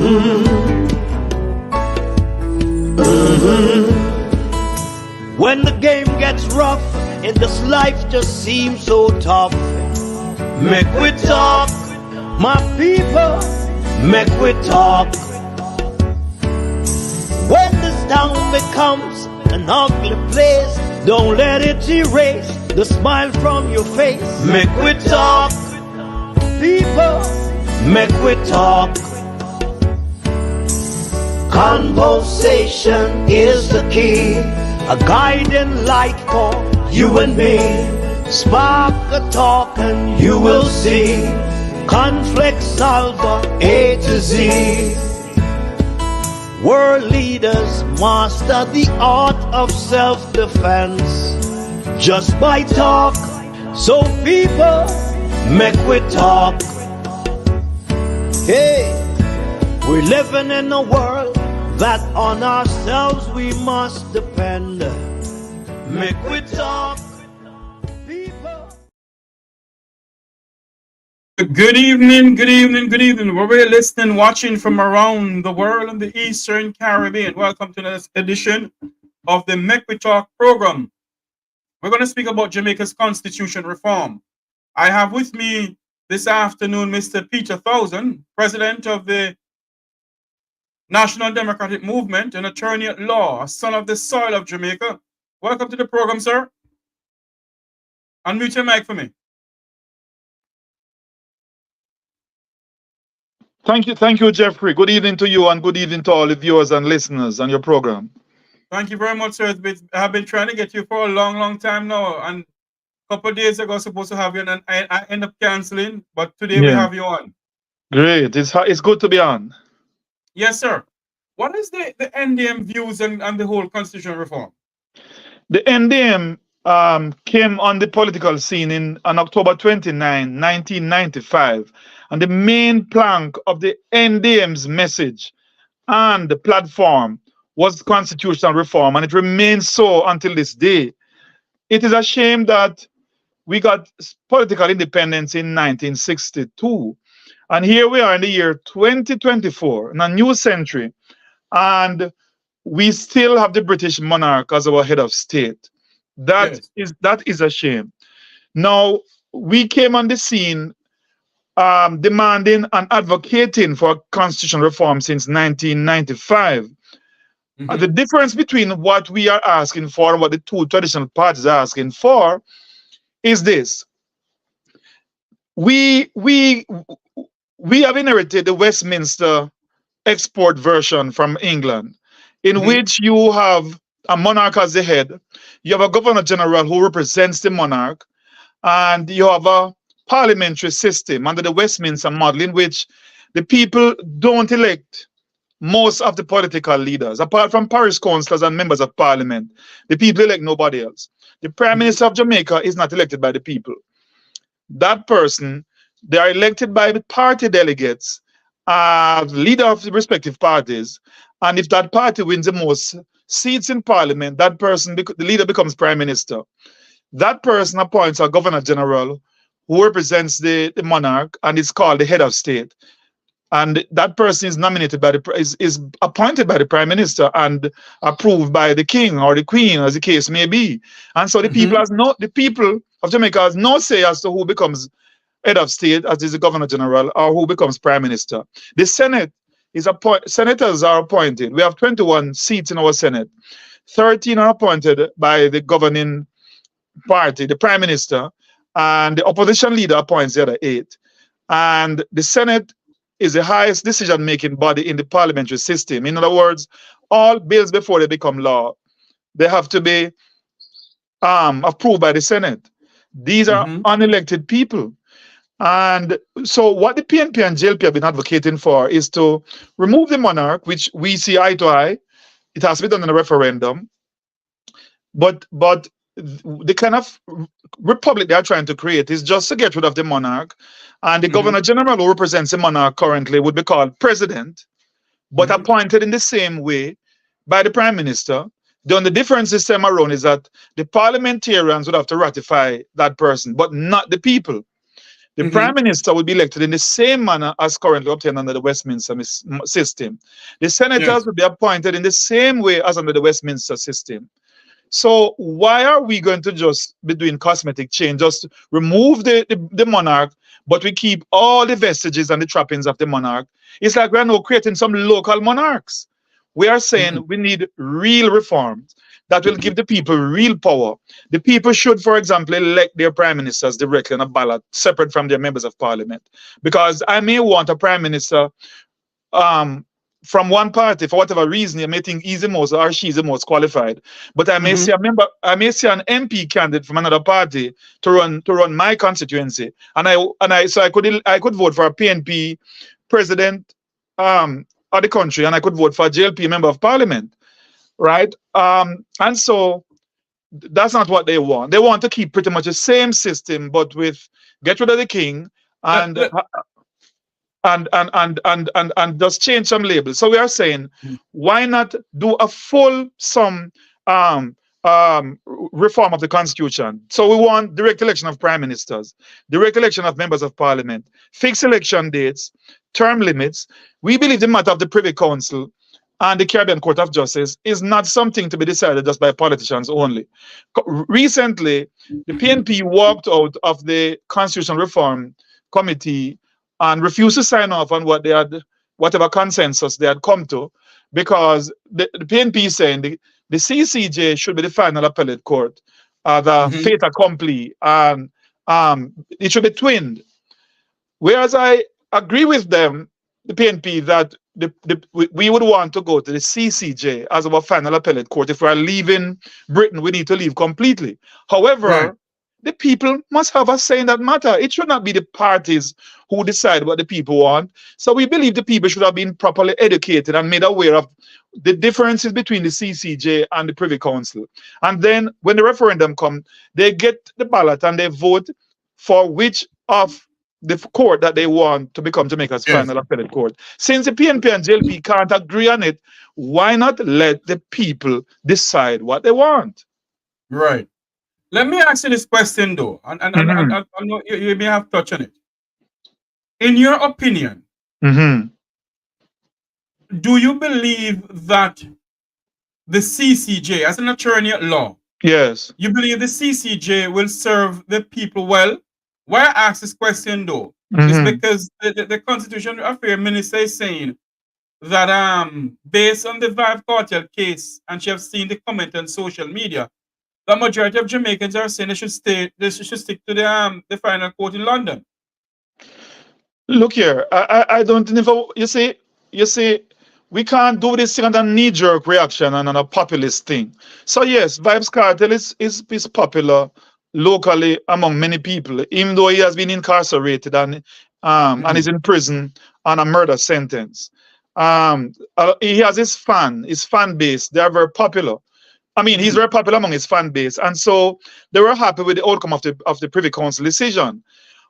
When the game gets rough and this life just seems so tough, make we talk, my people, make we talk. When this town becomes an ugly place, don't let it erase the smile from your face. Make we talk, people, make we talk. Conversation is the key, a guiding light for you and me. Spark a talk and you will see. Conflict solver A to Z. World leaders master the art of self-defense just by talk. So people, make we talk. Hey, we're living in a world that on ourselves we must depend. Make we talk, people. Good evening, good evening, good evening. We're listening, watching from around the world in the Eastern Caribbean. Welcome to this edition of the Make We Talk program. We're going to speak about Jamaica's constitution reform. I have with me this afternoon Mr. Peter Townsend, president of the National Democratic Movement and attorney at law, a son of the soil of Jamaica. Welcome to the program, sir. Unmute your mic for me. Thank you, Jeffrey. Good evening to you and good evening to all the viewers and listeners on your program. Thank you very much, sir. I've been trying to get you for a long time now, and a couple of days ago I was supposed to have you, and I end up canceling, but today we have you on. Great. It's good to be on. Yes, sir. What is the NDM views on the whole constitutional reform? The NDM came on the political scene on October 29, 1995. And the main plank of the NDM's message and the platform was constitutional reform, and it remains so until this day. It is a shame that we got political independence in 1962. And here we are in the year 2024, in a new century, and we still have the British monarch as our head of state. That is a shame. Now, we came on the scene demanding and advocating for constitutional reform since 1995. The difference between what we are asking for and what the two traditional parties are asking for is this. We have inherited the Westminster export version from England, in which you have a monarch as the head, you have a governor general who represents the monarch, and you have a parliamentary system under the Westminster model in which the people don't elect most of the political leaders. Apart from parish councillors and members of parliament, the people elect nobody else. The Prime Minister of Jamaica is not elected by the people. That person, they are elected by the party delegates, leader of the respective parties, and if that party wins the most seats in parliament, that person, the leader, becomes Prime Minister. That person appoints a governor general who represents the monarch, and is called the head of state. And that person is nominated by is appointed by the Prime Minister and approved by the king or the queen, as the case may be. And so the people of Jamaica has no say as to who becomes head of state, as is the governor general, or who becomes Prime Minister. The Senate is senators are appointed. We have 21 seats in our Senate. 13 are appointed by the governing party, the Prime Minister, and the opposition leader appoints the other 8. And the Senate is the highest decision-making body in the parliamentary system. In other words, all bills before they become law, they have to be approved by the Senate. These are unelected people. And so what the PNP and JLP have been advocating for is to remove the monarch, which we see eye to eye. It has to be done in a referendum. But the kind of republic they are trying to create is just to get rid of the monarch, and the governor general who represents the monarch currently would be called president, but appointed in the same way by the Prime Minister. The only difference this time around is that the parliamentarians would have to ratify that person, but not the people. The Prime Minister will be elected in the same manner as currently obtained under the Westminster system. The Senators Yes. will be appointed in the same way as under the Westminster system. So why are we going to just be doing cosmetic change, just remove the monarch, but we keep all the vestiges and the trappings of the monarch? It's like we're now creating some local monarchs. We are saying we need real reforms that will give the people real power. The people should, for example, elect their prime ministers directly on a ballot, separate from their members of parliament. Because I may want a prime minister from one party for whatever reason. You may think he's the most or she's the most qualified, but I may see a member, I may see an MP candidate from another party to run my constituency, and I could vote for a PNP president of the country, and I could vote for a JLP member of parliament, right? And so that's not what they want. They want to keep pretty much the same system, but with get rid of the king and just change some labels. So we are saying, why not do a full reform of the constitution? So we want direct election of prime ministers, direct election of members of parliament, fixed election dates, term limits. We believe the matter of the Privy Council and the Caribbean Court of Justice is not something to be decided just by politicians only. Recently, the PNP walked out of the Constitutional Reform Committee and refused to sign off on whatever consensus they had come to, because the PNP is saying the CCJ should be the final appellate court, the fait accompli, and it should be twinned. Whereas I agree with them, the PNP, that we would want to go to the CCJ as our final appellate court. If we're leaving Britain, we need to leave completely. However, the people must have a say in that matter. It should not be the parties who decide what the people want. So we believe the people should have been properly educated and made aware of the differences between the CCJ and the Privy Council. And then when the referendum comes, they get the ballot and they vote for which of the court that they want to become Jamaica's final appellate court. Since the PNP and JLP can't agree on it, why not let the people decide what they want? Right. Let me ask you this question, though, and I know you may have touched on it. In your opinion, do you believe that the CCJ, as an attorney at law, yes, you believe the CCJ will serve the people well? Why I ask this question, though, is because the Constitution Affairs Minister is saying that based on the Vive Cartel case, and she has seen the comment on social media, the majority of Jamaicans are saying they should stick to the final court in London. Look here, I don't know. You see, we can't do this thing on a knee-jerk reaction and on a populist thing. So yes, Vibes Cartel is popular locally among many people, even though he has been incarcerated and is in prison on a murder sentence. He has his fan base. They are very popular. I mean, he's very popular among his fan base, and so they were happy with the outcome of the Privy Council decision.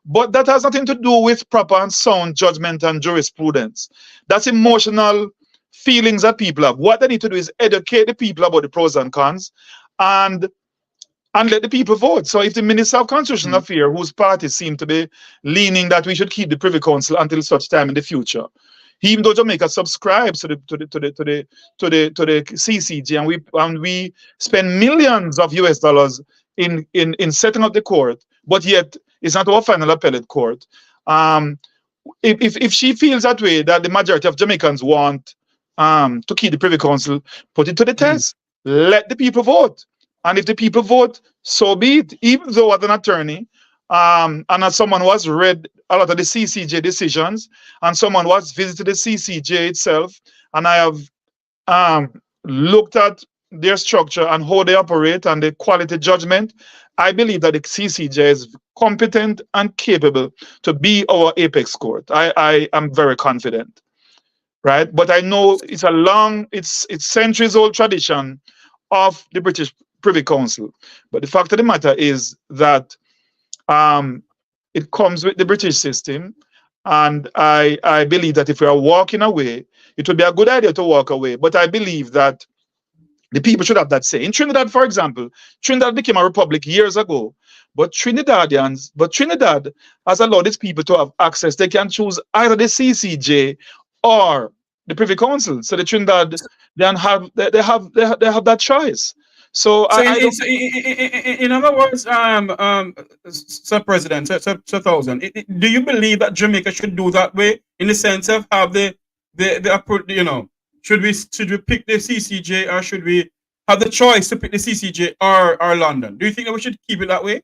But that has nothing to do with proper and sound judgment and jurisprudence. That's emotional feelings that people have. What they need to do is educate the people about the pros and cons, and let the people vote. So if the Minister of Constitutional Affairs, whose party seem to be leaning that we should keep the Privy Council until such time in the future, even though Jamaica subscribes to the CCJ, and we spend millions of US dollars in setting up the court, but yet it's not our final appellate court. If she feels that way, that the majority of Jamaicans want to keep the Privy Council, put it to the test. Let the people vote. And if the people vote, so be it. Even though as an attorney, and as someone who has read a lot of the CCJ decisions, and someone who has visited the CCJ itself, and I have looked at their structure and how they operate and the quality judgment, I believe that the CCJ is competent and capable to be our apex court. I am very confident, right? But I know it's it's centuries-old tradition of the British Privy Council. But the fact of the matter is that it comes with the British system, and I believe that if we are walking away, it would be a good idea to walk away. But I believe that the people should have that say. In Trinidad, for example, Trinidad became a republic years ago, But Trinidad has allowed its people to have access. They can choose either the CCJ or the Privy Council. So the Trinidad they have that choice. So So, I don't. in other words, Sir President, Sir Townsend, do you believe that Jamaica should do that way in the sense of have should we pick the CCJ or should we have the choice to pick the CCJ or London? Do you think that we should keep it that way?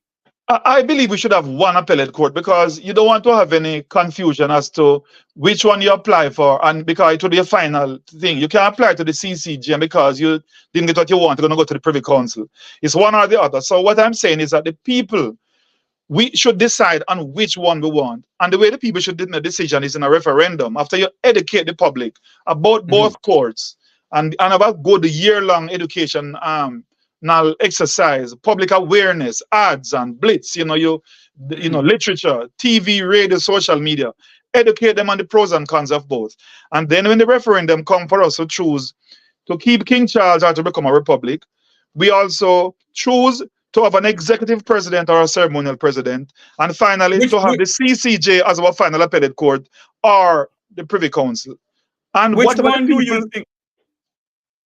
I believe we should have one appellate court because you don't want to have any confusion as to which one you apply for, and because it will be a final thing. You can't apply to the CCG and because you didn't get what you want, you're going to go to the Privy Council. It's one or the other. So what I'm saying is that the people, we should decide on which one we want. And the way the people should make a decision is in a referendum. After you educate the public about both courts and about good year-long education now exercise, public awareness, ads and blitz, literature, TV, radio, social media, educate them on the pros and cons of both. And then when the referendum come for us to choose to keep King Charles or to become a republic, we also choose to have an executive president or a ceremonial president, and finally to have the CCJ as our final appellate court or the Privy Council. And which one do you think?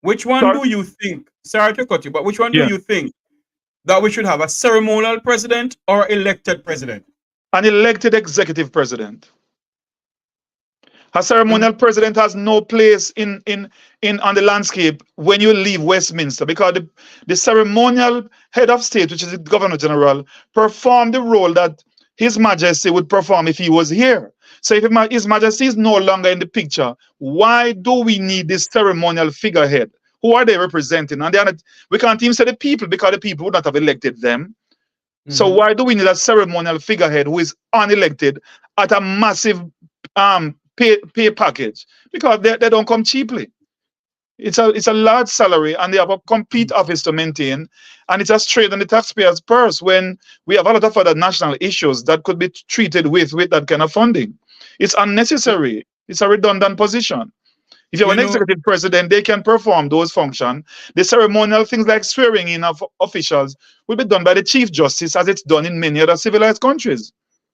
Which one do you think? Sorry to cut you, but which one do you think that we should have, a ceremonial president or elected president? An elected executive president. A ceremonial president has no place on the landscape when you leave Westminster, because the ceremonial head of state, which is the Governor General, performed the role that His Majesty would perform if he was here. So if His Majesty is no longer in the picture, why do we need this ceremonial figurehead? Who are they representing? And we can't even say the people, because the people would not have elected them. So why do we need a ceremonial figurehead who is unelected at a massive pay package? Because they don't come cheaply. It's a large salary, and they have a complete office to maintain, and it's a strain on the taxpayer's purse when we have a lot of other national issues that could be treated with that kind of funding. It's unnecessary. It's a redundant position. If you have an executive president, they can perform those functions. The ceremonial things like swearing in of officials will be done by the Chief Justice, as it's done in many other civilized countries.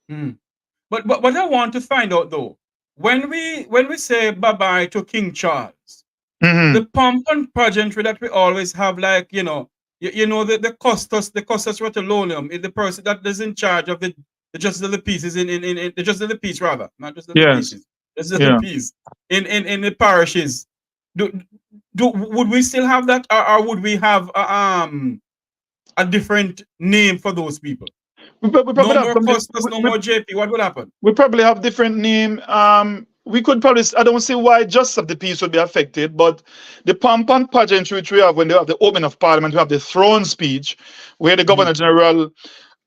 But what I want to find out though, when we say bye-bye to King Charles, the pomp and pageantry that we always have, like, the Custos Rotolonium is the person that is in charge of the justice of the peace, is in the justice of the peace, rather, not just the pieces. Justice of the peace in the parishes. Would we still have that, or would we have a different name for those people? We No more Custos, no more JP. What would happen? We probably have different name. We could probably, I don't see why justice of the peace would be affected, but the pomp and pageantry which we have when they have the opening of Parliament, we have the throne speech, where the Governor General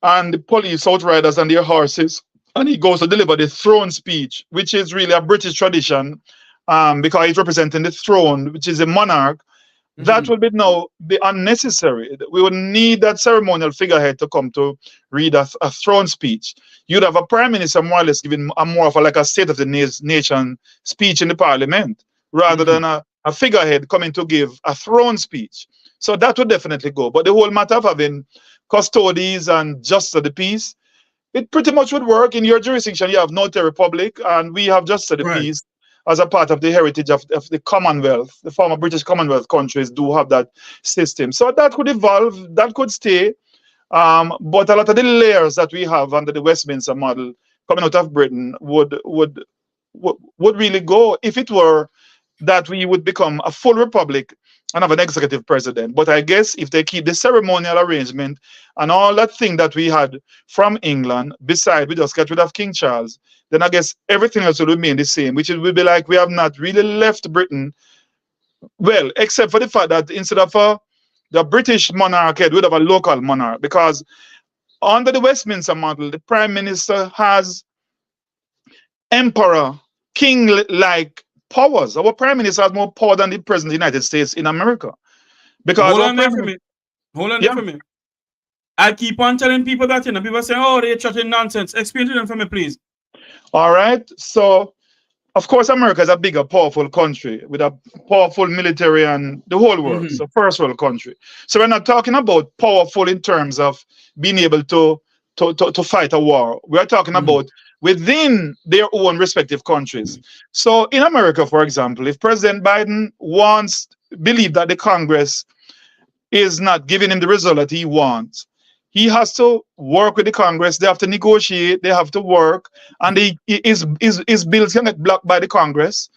and the police outriders and their horses, and he goes to deliver the throne speech, which is really a British tradition, because he's representing the throne, which is a monarch. That will be unnecessary. We would need that ceremonial figurehead to come to read a throne speech. You'd have a prime minister more or less giving more of a state of the nation speech in the parliament, rather than a figurehead coming to give a throne speech. So that would definitely go. But the whole matter of having custodies and justice of the peace, it pretty much would work. In your jurisdiction, you have notary public, and we have justice of the peace as a part of the heritage of the Commonwealth. The former British Commonwealth countries do have that system. So that could evolve, that could stay. But a lot of the layers that we have under the Westminster model coming out of Britain would really go if it were that we would become a full republic and have an executive president. But I guess if they keep the ceremonial arrangement and all that thing that we had from England, besides we just get rid of King Charles, then I guess everything else will remain the same, which will be like we have not really left Britain, well, except for the fact that instead of the British monarch, we'd have a local monarch, because under the Westminster model, the Prime Minister has emperor, king-like powers. Our Prime Minister has more power than the President of the United States in America. Because Hold on there for me. I keep on telling people that, people say, oh, they're chatting nonsense. Explain to them for me, please. All right. So, of course, America is a bigger, powerful country with a powerful military and the whole world. So, first world country. So, we're not talking about powerful in terms of being able to to fight a war. We are talking about within their own respective countries. So in America, for example, if President Biden believe that the Congress is not giving him the result that he wants, he has to work with the Congress. They have to negotiate. They have to work, and his bills can get blocked by the Congress,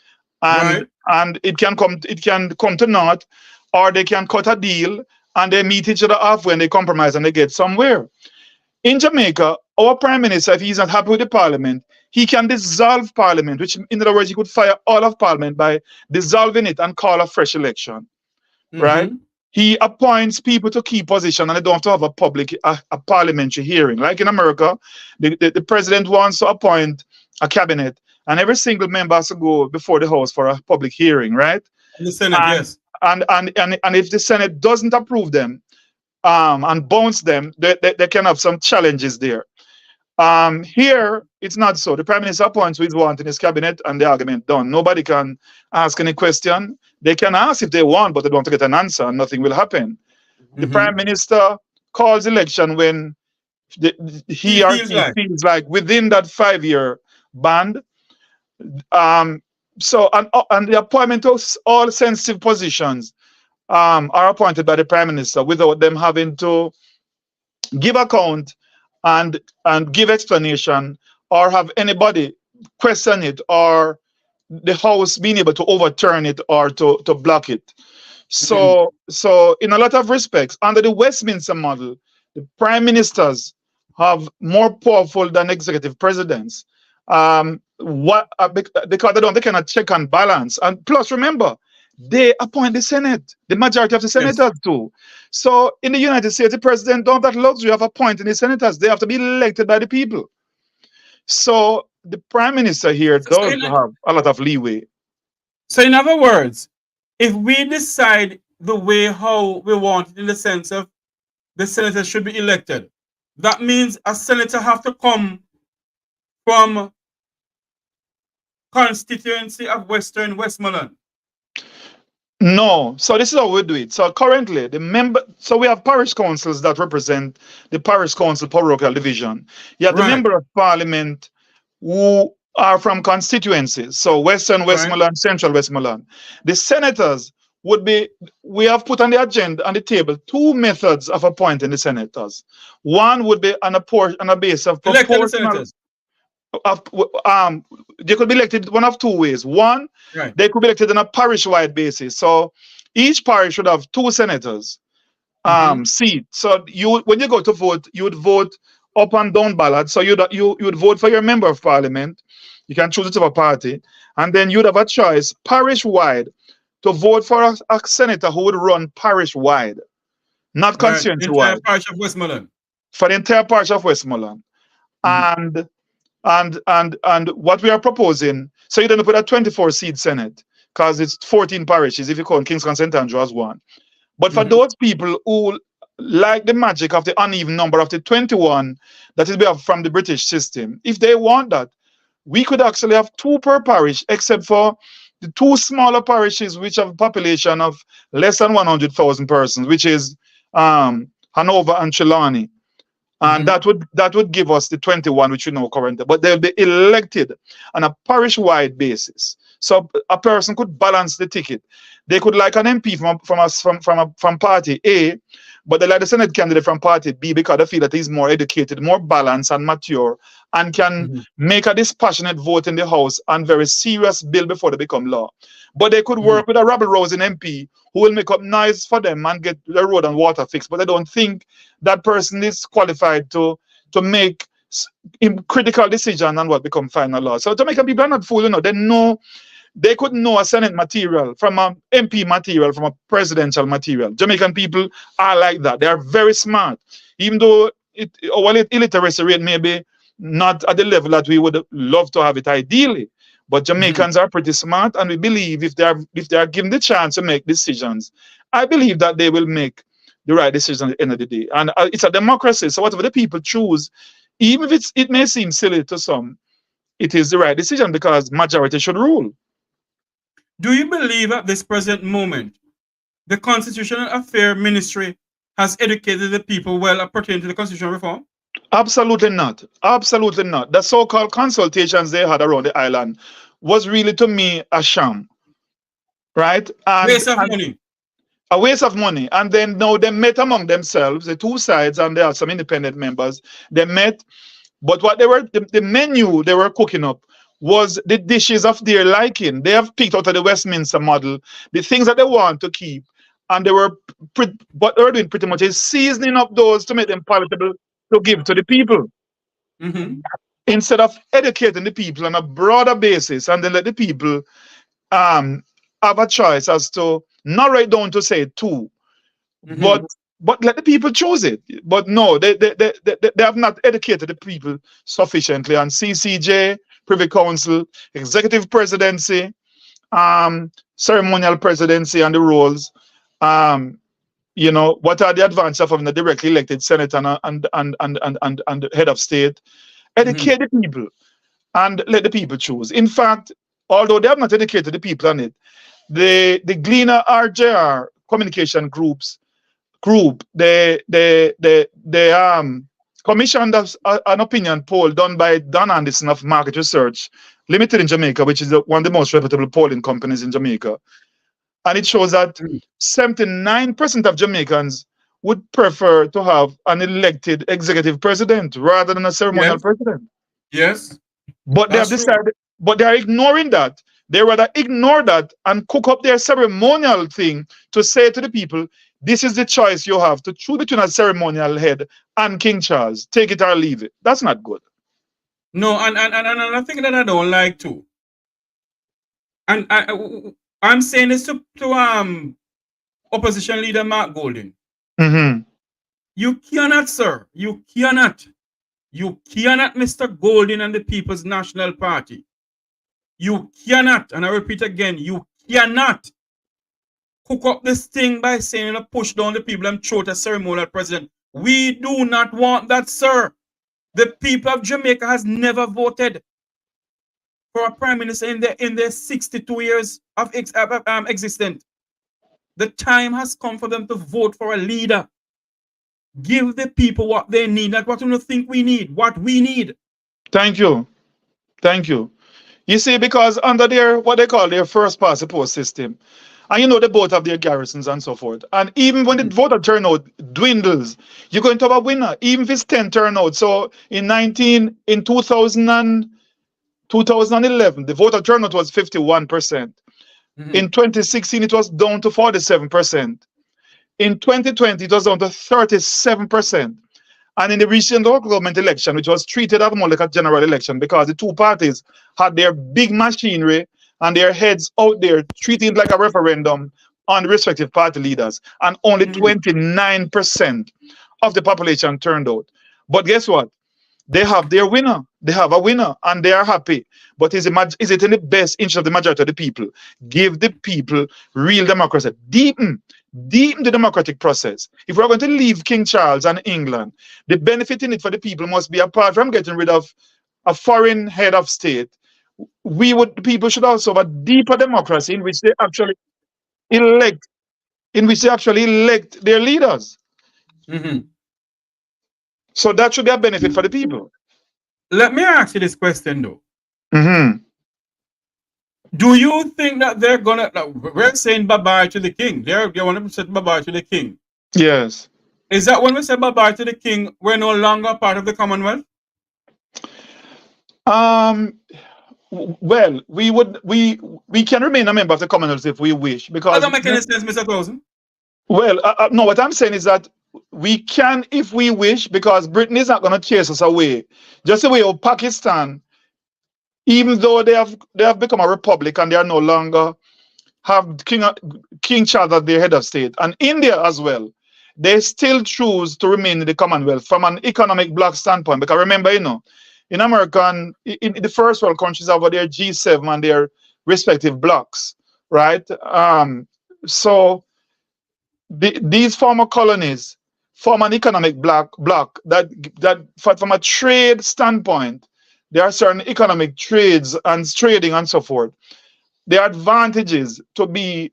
and it can come to naught, or they can cut a deal and they meet each other halfway and they compromise and they get somewhere. In Jamaica, our Prime Minister, if he's not happy with the Parliament, he can dissolve Parliament, which in other words, he could fire all of Parliament by dissolving it and call a fresh election, right? He appoints people to key position and they don't have to have a parliamentary hearing. Like in America, the president wants to appoint a cabinet and every single member has to go before the House for a public hearing, right? In the Senate, yes. And if the Senate doesn't approve them and bounce them, they can have some challenges there. Here, it's not so. The Prime Minister appoints who is wanting his cabinet and the argument done. Nobody can ask any question. They can ask if they want, but they don't want to get an answer and nothing will happen. The Prime Minister calls election when he feels like within that 5-year band. So the appointment of all sensitive positions are appointed by the Prime Minister without them having to give account and give explanation or have anybody question it or the House being able to overturn it or to block it. So in a lot of respects, under the Westminster model, the Prime Ministers have more powerful than executive presidents. Because they cannot check and balance. And plus, remember, they appoint the Senate, the majority of the senators too. So in the United States, the president don't have that luxury of appointing the senators. They have to be elected by the people. So the Prime Minister here does have a lot of leeway. So in other words, if we decide the way how we want it in the sense of the senators should be elected, that means a senator have to come from constituency of Western Westmoreland. No, so this is how we do it. So currently, so we have parish councils that represent the parish council parochial division. You have the member of parliament who are from constituencies. So Western Westmoreland, Central Westmoreland. The senators we have put on the agenda, on the table, 2 methods of appointing the senators. One would be on a base of proportional. They could be elected one of 2 ways. One, they could be elected on a parish-wide basis. So each parish should have 2 senators seat. So when you go to vote, you would vote up and down ballot. So you would vote for your member of parliament. You can choose whichever party, and then you'd have a choice parish-wide to vote for a senator who would run parish-wide, not constituency-wide. Parish of Westmoreland. For the entire parish of Westmoreland, and what we are proposing, so you don't put a 24-seat Senate because it's 14 parishes if you count Kingston St. Andrew as one. But for those people who like the magic of the uneven number of the 21 that is from the British system, if they want that, we could actually have 2 per parish, except for the 2 smaller parishes which have a population of less than 100,000 persons, which is Hanover and Trelawney. And that would give us the 21 which we know currently, but they'll be elected on a parish-wide basis. So a person could balance the ticket. They could like an MP from party A, but they like the Senate candidate from party B because they feel that he's more educated, more balanced and mature, and can make a dispassionate vote in the House and very serious bill before they become law. But they could work with a rabble-rousing MP who will make up noise for them and get the road and water fixed, but they don't think that person is qualified to make critical decision on what become final law. So Jamaican people are not fools, they could know a Senate material from an MP material, from a presidential material. Jamaican people are like that. They are very smart, even though our illiteracy rate may be not at the level that we would love to have it ideally. But Jamaicans are pretty smart, and we believe if they are given the chance to make decisions, I believe that they will make the right decision at the end of the day. And it's a democracy, so whatever the people choose, even if it may seem silly to some, it is the right decision because majority should rule. Do you believe at this present moment the Constitutional Affairs Ministry has educated the people well pertaining to the constitutional reform? Absolutely not. Absolutely not. The so-called consultations they had around the island was really, to me, a sham, right? Waste of And money. a waste of money. And then now they met among themselves, the two sides, and there are some independent members. They met, but what they were, the menu they were cooking up was the dishes of their liking. They have picked out of the Westminster model the things that they want to keep, and they were what they were doing pretty much is seasoning up those to make them palatable to give to the people, Mm-hmm. instead of educating the people on a broader basis, and then let the people um have a choice as to not right down to say two, Mm-hmm. but let the people choose it. But no, they have not educated the people sufficiently on CCJ, Privy Council, executive presidency, ceremonial presidency, and the roles. Um, what are the advantages of having a directly elected senator and the head of state? Mm-hmm. Educate the people and let the people choose. In fact, although they have not educated the people on it, the Gleaner RJR communication group, they commissioned an opinion poll done by Don Anderson of Market Research Limited in Jamaica, which is one of the most reputable polling companies in Jamaica. And it shows that 79% of Jamaicans would prefer to have an elected executive president rather than a ceremonial Yes. president. Yes. But they have That's true. decided, but they are ignoring that. They rather ignore that and cook up their ceremonial thing to say to the people, this is the choice you have to choose between a ceremonial head and King Charles. Take it or leave it. That's not good. No, and I think that I don't like too. And I'm saying this to opposition leader Mark Golding. Mm-hmm. You cannot, sir. You cannot, Mr. Golding and the People's National Party. You cannot, and I repeat again, you cannot cook up this thing by saying push down the people and throw a ceremonial president. We do not want that, sir. The people of Jamaica has never voted for a prime minister in their 62 years of existence. The time has come for them to vote for a leader. Give the people what they need, not what you think we need, what we need. Thank you. Thank you. You see, because under their, what they call their first past the post system, and they both have their garrisons and so forth. And even when the voter turnout dwindles, you're going to have a winner, even if it's 10 turnout. So in 2011, the voter turnout was 51%. Mm-hmm. In 2016, it was down to 47%. In 2020, it was down to 37%. And in the recent local government election, which was treated as more like a general election because the two parties had their big machinery and their heads out there treating it like a referendum on the respective party leaders, and only 29% of the population turned out. But guess what? They have their winner. They have a winner and they are happy. But is it in the best interest of the majority of the people? Give the people real democracy. Deepen the democratic process. If we're going to leave King Charles and England, the benefit in it for the people must be, apart from getting rid of a foreign head of state, people should also have a deeper democracy in which they actually elect their leaders. Mm-hmm. So that should be a benefit for the people. Let me ask you this question though. Mm-hmm. Do you think that they're gonna? We're saying bye bye to the king. They want to say bye bye to the king. Yes. Is that when we say bye bye to the king, we're no longer part of the Commonwealth? Well, we can remain a member of the Commonwealth if we wish, because That doesn't make any sense, Mr. Townsend. well, no, what I'm saying is that we can if we wish, because Britain is not going to chase us away. Just the way of Pakistan, even though they have become a republic and they are no longer have King Charles as their head of state, and India as well, they still choose to remain in the Commonwealth from an economic bloc standpoint. Because remember, in America, in the first world countries have their G7 and their respective blocs, right? So these former colonies form an economic bloc that from a trade standpoint, there are certain economic trades and trading and so forth. There are advantages to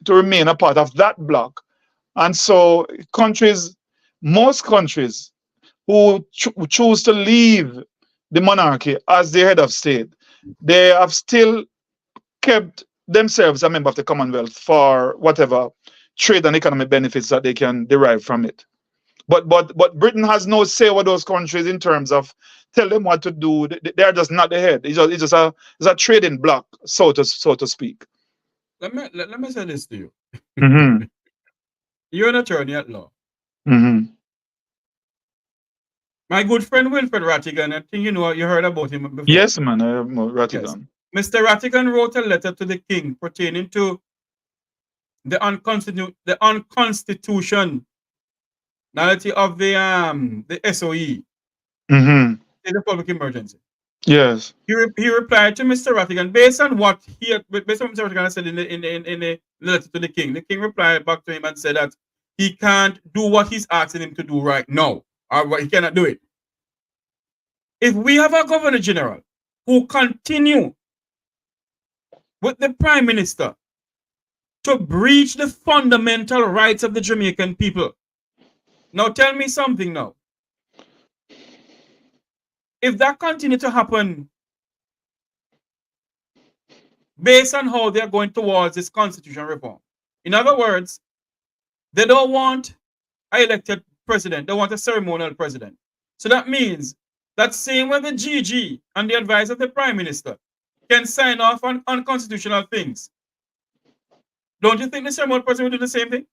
remain a part of that bloc. And so most countries who choose to leave the monarchy as the head of state, they have still kept themselves a member of the Commonwealth for whatever trade and economic benefits that they can derive from it. But Britain has no say over those countries in terms of tell them what to do. They're just not the head. It's just a trading block, so to speak. Let me say this to you. Mm-hmm. You're an attorney at law. Mm-hmm. My good friend Wilfred Rattigan, I think you heard about him before. Yes, man, Rattigan. Yes. Mr. Rattigan wrote a letter to the king pertaining to the unconstitutionality of the SOE, Mm-hmm. the public emergency. Yes. He replied to Mr. Rattigan based on what Mr. Rattigan said in the letter to the king. The king replied back to him and said that he can't do what he's asking him to do right now, or he cannot do it. If we have a governor general who continue with the prime minister to breach the fundamental rights of the Jamaican people, now tell me something now. If that continue to happen based on how they're going towards this constitutional reform, in other words, they don't want an elected president, they want a ceremonial president. So that means that same way the GG and the advice of the prime minister can sign off on unconstitutional things, don't you think the ceremonial president will do the same thing?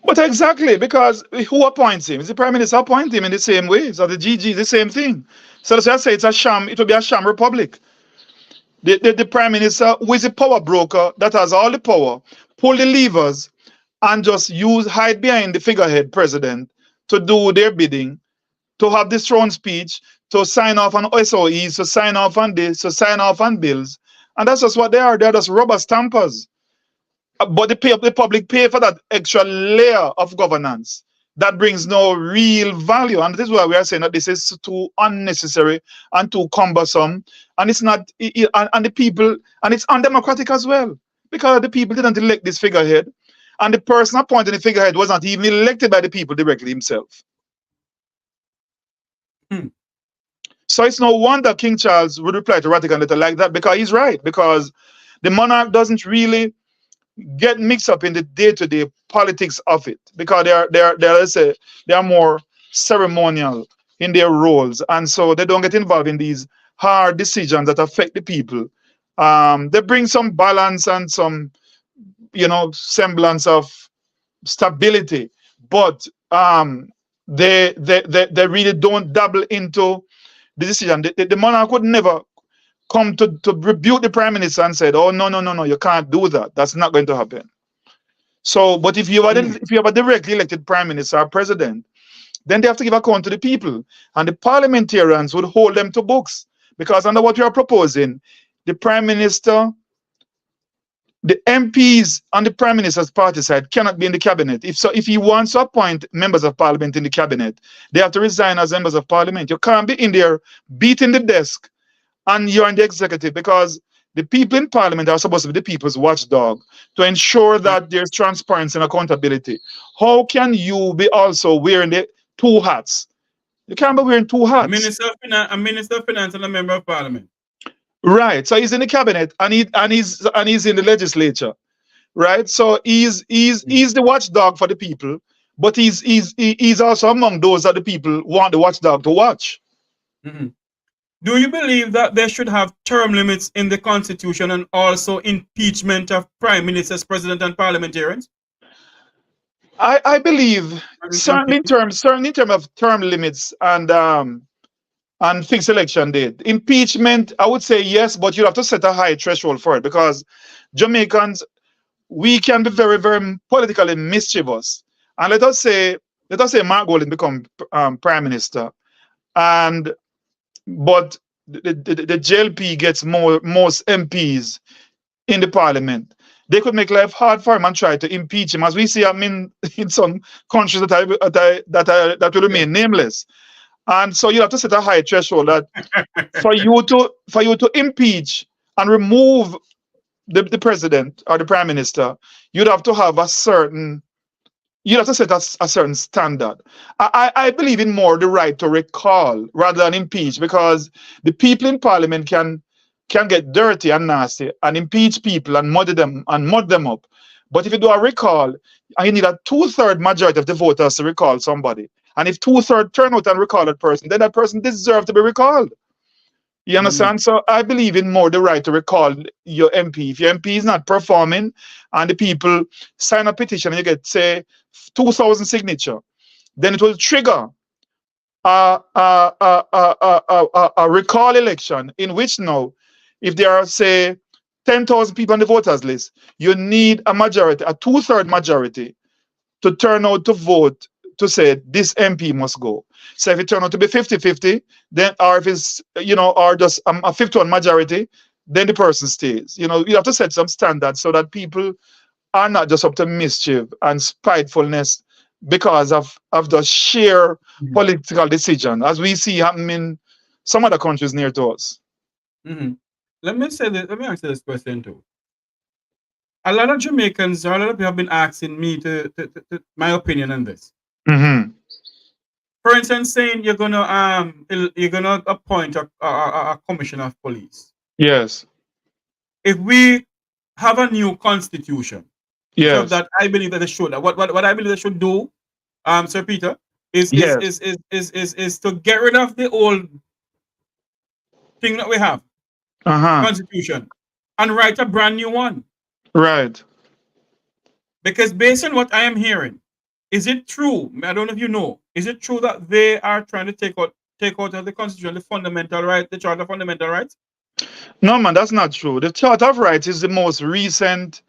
But exactly, because who appoints him? Is the prime minister appoint him in the same way? So the GG is the same thing. So I say it's a sham, it will be a sham republic. The prime minister, who is a power broker that has all the power, pull the levers and just hide behind the figurehead president to do their bidding, to have this throne speech, to sign off on SOEs, to sign off on this, to sign off on bills. And that's just what they are. They're just rubber stampers. But the public pay for that extra layer of governance that brings no real value. And this is why we are saying that this is too unnecessary and too cumbersome. And it's not, and the people, and it's undemocratic as well, because the people didn't elect this figurehead. And the person appointing the figurehead was not even elected by the people directly himself. So it's no wonder King Charles would reply to Rattigan letter like that, because he's right, because the monarch doesn't really get mixed up in the day-to-day politics of it, because they are more ceremonial in their roles, and so they don't get involved in these hard decisions that affect the people. They bring some balance and some, semblance of stability, but they really don't dabble into the decision. The monarch would never come to rebuke the prime minister and said, "Oh no, you can't do that. That's not going to happen." So, but if you have a directly elected prime minister or president, then they have to give account to the people, and the parliamentarians would hold them to books, because under what we are proposing, the prime minister, the MPs on the prime minister's party side cannot be in the cabinet. If he wants to appoint members of parliament in the cabinet, they have to resign as members of parliament. You can't be in there beating the desk and you're in the executive, because the people in parliament are supposed to be the people's watchdog to ensure that there's transparency and accountability. How can you be also wearing the two hats? You can't be wearing two hats. A minister of finance and a member of parliament. Right. So he's in the cabinet and he's in the legislature. Right. So he's the watchdog for the people, but he's also among those that the people want the watchdog to watch. Mm-hmm. Do you believe that they should have term limits in the Constitution and also impeachment of prime ministers, president, and parliamentarians? I believe certainly in terms of term limits and fixed election date. Impeachment, I would say yes, but you have to set a high threshold for it, because Jamaicans, we can be very, very politically mischievous. And let us say Mark Golding become prime minister, but the JLP gets most MPs in the parliament. They could make life hard for him and try to impeach him, as we see in some countries that will remain nameless. And so you have to set a high threshold that for you to impeach and remove the president or the prime minister, you'd have to have a certain you have to set a certain standard. I believe in more the right to recall rather than impeach, because the people in parliament can get dirty and nasty and impeach people and mud them up. But if you do a recall, and you need a 2/3 majority of the voters to recall somebody, and if 2/3 turn out and recall that person, then that person deserves to be recalled. You understand? So I believe in more the right to recall your MP. If your MP is not performing and the people sign a petition and you get, say, 2,000 signature, then it will trigger a recall election in which now, if there are, say, 10,000 people on the voters list, you need a majority, a 2/3 majority to turn out to vote to say this MP must go. So if it turn out to be 50-50, then, or if it's, or just a 51 majority, then the person stays. You have to set some standards so that people are not just up to mischief and spitefulness because of the sheer political decision, as we see happening in some other countries near to us. Let me answer this question too. A lot of Jamaicans, or a lot of people have been asking me to my opinion on this. For instance, saying you're gonna appoint a commissioner of police. Yes. If we have a new constitution, yes, so that I believe that they should. What I believe they should do, Sir Peter, is to get rid of the old thing that we have, constitution, and write a brand new one. Right. Because based on what I am hearing, is it true? I don't know if you know. Is it true that they are trying to take out of the constitution the fundamental right, the Charter of Fundamental Rights? No, man, that's not true. The Charter of Rights is the most recent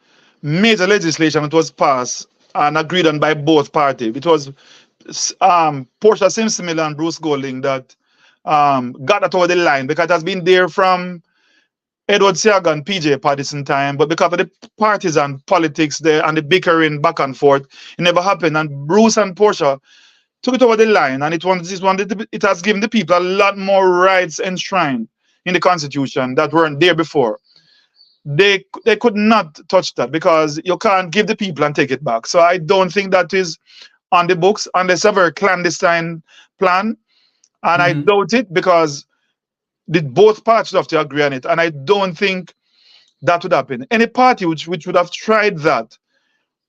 major legislation that was passed and agreed on by both parties. It was Portia Simpson and Bruce Golding that got that over the line, because it has been there from Edward Seaga and PJ Patterson time, but because of the partisan politics there and the bickering back and forth, it never happened. And Bruce and Portia took it over the line, and it has given the people a lot more rights enshrined in the Constitution that weren't there before. They could not touch that, because you can't give the people and take it back. So I don't think that is on the books, unless a very clandestine plan. And I doubt it, because both parties have to agree on it. And I don't think that would happen. Any party which would have tried that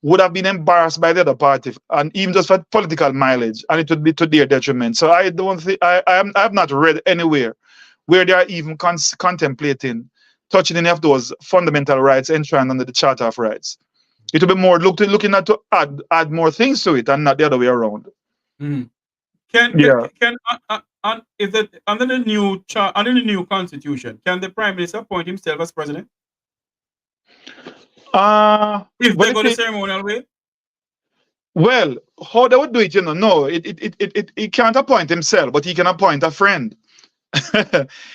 would have been embarrassed by the other party, and even just for political mileage, and it would be to their detriment. So I don't think, I have not read anywhere where they are even contemplating touching any of those fundamental rights enshrined under the Charter of Rights. It will be more looking at to add more things to it, and not the other way around. Is that under the new constitution, can the Prime Minister appoint himself as president? If they go the ceremonial way? Well, how they would do it, no, he can't appoint himself, but he can appoint a friend.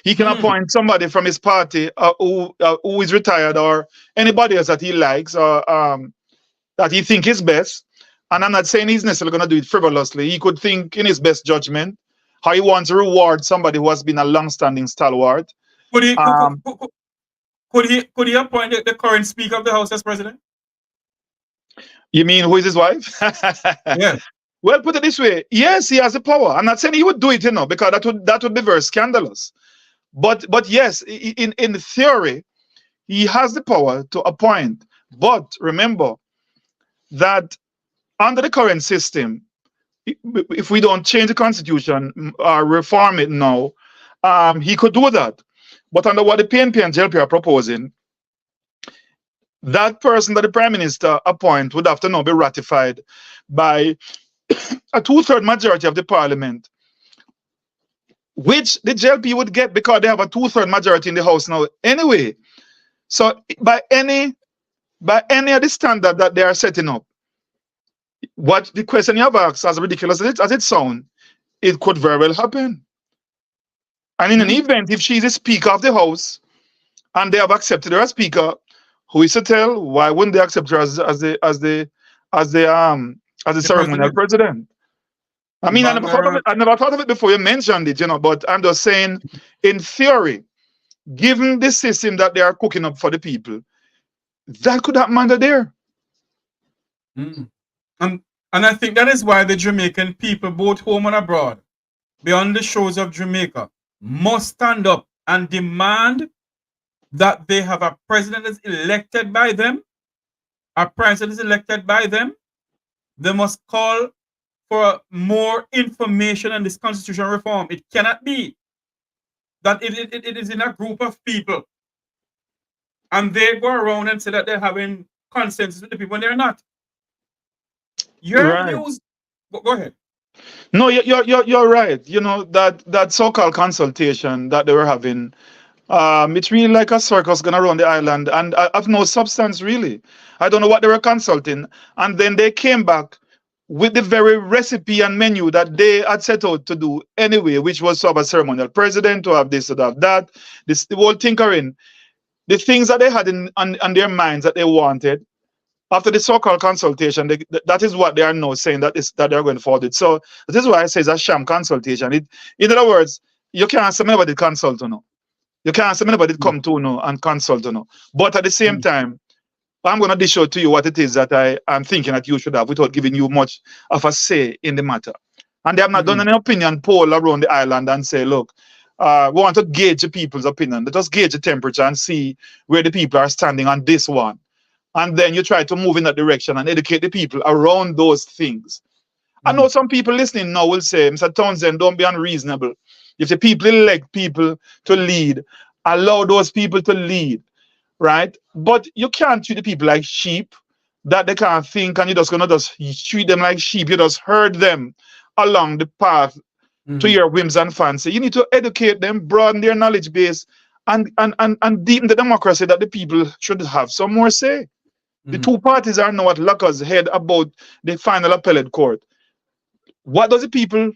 He can appoint somebody from his party who is retired, or anybody else that he likes, or that he thinks is best. And I'm not saying he's necessarily going to do it frivolously. He could think in his best judgment how he wants to reward somebody who has been a long-standing stalwart. Could he appoint the current Speaker of the House as president? You mean who is his wife? Yeah. Well, put it this way. Yes, he has the power. I'm not saying he would do it, because that would be very scandalous. But yes, in theory, he has the power to appoint. But remember that under the current system, if we don't change the Constitution or reform it now, he could do that. But under what the PNP and JLP are proposing, that person that the Prime Minister appoint would have to now be ratified by a 2/3 majority of the Parliament, which the JLP would get because they have a 2/3 majority in the House now anyway. So by any of the standard that they are setting up, what the question you have asked, as ridiculous as it sounds, it could very well happen. And in an event, if she's the Speaker of the House and they have accepted her as Speaker, who is to tell? Why wouldn't they accept her as the ceremonial president? I mean, I never thought of it before you mentioned it, but I'm just saying, in theory, given the system that they are cooking up for the people, that could happen under there. And And I think that is why the Jamaican people, both home and abroad, beyond the shores of Jamaica, must stand up and demand that they have a president that's elected by them. A president is elected by them. They must call for more information on this constitutional reform. It cannot be that it is in a group of people and they go around and say that they're having consensus with the people when they're not. Your Right. views, go ahead. No, you're right. You know, that so-called consultation that they were having, it's really like a circus going around the island and of no substance, really. I don't know what they were consulting. And then they came back with the very recipe and menu that they had set out to do anyway, which was to have a ceremonial president, to have this, to have that, this, the whole tinkering. The things that they had on their minds that they wanted, after the so-called consultation, that is what they are now saying that they're going forward with. So this is why I say it's a sham consultation. In other words, you can't say anybody consult to know. You can't say anybody come to know and consult to know. But at the same time, I'm going to dish out to you what it is that I am thinking that you should have without giving you much of a say in the matter. And they have not done any opinion poll around the island and say, look, we want to gauge the people's opinion. Let us gauge the temperature and see where the people are standing on this one. And then you try to move in that direction and educate the people around those things. I know some people listening now will say, Mr. Townsend, don't be unreasonable. If the people elect people to lead, allow those people to lead, right? But you can't treat the people like sheep that they can't think, and you're just gonna just treat them like sheep. You just herd them along the path to your whims and fancy. You need to educate them, broaden their knowledge base, and deepen the democracy that the people should have some more say. The two parties are now at loggerheads about the final appellate court. What does the people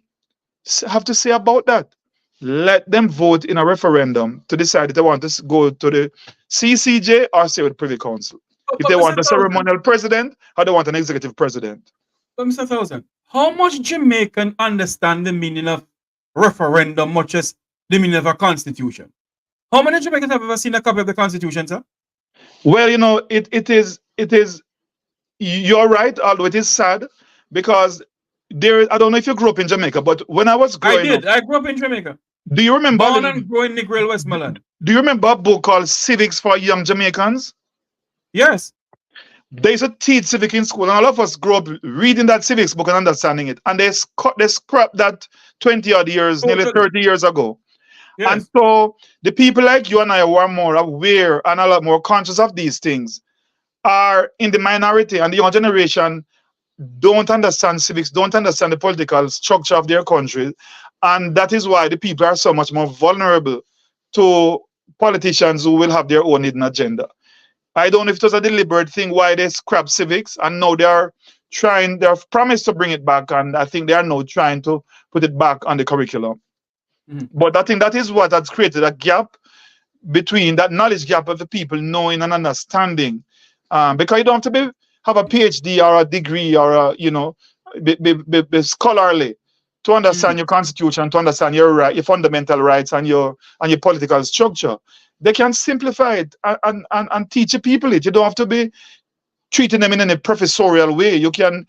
have to say about that? Let them vote in a referendum to decide if they want to go to the CCJ or stay with Privy Council. If they want a ceremonial president or they want an executive president. But Mr. Townsend, how much Jamaican understand the meaning of referendum, much as the meaning of a constitution? How many Jamaicans have ever seen a copy of the constitution, sir? Well, you know, it is, you're right, although it is sad, because I don't know if you grew up in Jamaica, but when I was growing up, I grew up in Jamaica. Do you remember? Born and growing in Negril, Westmoreland. Do you remember a book called Civics for Young Jamaicans? Yes. They used to teach civics in school, and all of us grew up reading that civics book and understanding it. And they scrapped that 20 odd years, nearly 30 years ago. Yes. And so the people like you and I who are more aware and a lot more conscious of these things are in the minority, and the young generation don't understand civics, don't understand the political structure of their country. And that is why the people are so much more vulnerable to politicians who will have their own hidden agenda. I don't know if it was a deliberate thing why they scrapped civics, and now they've promised to bring it back, and I think they are now trying to put it back on the curriculum. But I think that is what has created a gap between that knowledge gap of the people knowing and understanding. Because you don't have to have a PhD or a degree or be scholarly to understand your constitution, to understand your fundamental rights and your political structure. They can simplify it and teach the people it. You don't have to be treating them in any professorial way. You can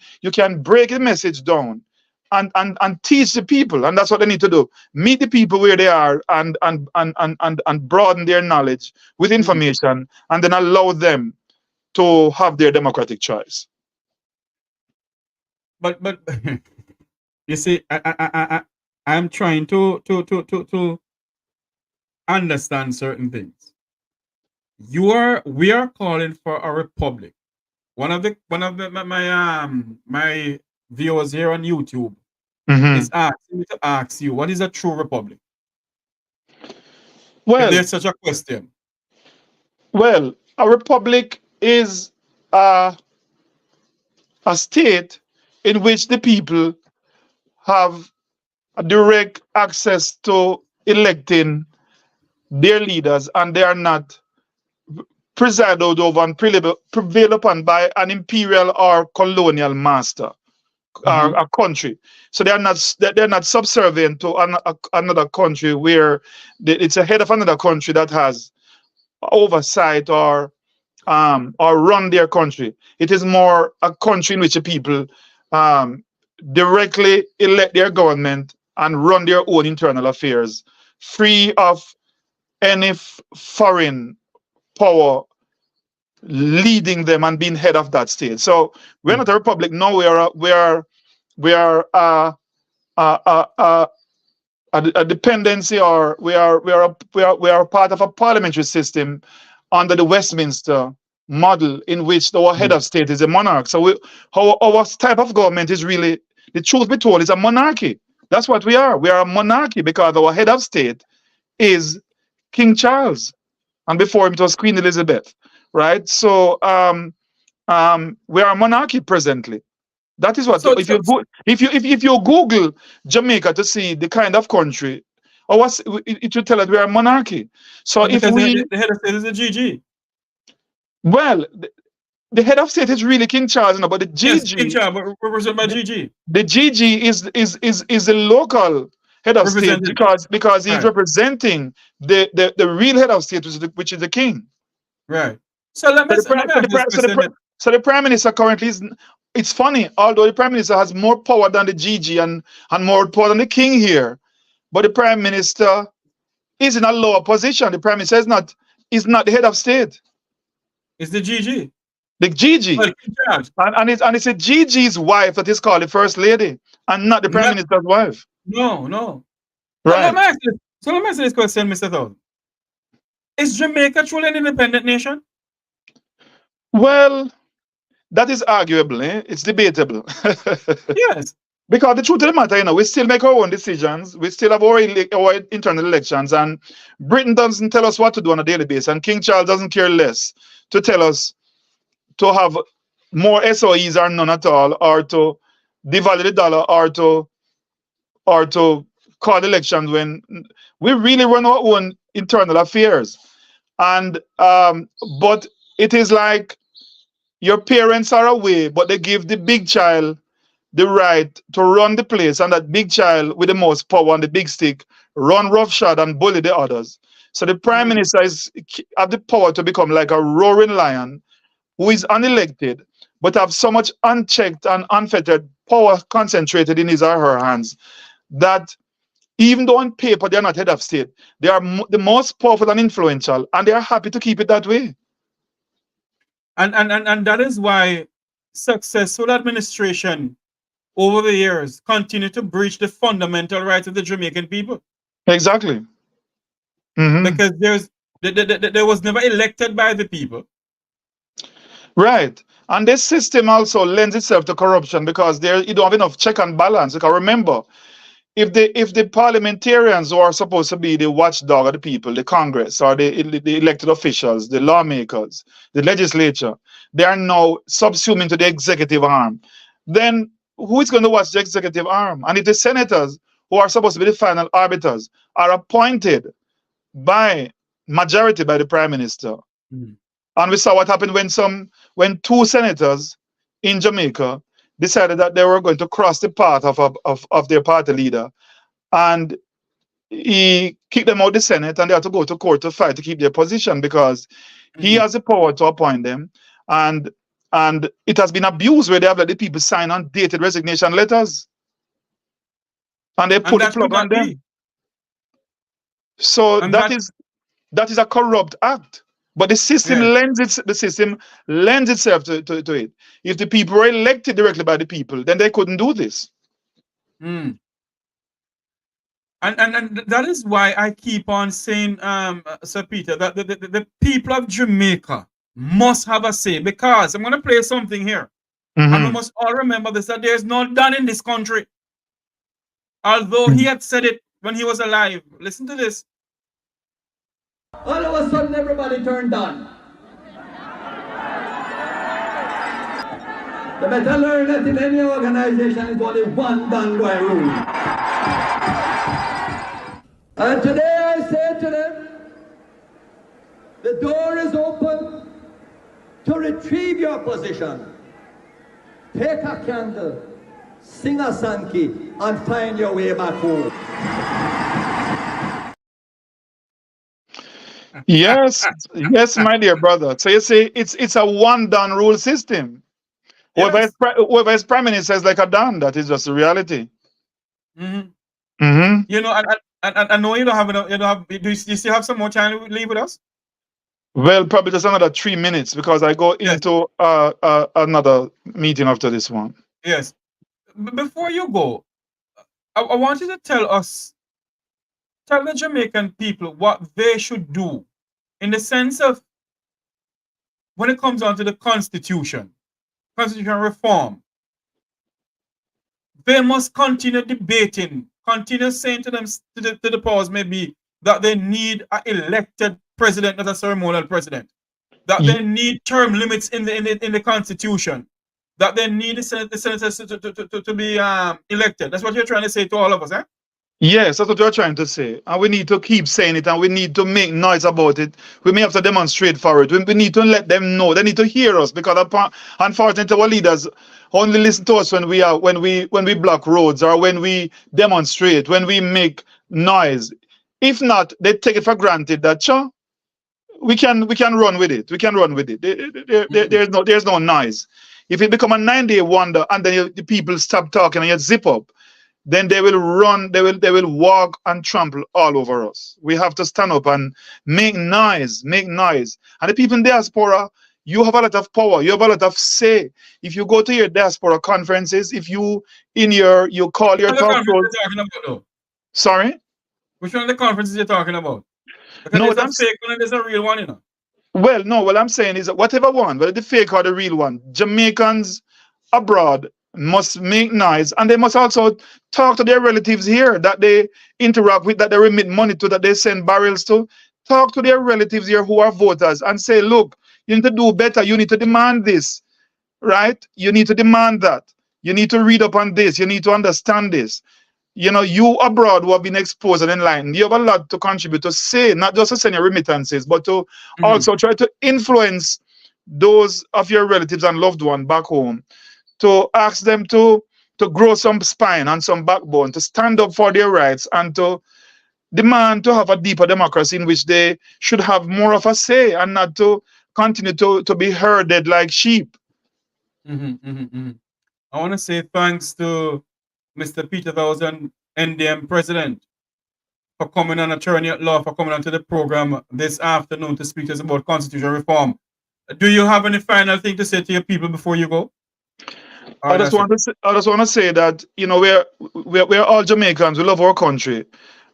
break the message down and teach the people, and that's what they need to do. Meet the people where they are and broaden their knowledge with information, and then allow them to have their democratic choice. But you see, I'm trying to understand certain things. We are calling for a republic. One of my viewers here on YouTube is asking me to ask you, what is a true republic? Well, if there's such a question. Well, a republic is a state in which the people have a direct access to electing their leaders, and they are not presided over and prevailed upon by an imperial or colonial master or a country. So they're not subservient to another country where it's a head of another country that has oversight or run their country. It is more a country in which the people um, directly elect their government and run their own internal affairs, free of any foreign power leading them and being head of that state. So we're not a republic. No, we are a dependency, or we are part of a parliamentary system under the Westminster model, in which our head of state is a monarch. So our type of government is really, the truth be told, is a monarchy. That's what we are. We are a monarchy because our head of state is King Charles, and before him it was Queen Elizabeth, right? So we are a monarchy presently. That is what, So, if you if you Google Jamaica to see the kind of country, or what's it will tell that we are a monarchy. So if because we, the head of state is a GG. well, the head of state is really King Charles, but the Yes, GG, King Charles, but represented by GG. the GG is the local head of state, Represented. because he's Right. representing the real head of state, which is the king. Right. So let me So let me ask this question. the prime minister currently is. It's funny, although the prime minister has more power than the GG and more power than the king here, but the prime minister is in a lower position. The prime minister is not the head of state. It's the GG. The GG, Well, King Charles. and it's a GG's wife that is called the first lady, and not the prime minister's wife. No. Right. Let me ask this. So let me ask this question, Mr. Thor. Is Jamaica truly an independent nation? Well, that is arguable. It's debatable. Yes. Because the truth of the matter, we still make our own decisions. We still have our internal elections, and Britain doesn't tell us what to do on a daily basis, and King Charles doesn't care less to tell us to have more SOEs or none at all, or to devalue the dollar, or to call elections when we really run our own internal affairs. And but it is like your parents are away, but they give the big child the right to run the place, and that big child with the most power and the big stick run roughshod and bully the others. So the prime minister have the power to become like a roaring lion who is unelected, but have so much unchecked and unfettered power concentrated in his or her hands that even though on paper they are not head of state, they are the most powerful and influential, and they are happy to keep it that way. And that is why successful administration over the years continue to breach the fundamental rights of the Jamaican people. Exactly. Because there was never elected by the people. Right. And this system also lends itself to corruption, because you don't have enough check and balance. Because remember, if the parliamentarians who are supposed to be the watchdog of the people, the Congress, or the elected officials, the lawmakers, the legislature, they are now subsuming to the executive arm, then who is going to watch the executive arm? And if the senators, who are supposed to be the final arbiters, are appointed by majority by the prime minister, and we saw what happened when two senators in Jamaica decided that they were going to cross the path of their party leader, and he kicked them out of the Senate, and they had to go to court to fight to keep their position, because he has the power to appoint them, and it has been abused, where they have let the people sign undated resignation letters, and they put the plug on them. So that is a corrupt act. But the system lends itself to it. If the people were elected directly by the people, then they couldn't do this. And that is why I keep on saying, Sir Peter, that the people of Jamaica must have a say, because I'm going to play something here. And we must all remember this, that there's no done in this country. Although he had said it when he was alive. Listen to this. All of a sudden, everybody turned on. The better learn that in any organization is only one done by rule. And today I say to them, the door is open to retrieve your position. Take a candle, sing a sankey, and find your way back home. Yes, my dear brother. So you see, it's a one done rule system. Yes. Whoever is prime minister is like a don. That is just the reality. Mm-hmm. Mm-hmm. You know, I know you don't have enough. You don't have. Do you still have some more time to leave with us? Well, probably just another 3 minutes because I go Yes. into another meeting after this one. Yes. Before you go, I want you to tell the Jamaican people what they should do in the sense of when it comes down to the constitution reform. They must continue debating, continue saying to them to the powers maybe that they need an elected president, not a ceremonial president. That Ye- they need term limits in the constitution. That they need the senators to be elected. That's what you're trying to say to all of us, eh? Yes, that's what we're trying to say. And we need to keep saying it and we need to make noise about it. We may have to demonstrate for it. We need to let them know. They need to hear us because unfortunately our leaders only listen to us when we block roads or when we demonstrate, when we make noise. If not, they take it for granted that sure, we can run with it. We can run with it. There's no noise. If it become a 9-day wonder and then the people stop talking and you zip up, then they will run, they will walk and trample all over us. We have to stand up and make noise, make noise. And the people in diaspora, you have a lot of power, you have a lot of say. If you go to your diaspora conferences, if you call your Which one of the talk conferences shows. you're talking about, though? Sorry? Which one of the conferences you're talking about? Because No, there's what a fake one and there's a real one, you know. well, no, what I'm saying is that whatever one, whether the fake or the real one, Jamaicans abroad must make noise and they must also talk to their relatives here that they interact with, that they remit money to, that they send barrels to. Talk to their relatives here who are voters and say, look, you need to do better. You need to demand this, right? You need to demand that. You need to read up on this. You need to understand this. You know, you abroad who have been exposed and enlightened, you have a lot to contribute to say, not just to send your remittances, but to also try to influence those of your relatives and loved ones back home, to ask them to grow some spine and some backbone, to stand up for their rights and to demand to have a deeper democracy in which they should have more of a say and not to continue to be herded like sheep. I want to say thanks to Mr. Peter Townsend, NDM president, for coming on, attorney at law, for coming onto the program this afternoon to speak to us about constitutional reform. Do you have any final thing to say to your people before you go? I just want to say that, you know, we're all Jamaicans. We love our country.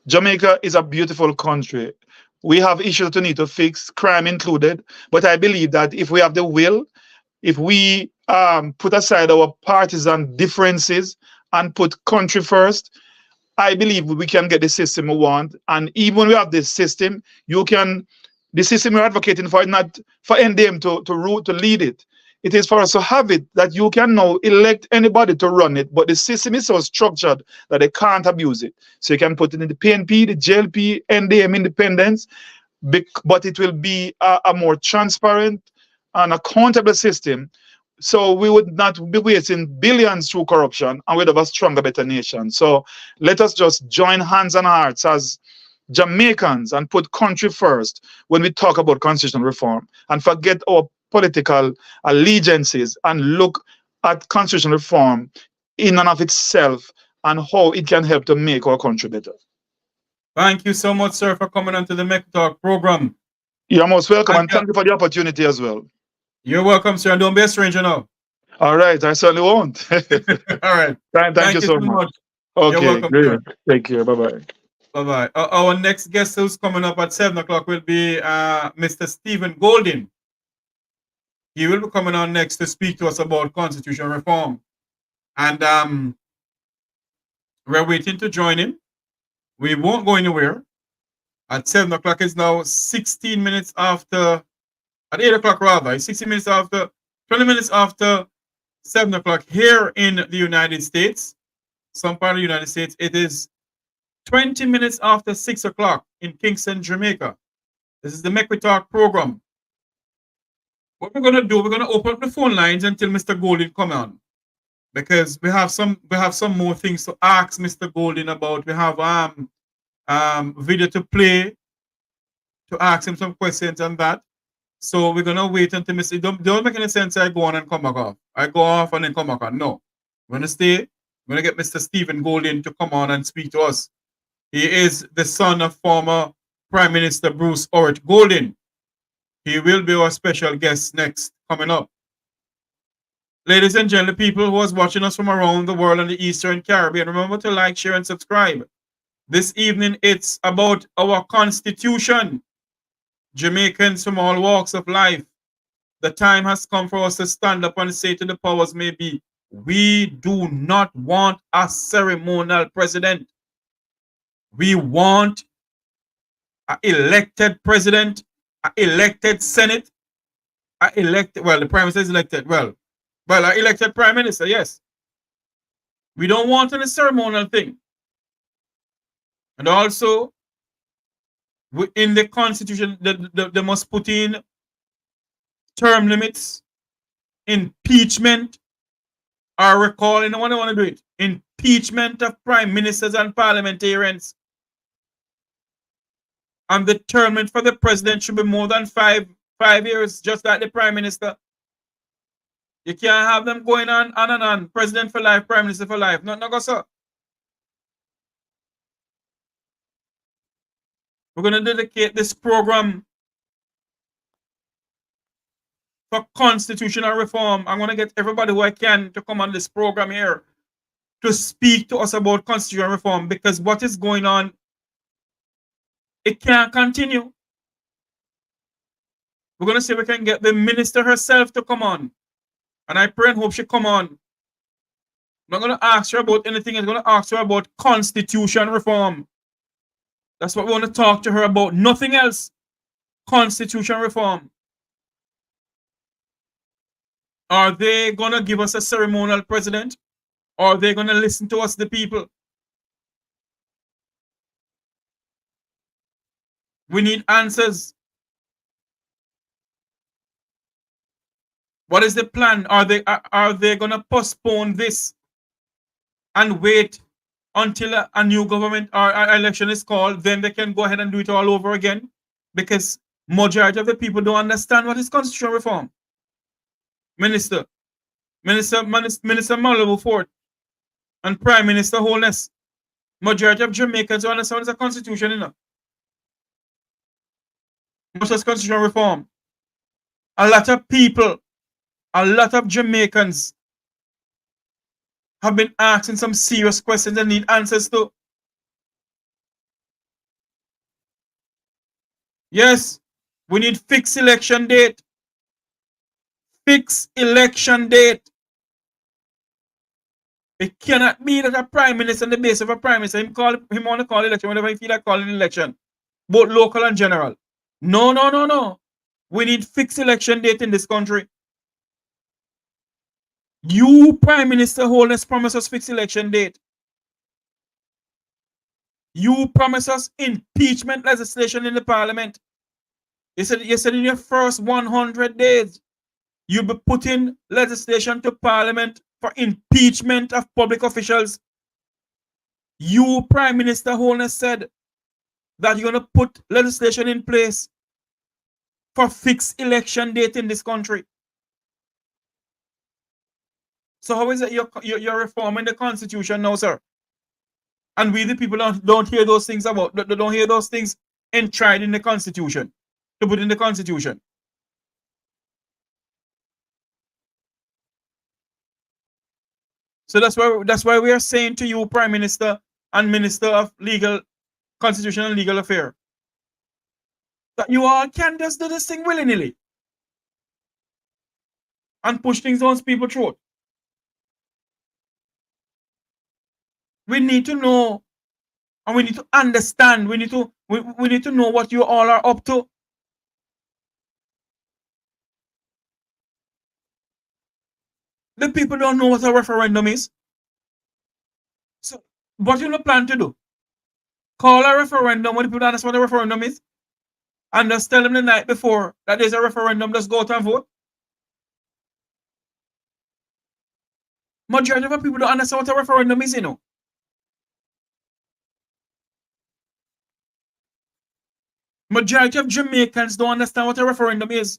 Jamaica is a beautiful country. We have issues that we need to fix, crime included. But I believe that if we have the will, if we put aside our partisan differences and put country first, I believe we can get the system we want. And even when we have this system, the system we're advocating for is not for NDM to lead it. It is for us to have it that you can now elect anybody to run it, but the system is so structured that they can't abuse it. So you can put it in the PNP, the JLP, NDM independence, but it will be a more transparent and accountable system. So we would not be wasting billions through corruption and we'd have a stronger, better nation. So let us just join hands and hearts as Jamaicans and put country first when we talk about constitutional reform and forget our political allegiances and look at constitutional reform in and of itself and how it can help to make our country better. Thank you so much, sir, for coming onto the Make Talk program. You're most welcome and thank you for the opportunity as well. You're welcome, sir, and don't be a stranger now. All right, I certainly won't. All right. Thank you so much. You're Okay, welcome, great. sir. Take care. Bye-bye. Bye-bye. Our next guest who's coming up at 7 o'clock will be Mr. Stephen Golding. He will be coming on next to speak to us about constitutional reform. And we're waiting to join him. We won't go anywhere. At 7 o'clock, it's now 16 minutes after, at 8 o'clock rather, it's 16 minutes after, 20 minutes after 7 o'clock here in the United States. Some part of the United States, it is 20 minutes after 6 o'clock in Kingston, Jamaica. This is the Make We Talk program. What we're going to do, we're going to open up the phone lines until Mr. Golding come on, because we have some more things to ask Mr. Golding about. We have video to play to ask him some questions on that. So we're gonna wait until Mr. Don't make any sense. I go on and come back off. I go off and then come back on. No, we're gonna stay. We're gonna get Mr. Stephen Golding to come on and speak to us. He is the son of former Prime Minister Bruce Orrit Golding. He will be our special guest next, coming up. Ladies and gentlemen, people who are watching us from around the world and the Eastern Caribbean, remember to like, share, and subscribe. This evening, it's about our Constitution. Jamaicans from all walks of life. The time has come for us to stand up and say to the powers may be, we do not want a ceremonial president. We want an elected president, an elected Senate, the Prime Minister is elected. An elected Prime Minister, yes. We don't want any ceremonial thing. And also, in the Constitution, they must put in term limits, impeachment, or recall, anyone want to do it, impeachment of prime ministers and parliamentarians. And the term limit for the president should be more than five years, just like the prime minister. You can't have them going on and on, president for life, prime minister for life. No go so. We're going to dedicate this program for constitutional reform. I'm going to get everybody who I can to come on this program here to speak to us about constitutional reform, because what is going on, it can't continue. We're going to see if we can get the minister herself to come on. And I pray and hope she come on. I'm not going to ask her about anything. I'm going to ask her about constitution reform. That's what we want to talk to her about. Nothing else. Constitution reform. Are they going to give us a ceremonial president? Or are they going to listen to us, the people? We need answers. What is the plan? Are they going to postpone this and wait until a new government or election is called? Then they can go ahead and do it all over again, because majority of the people don't understand what is constitutional reform. Minister Malabo Ford and Prime Minister Holness, majority of Jamaicans don't understand what is a constitution, you know. What is constitutional reform? A lot of people, a lot of Jamaicans have been asking some serious questions and need answers to. Yes, we need fixed election date. Fixed election date. It cannot be that a prime minister, on the base of a prime minister, him want to call election whenever he feel like calling election, both local and general. No. We need fixed election date in this country. You, Prime Minister Holness, promise us fixed election date. You promise us impeachment legislation in the parliament. You said in your first 100 days, you'll be putting legislation to parliament for impeachment of public officials. You, Prime Minister Holness, said that you're going to put legislation in place for fixed election date in this country. So how is it you're reforming the Constitution now, sir? And we the people don't hear those things don't hear those things enshrined in the Constitution, to put in the Constitution. So that's why we are saying to you, Prime Minister and Minister of Constitution and Legal Affairs, that you all can just do this thing willy-nilly and push things on people's throat. We need to know, and we need to understand. We need to know what you all are up to. The people don't know what a referendum is. So what you plan to do? Call a referendum when people don't understand what a referendum is, and just tell them the night before that there's a referendum, just go out and vote. Majority of people don't understand what a referendum is, you know. Majority of Jamaicans don't understand what a referendum is.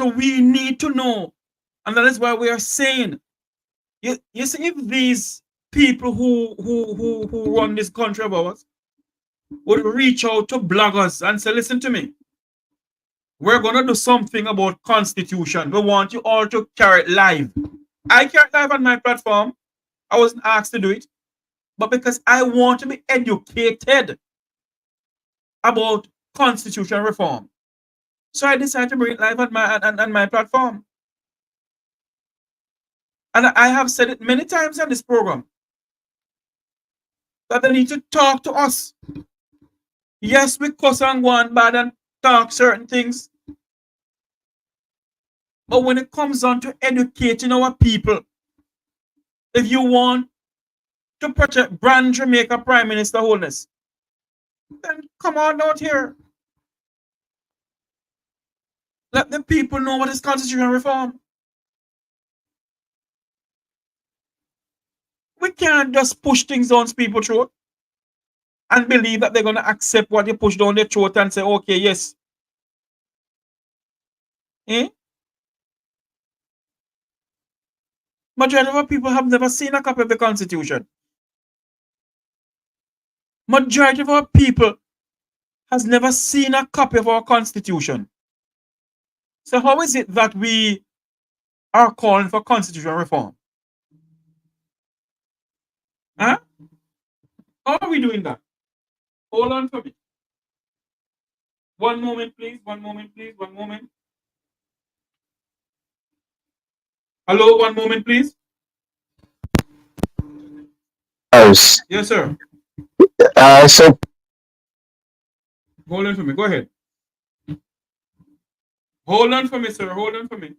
So we need to know. And that is why we are saying, you see, if these people who run this country of ours would reach out to bloggers and say, listen to me, we're going to do something about Constitution. We want you all to carry it live. I carry it live on my platform. I wasn't asked to do it, but because I want to be educated about Constitution reform. So I decided to bring it live on my platform. And I have said it many times on this program that they need to talk to us. Yes, we cuss and go on bad and talk certain things. But when it comes on to educating our people, if you want to protect brand Jamaica Prime Minister Holness, then come on out here. Let the people know what is constitutional reform. We can't just push things down people's throat and believe that they're going to accept what you push down their throat and say, okay, yes. Eh? Majority of our people have never seen a copy of the Constitution. Majority of our people has never seen a copy of our Constitution. So how is it that we are calling for constitutional reform? Huh? How are we doing that? Hold on for me. One moment, please. One moment, please. One moment. Hello, one moment, please. Yes. Yes, sir. So Hold on for me. Go ahead. Hold on for me, sir. Hold on for me.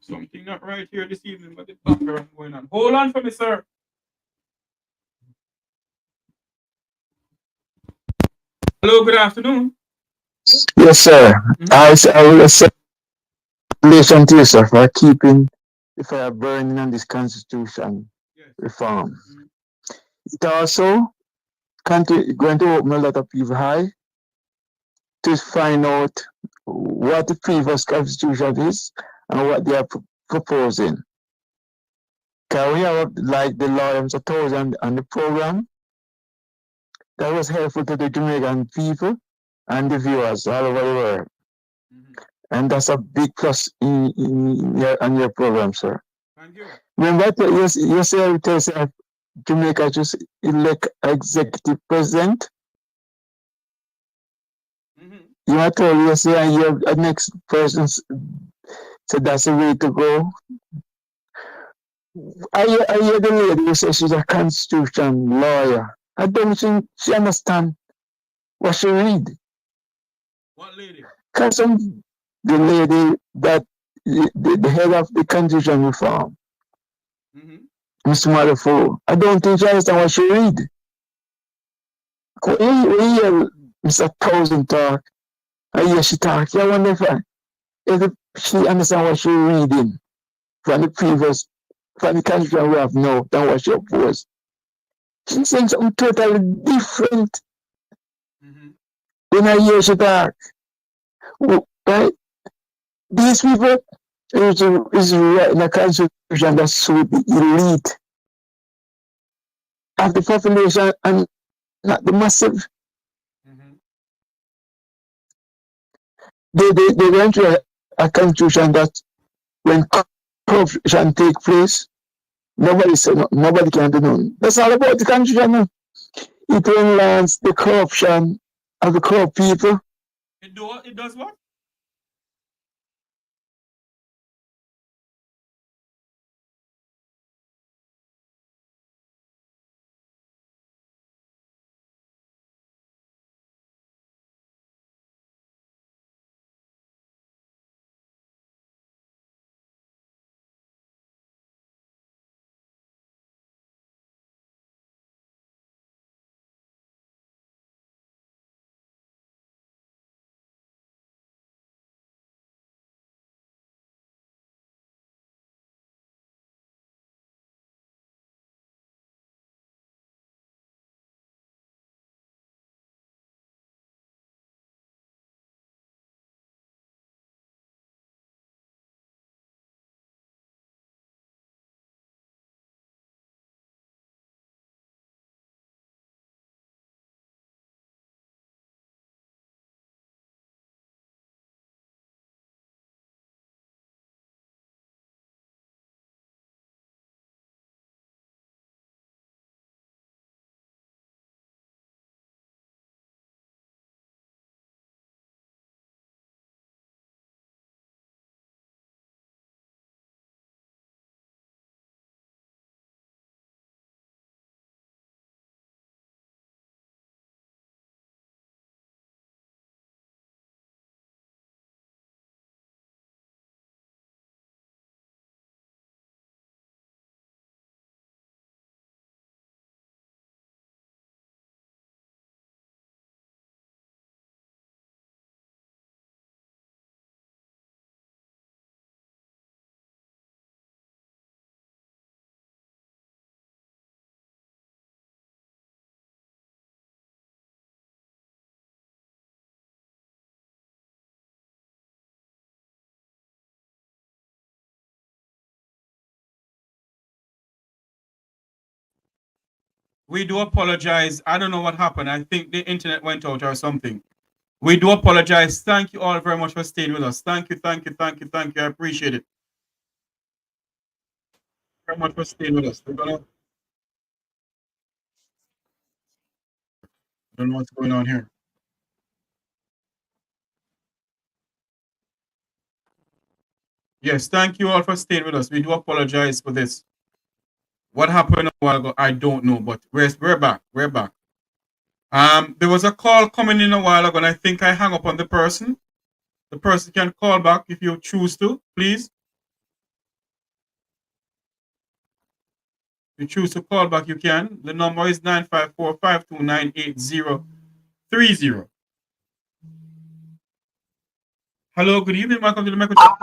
Something not right here this evening, but the background going on. Hold on for me, sir. Hello, good afternoon. yes, sir. I will accept relation to you, sir, for keeping the fire burning on this constitution Yes. reform. It also going to open a lot of people high to find out what the previous constitution is and what they are proposing. Can we have like the lawyers of Townsend on the program? That was helpful to the Jamaican people and the viewers all over the world. And that's a big plus on your program, sir. Thank you. Remember, you say Jamaica just elect executive president. You are told you say and your next person said that's the way to go. I hear the lady who says she's a constitution lawyer. I don't think she understand what she read. What lady? Because the lady that the head of the constitution reform, Mr. Malafo, I don't think she understand what she read. When you hear Mr. Townsend talk, I hear she talk, I wonder if she understand what she reading from the previous, from the constitution we have now than what she opposed. She's saying something totally different when I hear she talk. Right? These people is writing a constitution that suit the elite of the population and not the massive. They went to a constitution that when corruption take place, nobody say no, nobody can do nothing. That's all about the constitution now. It enlances the corruption of the corrupt people. It does what? We do apologize. I don't know what happened. I think the internet went out or something. We do apologize. Thank you all very much for staying with us. Thank you, thank you, thank you, thank you. I appreciate it. Very much for staying with us. I don't know what's going on here. Yes, thank you all for staying with us. We do apologize for this. What happened a while ago, I don't know, but we're back. We're back. There was a call coming in a while ago, and I think I hung up on the person. The person can call back if you choose to, please. If you choose to call back, you can. The number is 954-529-8030. Hello, good evening. Welcome to the microphone.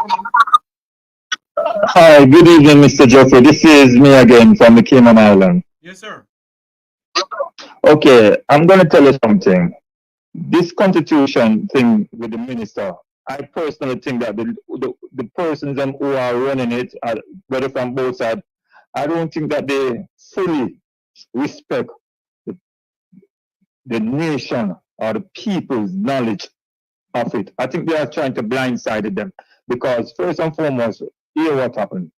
Hi, good evening, Mr. Jeffrey. This is me again from the Cayman Island. Yes, sir. Okay, I'm going to tell you something. This constitution thing with the minister, I personally think that the persons who are running it, whether from both sides, I don't think that they fully respect the nation or the people's knowledge of it. I think they are trying to blindside them because first and foremost, hear what happened.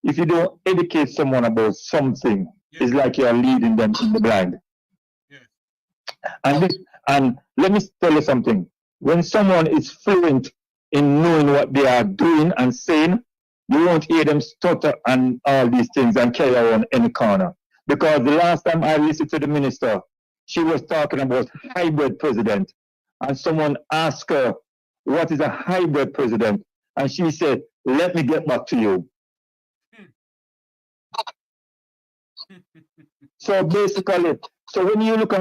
If you don't educate someone about something, it's like you're leading them in the blind. And let me tell you something. When someone is fluent in knowing what they are doing and saying, you won't hear them stutter and all these things and carry on any corner. Because the last time I listened to the minister, she was talking about hybrid president. And someone asked her, what is a hybrid president? And she said, let me get back to you. So basically, so when you look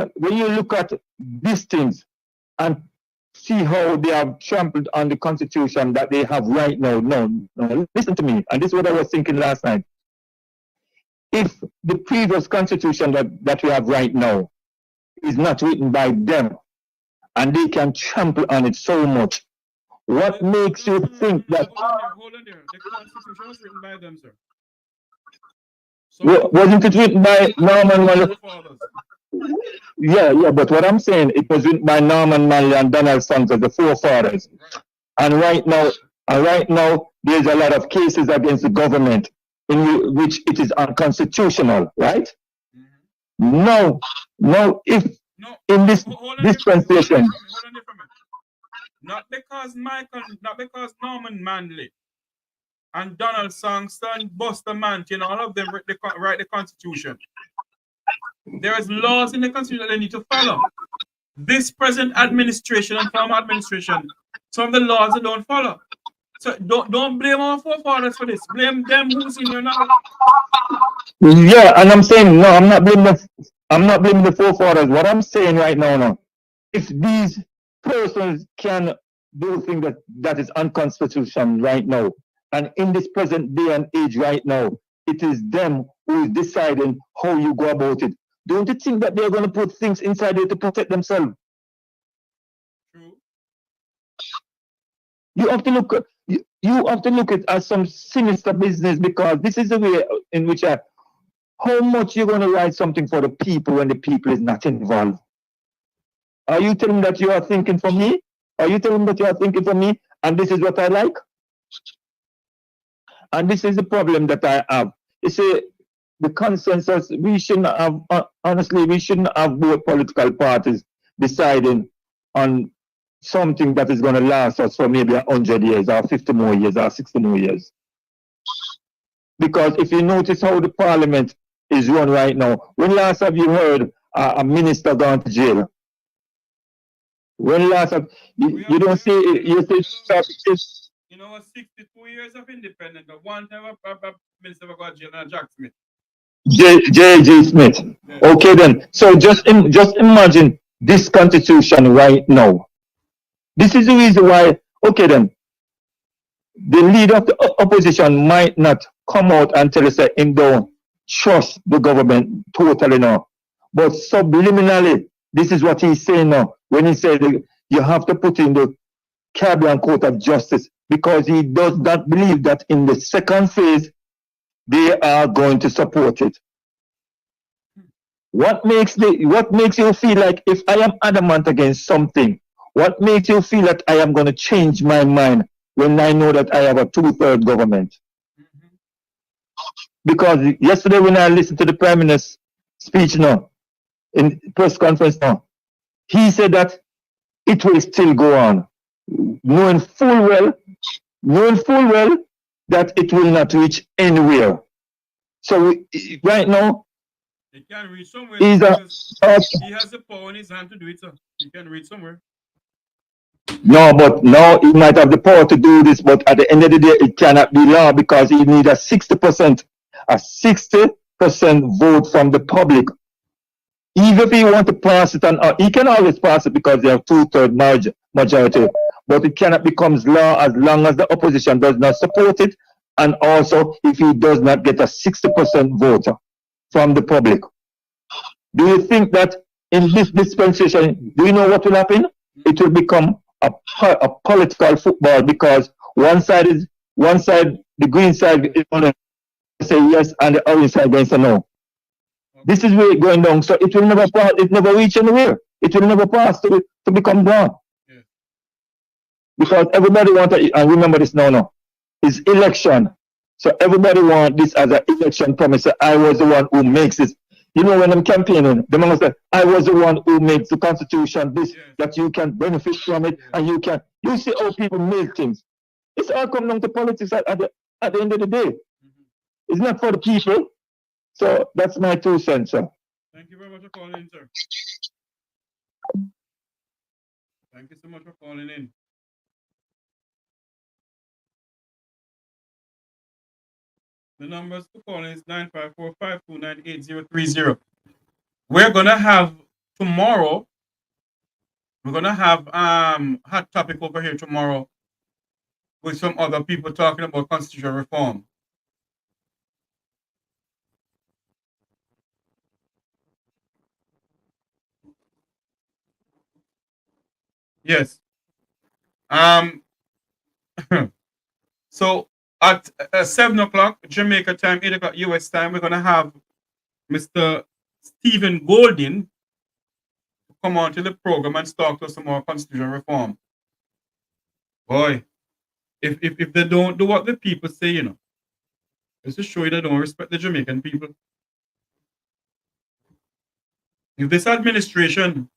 at these things and see how they have trampled on the constitution that they have right now, no, listen to me, and this is what I was thinking last night. If the previous constitution that we have right now is not written by them, and they can trample on it so much, what makes you think that? Hold on there. The constitution was written by them, sir. Wasn't it written by Norman Manley? Yeah, but what I'm saying, it was written by Norman Manley and Donald Sanders, the forefathers. And right now, there's a lot of cases against the government in which it is unconstitutional, right? No, if in this dispensation. Not because Norman Manley and Donald Sangster, Buster Manton, all of them write the Constitution. There is laws in the Constitution that they need to follow. This present administration and former administration, some of the laws they don't follow. So don't blame our forefathers for this. Blame them who's in here now. Yeah, and I'm saying no. I'm not blaming the forefathers. What I'm saying right now, if these persons can do things that is unconstitutional right now, and in this present day and age right now, it is them who is deciding how you go about it. Don't you think that they're going to put things inside there to protect themselves? True. You have to look at it as some sinister business, because this is the way in which how much you're going to write something for the people when the people is not involved. Are you telling that you are thinking for me? Are you telling that you are thinking for me? And this is what I like? And this is the problem that I have. You see, the consensus, we shouldn't have, honestly, we shouldn't have both political parties deciding on something that is going to last us for maybe 100 years or 50 more years or 60 more years. Because if you notice how the parliament is run right now, when last have you heard a minister gone to jail? When last have you don't see it, you see you know, 62 years of independence, but one time a minister got jail and Jack Smith. J.J. Smith. Yeah. Okay then. So just imagine this constitution right now. This is the reason why, okay then, the leader of the opposition might not come out and tell us that him don't trust the government totally now. But subliminally, this is what he's saying now. When he said you have to put in the Caribbean Court of Justice, because he does not believe that in the second phase, they are going to support it. What makes you feel like if I am adamant against something, what makes you feel that I am going to change my mind when I know that I have a two-third government? Because yesterday when I listened to the Prime Minister's speech now, in press conference now, he said that it will still go on, knowing full well that it will not reach anywhere. So right now, He can reach somewhere. he has the power in his hand to do it, sir. He can reach somewhere. No, but now he might have the power to do this, but at the end of the day, it cannot be law because he needs a 60% vote from the public. Even if he want to pass it, he can always pass it because they have two-third majority. But it cannot become law as long as the opposition does not support it, and also if he does not get a 60% vote from the public. Do you think that in this dispensation, do you know what will happen? It will become a political football because one side, the green side is going to say yes, and the orange side going to say no. This is where it's going down. So it will never pass. It never reach anywhere. It will never pass to become law. Yeah. Because everybody wants to, and remember this now, it's election. So everybody wants this as an election promise. I was the one who makes this. You know, when I'm campaigning, the man said, I was the one who makes the Constitution this, that you can benefit from it, and you can. You see how people make things. It's all come down to politics at the end of the day. It's not for the people. So that's my 2 cents, sir. Thank you very much for calling in, sir. Thank you so much for calling in. The numbers to call is 954-529-8030. We're gonna have tomorrow. We're gonna have hot topic over here tomorrow with some other people talking about constitutional reform. Yes. So at 7 o'clock Jamaica time, 8 o'clock US time, we're gonna have Mr. Stephen Golding come on to the program and talk to us some more constitutional reform. Boy, if they don't do what the people say, you know, it's to show you they don't respect the Jamaican people. If this administration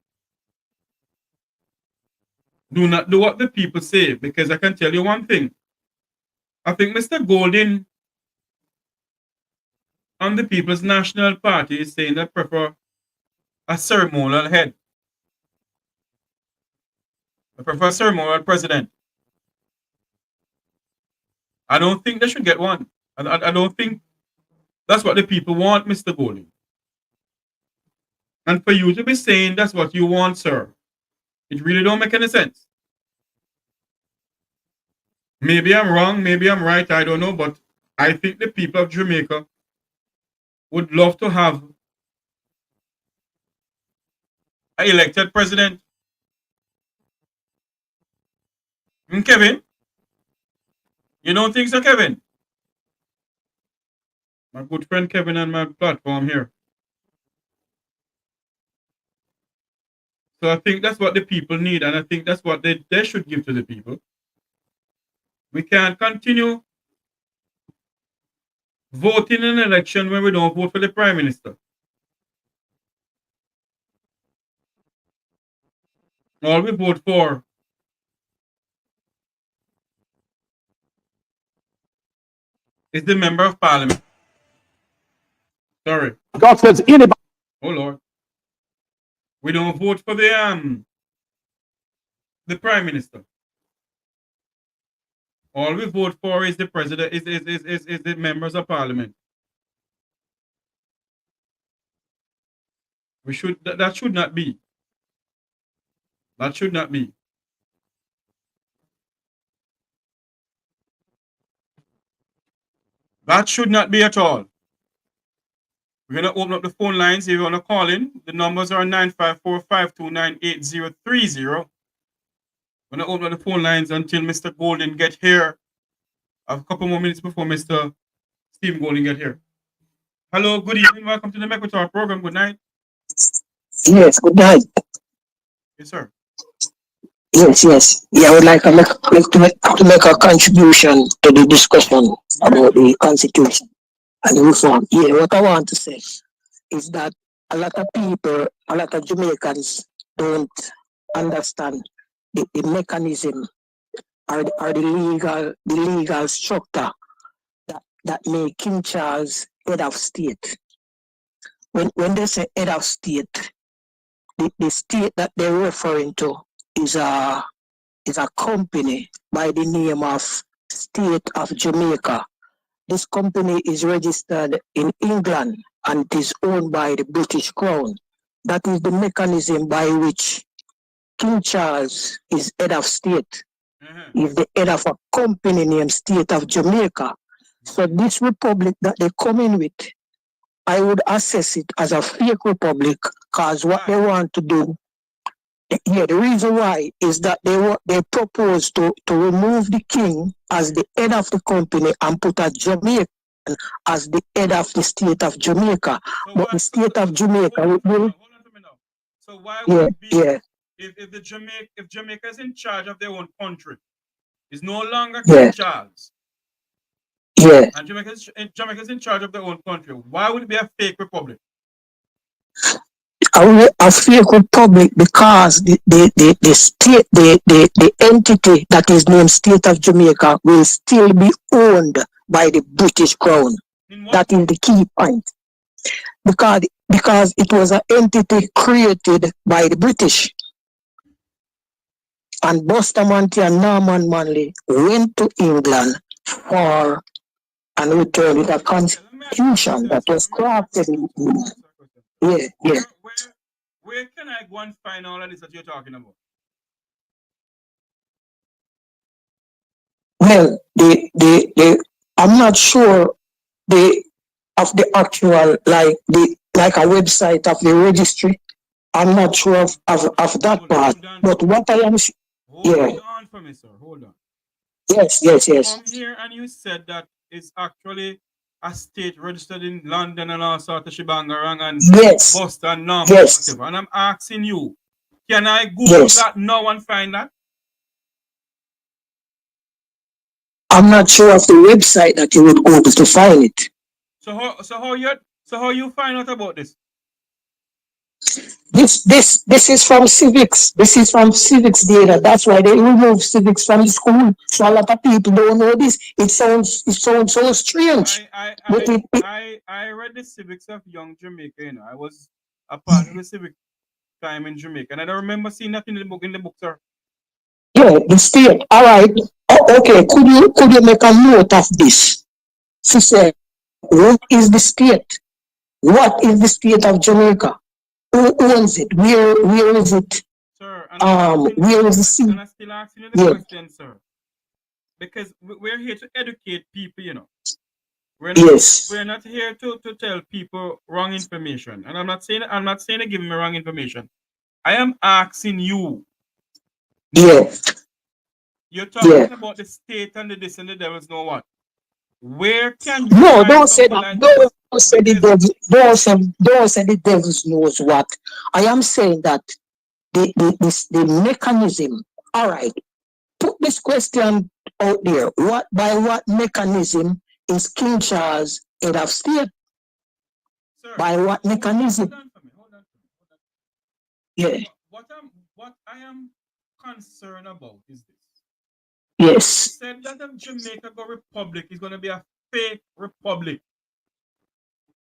do not do what the people say, because I can tell you one thing, I think Mr. Golding on the People's National Party is saying they prefer a ceremonial head. They prefer a ceremonial president. I don't think they should get one. I don't think that's what the people want, Mr. Golding. And for you to be saying that's what you want, sir, it really don't make any sense. Maybe I'm wrong, maybe I'm right, I don't know, but I think the people of Jamaica would love to have an elected president. Kevin? You don't think so, Kevin? My good friend Kevin on my platform here. So I think that's what the people need, and I think that's what they should give to the people. We can't continue voting in an election when we don't vote for the Prime Minister. All we vote for is the Member of Parliament. Sorry. God says anybody. Oh Lord. We don't vote for the Prime Minister. All we vote for is the president, is the members of Parliament. We should that should not be. That should not be. That should not be at all. We're going to open up the phone lines. If you want to call in, the numbers are 954-529-8030. We're going to open up the phone lines until Mr. Golding get here. I have a couple more minutes before Mr. Stephen Golding get here. Hello, good evening. Welcome to the Make We Talk program. Good night. Yes, good night. Yes, sir. Yes. Yeah, I would like to make a contribution to the discussion about the Constitution and the reform. Yeah, what I want to say is that a lot of people, a lot of Jamaicans don't understand the mechanism or the legal structure that make King Charles head of state. When they say head of state, the state that they're referring to is a company by the name of State of Jamaica. This company is registered in England and it is owned by the British Crown. That is the mechanism by which King Charles is head of state. Is the head of a company named State of Jamaica. So this republic that they come in with, I would assess it as a fake republic because what they want to do, the reason why is that they propose to remove the king as the head of the company and put a Jamaican as the head of the state of Jamaica. So but the state of Jamaica will. Hold on to me now. So why would it be Yeah. if Jamaica is in charge of their own country, is no longer King Charles, Yeah. and Jamaica's in charge of their own country, why would it be a fake republic? A fake republic because the state, the entity that is named State of Jamaica will still be owned by the British Crown. That is the key point. Because it was an entity created by the British. And Bustamante and Norman Manley went to England for and returned with a constitution that was crafted in England. Yeah. Where can I go and find all of this that you're talking about? Well, I'm not sure of the actual like a website of the registry. I'm not sure of that part. But what I am Hold on for me, sir. Hold on. Yes. Come here and you said that it's actually a state registered in London and all sort of shibangarang and Boston, Norman, whatever. And I'm asking you, can I Google that now and find that? I'm not sure of the website that you would go to find it. So how you find out about this? This is from Civics. This is from Civics data. That's why they removed Civics from the school. So a lot of people don't know this. It sounds so strange. I read the Civics of Young Jamaica. You know, I was a part of the civic time in Jamaica, and I don't remember seeing nothing in the book, sir. Yeah, the state. All right. Oh, okay. Could you make a note of this? She said, "What is the state? What is the state of Jamaica? Who owns it? Where is it? Sir, where is the seat?" And I'm still asking you the question, sir. Because we're here to educate people, you know. We're not here to tell people wrong information. And I'm not saying to give me wrong information. I am asking you. Yeah. You're talking about the state and the this and the devils know what? Where can you don't say that. Don't say the devil. Don't say the devils knows what. I am saying that the mechanism. All right. Put this question out there. By what mechanism is King Charles head of state? Sir, by what mechanism? Hold on. Yeah. What I am concerned about is this. Yes. You said that if Jamaica go republic is going to be a fake republic.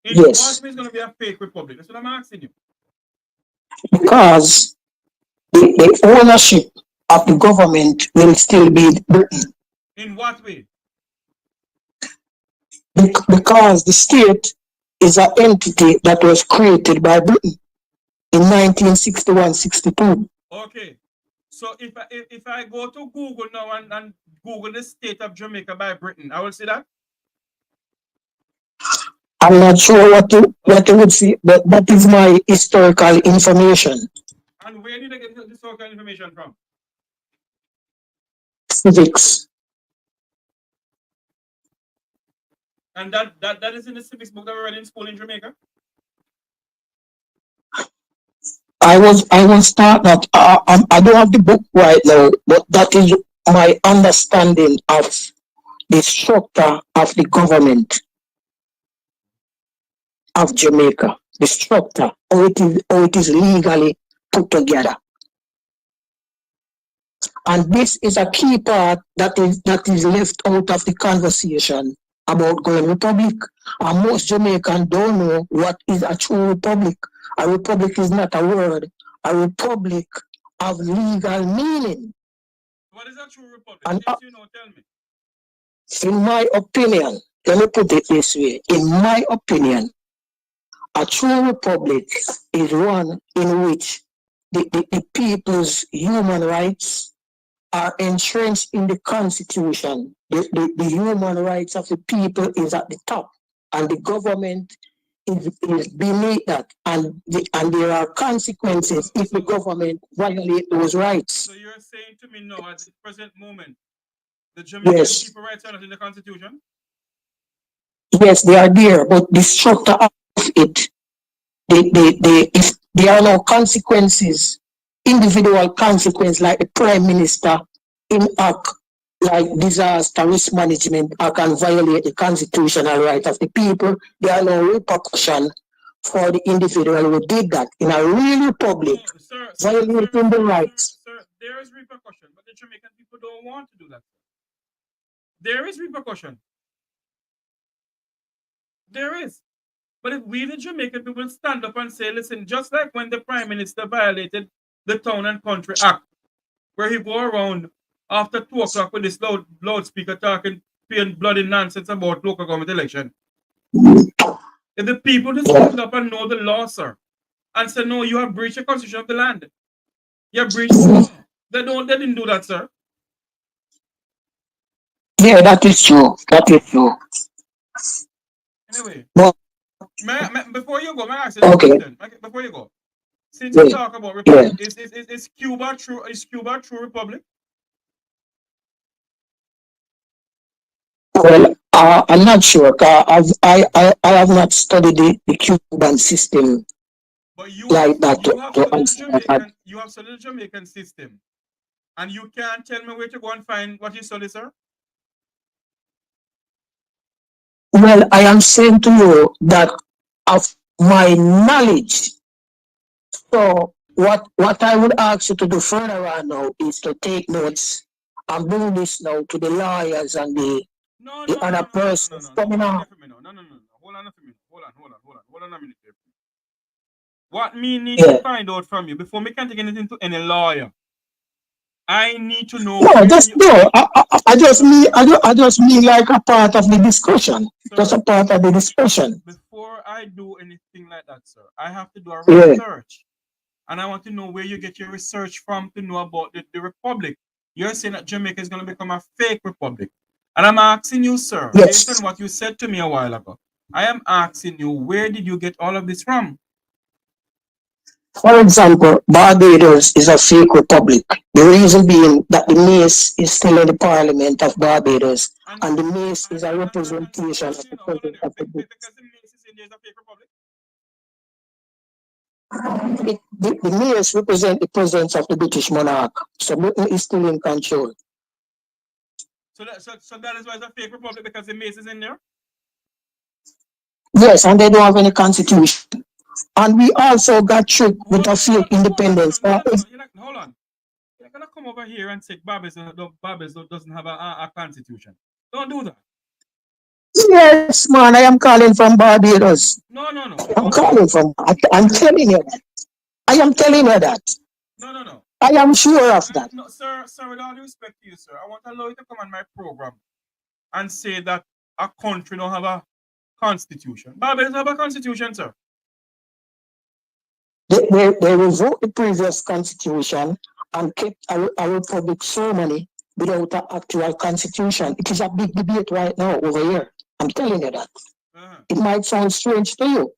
In what way is going to be a fake republic? That's what I'm asking you. Because the ownership of the government will still be Britain. In what way? Because the state is an entity that was created by Britain in 1961-62. Okay. So if I go to Google now and Google the state of Jamaica by Britain, I will see that? I'm not sure what you would see, but that is my historical information. And where did I get this historical information from? Civics. And that is in the civics book that we read in school in Jamaica? I was taught that I don't have the book right now, but that is my understanding of the structure of the government of Jamaica, the structure, how it is legally put together. And this is a key part that is left out of the conversation about going republic. And most Jamaicans don't know what is a true republic. A republic is not a word. A republic of legal meaning. What is a true republic? And Yes, you know, tell me. in my opinion, let me put it this way. In my opinion, a true republic is one in which the people's human rights are entrenched in the Constitution. The human rights of the people is at the top, and the government is beneath that, and there are consequences if the government violate those rights. So you're saying to me now, at the present moment, the Jamaican people rights are not in the Constitution? Yes, they are there, but the structure of it, if there are no consequences, individual consequence like the Prime Minister in act like disaster risk management can violate the constitutional right of the people, there are no repercussion for the individual who did that in a real republic, violating the rights. Sir, there is repercussion, but the Jamaican people don't want to do that. There is repercussion. There is. But if we, the Jamaican people, stand up and say, listen, just like when the Prime Minister violated the Town and Country Act, where he go around after 2 o'clock with this loudspeaker talking, paying bloody nonsense about local government election. If the people just stand up and know the law, sir, and say, no, you have breached the constitution of the land. You have breached the law. They didn't do that, sir. Yeah, that is true. That is true. Anyway, but, before you go, may I ask you a question? Before you go, since you talk about republic, is Cuba true? Is Cuba a true republic? Well, I'm not sure. I have not studied the Cuban system like that. You have studied the Jamaican system, and you can't tell me where to go and find what you study, sir? Well, I am saying to you that of my knowledge. So what I would ask you to do further on now is to take notes and bring this now to the lawyers and the other persons coming on. No. Hold on a minute. What me need to find out from you before me can take anything to any lawyer? I need to know. No, just no. I just mean like a part of the discussion. Sir, just a part of the discussion. Before I do anything like that, sir, I have to do a research. And I want to know where you get your research from to know about the republic. You're saying that Jamaica is going to become a fake republic. And I'm asking you, sir, based on what you said to me a while ago, I am asking you, where did you get all of this from? For example, Barbados is a fake republic. The reason being that the mace is still in the parliament of Barbados, and the mace is a representation of the president of the British. Because the mace is in there, is a fake republic? The mace represent the presence of the British monarch, so Britain is still in control. So that is why it's a fake republic, because the mace is in there? Yes, and they don't have any constitution. And we also got tricked with a fake independence. Hold on. You're going to come over here and say Barbados doesn't have a constitution. Don't do that. Yes, man, I am calling from Barbados. No. I'm calling from. I'm telling you that. I am telling you that. No. I am sure of that. No, sir, with all due respect to you, sir, I want to allow you to come on my program and say that a country don't have a constitution. Barbados have a constitution, sir. They revoked the previous constitution and kept a republic ceremony without an actual constitution. It is a big debate right now over here. I'm telling you that. It might sound strange to you.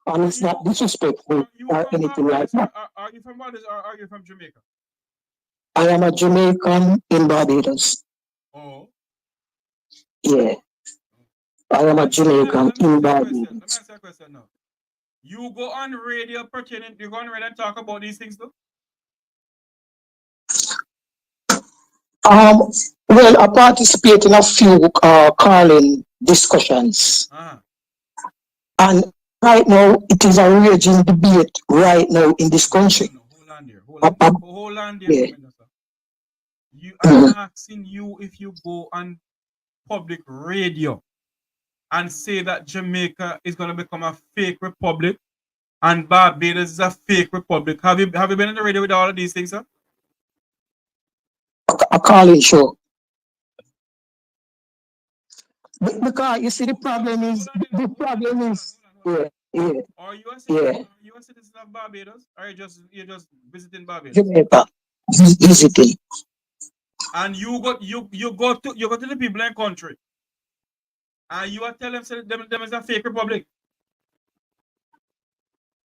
And it's not disrespectful or anything like that. Are you from Barbados or are you from Jamaica? I am a Jamaican in Barbados. Oh. Yeah. I am a Jamaican in Barbados. Let me ask you a question now. You go on radio pertaining, you go on radio and talk about these things though? Well, I participate in a few calling discussions. And right now, it is a raging debate right now in this country. Hold on there. Hold on there. Yeah. I'm asking you if you go on public radio and say that Jamaica is going to become a fake republic and Barbados is a fake republic. Have you been on the radio with all of these things, sir? A calling show. Because you see, the problem is yeah. Are you a citizen of Barbados, or you're just visiting Barbados? Jamaica, visiting. And you go to the people in the country, and you are telling them is a fake republic.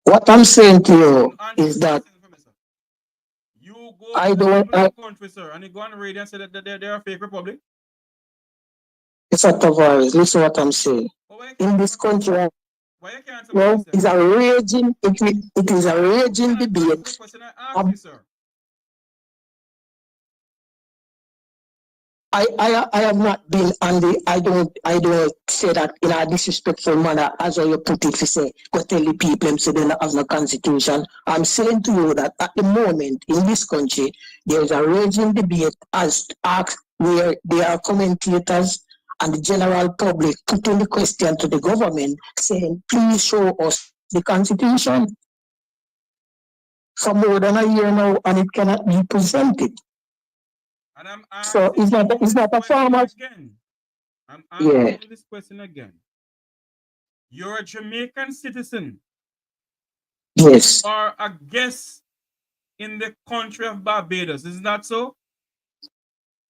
What I'm saying to you is that you go to the country, sir, and you go on the radio and say that they're a fake republic. It's a Tavares. Listen what I'm saying. In this country, well, it's a raging. It is a raging debate. I have not been on the. I don't say that in a disrespectful manner, as you put it. To say, go tell the people them say they don't have no constitution. I'm saying to you that at the moment in this country there is a raging debate as asked where there are commentators and the general public putting the question to the government, saying, "Please show us the constitution." For more than a year now, and it cannot be presented. And so it's not a farmer. I'm asking you this question again. You're a Jamaican citizen. Yes. You are a guest in the country of Barbados. Isn't that so?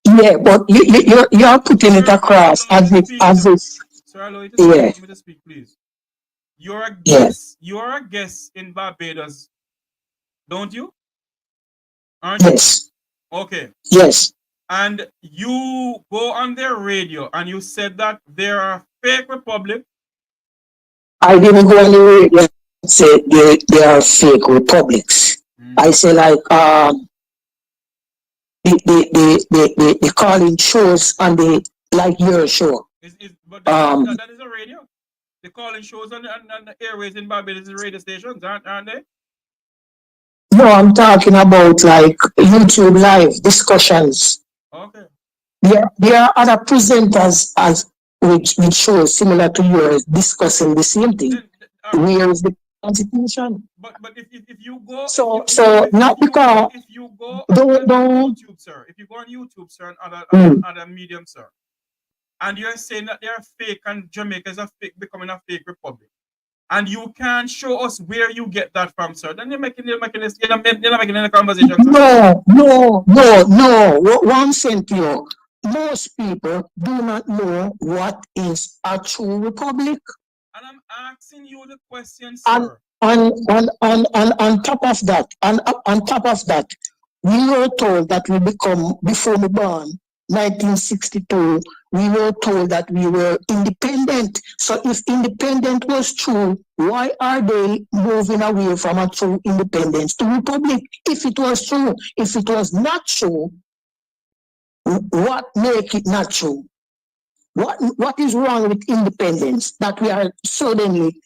Yeah, but you're putting it across as if. Sir, allow you to speak, please. You're a guest. You're a guest in Barbados, don't you? Aren't you? Yes. Okay. Yes. And you go on their radio and you said that they're a fake republic. I didn't go on the radio and say they are fake republics. I say like the calling shows on the like your show. But that is a radio. The calling shows on the airways in Barbados is radio stations, aren't they? No, I'm talking about like YouTube live discussions. Okay. There are other presenters with shows similar to yours discussing the same thing. Where is the constitution? But if you go If you go on YouTube, sir, and other medium, sir, and you're saying that they're fake and Jamaica is becoming a fake republic, and you can't show us where you get that from, sir, then you're not making any conversation. No. What I'm saying to you, most people do not know what is a true republic. And I'm asking you the question, sir. On top of that, we were told that we become, before we born, 1962, we were told that we were independent. So if independent was true, why are they moving away from a true independence to republic? If it was true, if it was not true, what make it not true? What is wrong with independence that we are suddenly,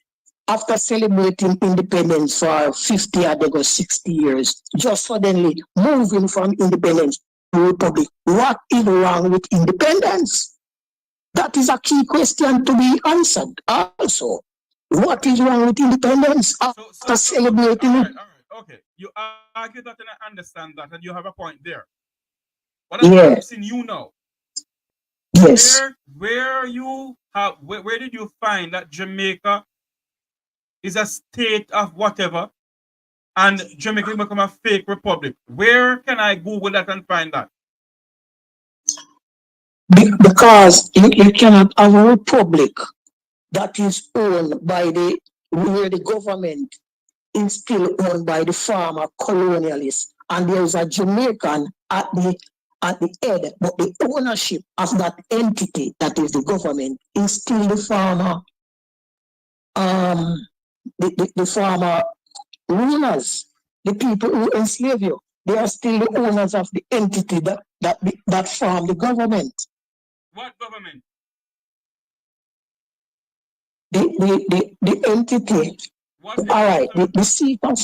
after celebrating independence for 50 or 60 years, just suddenly moving from independence to republic? What is wrong with independence? That is a key question to be answered also. What is wrong with independence after celebrating it? All right. Okay. You argue that and I understand that, and you have a point there. But I'm asking you now. Yes. Where did you find that Jamaica is a state of whatever and Jamaica will become a fake republic? Where can I Google that and find that? Because you cannot have a republic that is owned by where the government is still owned by the farmer colonialists, and there is a Jamaican at the head, but the ownership of that entity that is the government is still the farmer the former rulers, the people who enslave you. They are still the owners of the entity that form the government. What government? The entity. What's the All right, entity? the seat of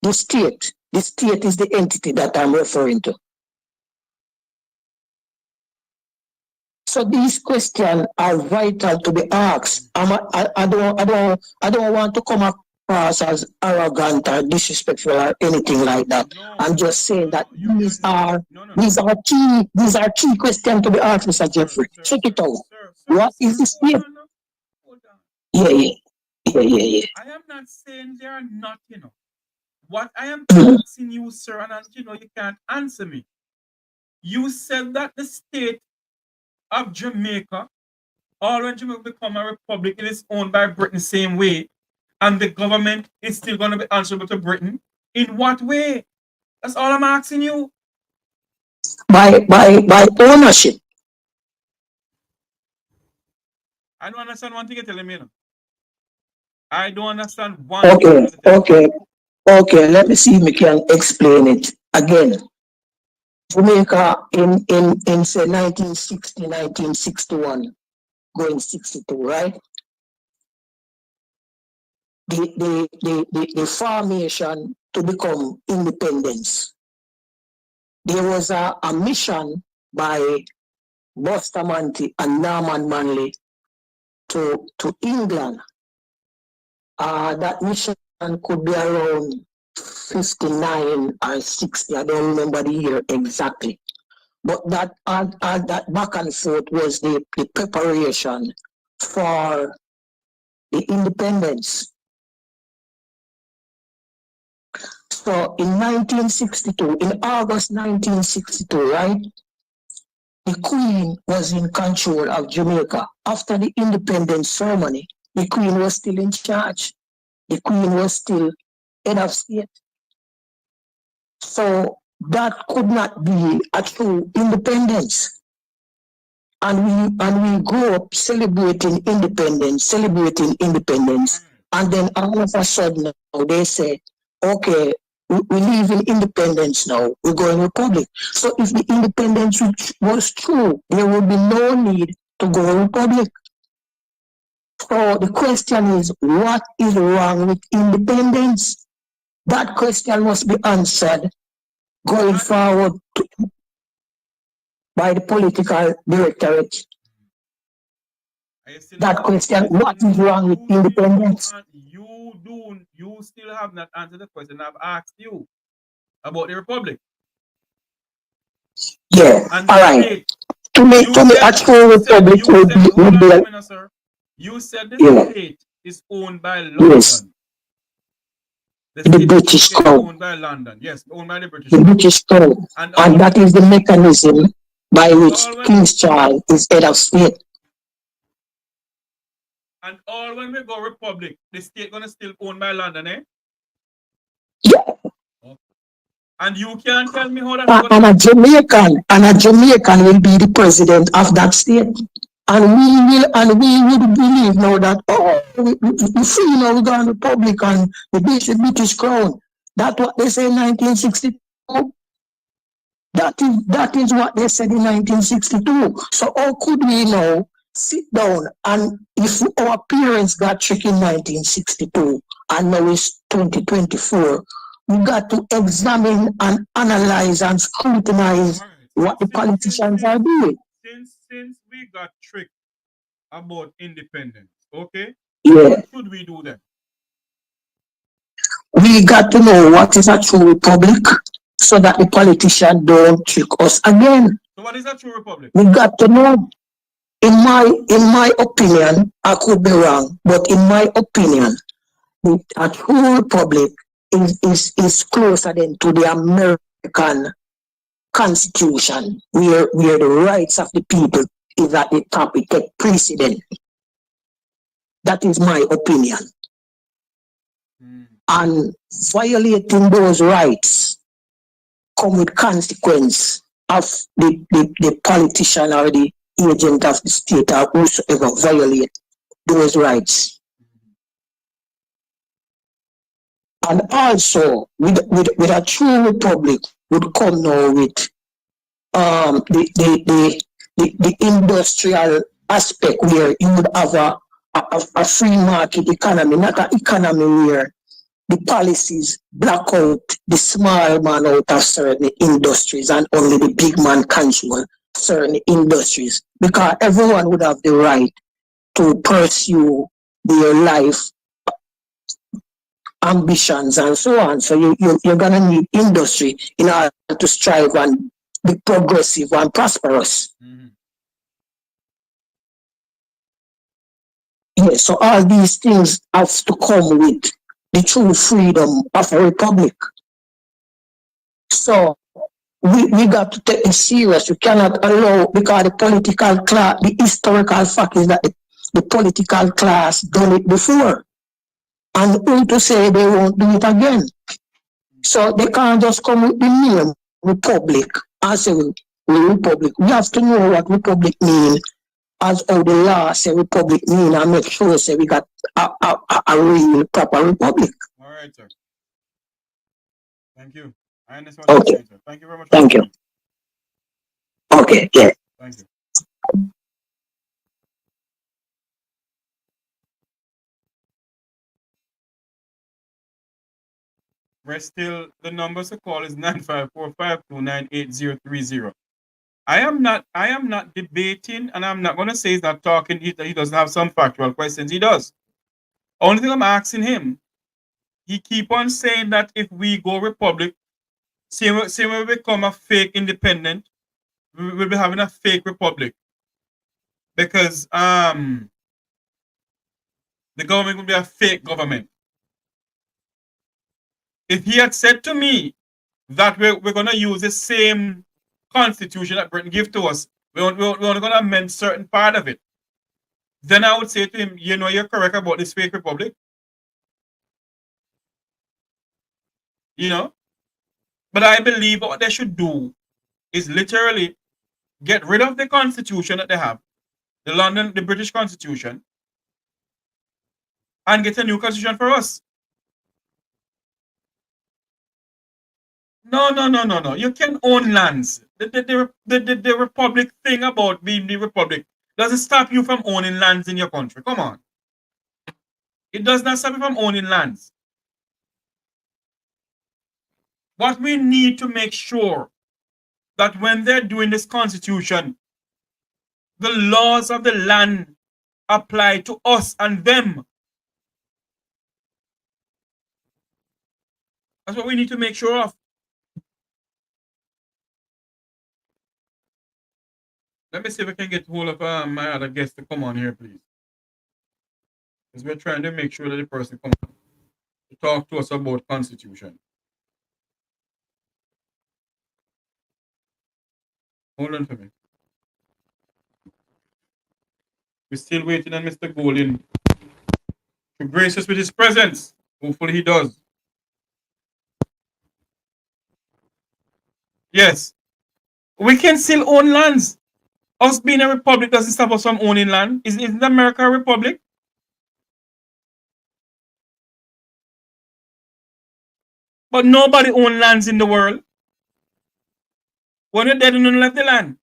the state. The state is the entity that I'm referring to. So these questions are vital to be asked. I don't want to come across as arrogant or disrespectful or anything like that. No, I'm just saying that these are key questions to be asked, Mr. Jeffrey. Check it out. What is the state? Hold on. Yeah. I am not saying they are not, you know. What I am asking you, sir, and you know, you can't answer me. You said that the state of Jamaica, all when Jamaica become a republic, it is owned by Britain the same way, and the government is still going to be answerable to Britain. In what way? That's all I'm asking you. By ownership. I don't understand one thing you're telling me. No. I don't understand one thing. Okay. Let me see if we can explain it again. Jamaica in say 1960, 1961, going 62, right? The formation to become independence. There was a mission by Bustamante and Norman Manley to England. That mission could be around 59 or 60. I don't remember the year exactly. But that back and forth was the preparation for the independence. So in 1962, in August 1962, right? The Queen was in control of Jamaica. After the independence ceremony, the Queen was still in charge. The Queen was still head of state. So that could not be a true independence. And we grew up celebrating independence, and then all of a sudden they say, okay, we live in independence now, we're going republic. So if the independence was true, there would be no need to go republic. So the question is, what is wrong with independence? That question must be answered going forward by the political directorate. That question, what is wrong with independence? You still have not answered the question I've asked you about the republic. Yeah, and all right. To me, a true republic would be. Sir. You said the state is owned by London. Yes. The British Crown. Owned by London. Yes, owned by the British Crown. The British Crown. And that is the mechanism by which King Charles is head of state. And all when we go republic, the state gonna still owned by London, eh? Yeah. Okay. And you can't tell me how that's and a Jamaican will be the president of that state. And we would believe now that we see now we got a republic and the British Crown. That's what they say in 1962. That is what they said in 1962. So how could we now sit down and if our parents got tricked in 1962 and now it's 2024, we got to examine and analyze and scrutinize what the politicians are doing. Since we got tricked about independence, okay? Yeah. What should we do then? We got to know what is a true republic so that the politicians don't trick us again. So what is a true republic? We got to know. In my opinion, I could be wrong, but in my opinion, a true republic is closer than to the American Constitution, where the rights of the people is at the top, it takes precedent. That is my opinion. And violating those rights come with consequence of the politician or the agent of the state or whosoever violate those rights. And also, with a true republic would come now with the industrial aspect where you would have a free market economy, not an economy where the policies block out the small man out of certain industries and only the big man control certain industries, because everyone would have the right to pursue their life ambitions and so on. So you're going to need industry in order to strive and be progressive and prosperous. Mm-hmm. Yes, so all these things have to come with the true freedom of a republic. So we got to take it serious. We cannot allow, because the political class, the historical fact is that the political class done it before. And who to say they won't do it again? So they can't just come with the name republic and say we republic. We have to know what republic means, as how the law say republic mean, and make sure say we got a real proper republic. All right, sir. Thank you. I understand what you're saying, sir. Thank you very much. Thank you. Okay, yeah. Thank you. We're still, the number to call is 9545298030. I am not debating, and I'm not going to say he's not talking, he doesn't have some factual questions. He does. Only thing I'm asking him, he keep on saying that if we go republic, say we become a fake independent, we'll be having a fake republic. Because the government will be a fake government. If he had said to me that we're going to use the same constitution that Britain gave to us, we're only going to amend certain part of it, then I would say to him, you know, you're correct about this fake republic. You know? But I believe what they should do is literally get rid of the constitution that they have, the British Constitution, and get a new constitution for us. No. You can own lands. The republic thing about being the republic doesn't stop you from owning lands in your country. Come on. It does not stop you from owning lands. What we need to make sure that when they're doing this constitution, the laws of the land apply to us and them. That's what we need to make sure of. Let me see if I can get hold of my other guest to come on here, please. Because we're trying to make sure that the person comes to talk to us about constitution. Hold on for me. We're still waiting on Mr. Golin to grace us with his presence. Hopefully he does. Yes. We can still own lands. Us being a republic doesn't stop us from owning land. Isn't America a republic? But nobody owns lands in the world. When we're dead, none left the land.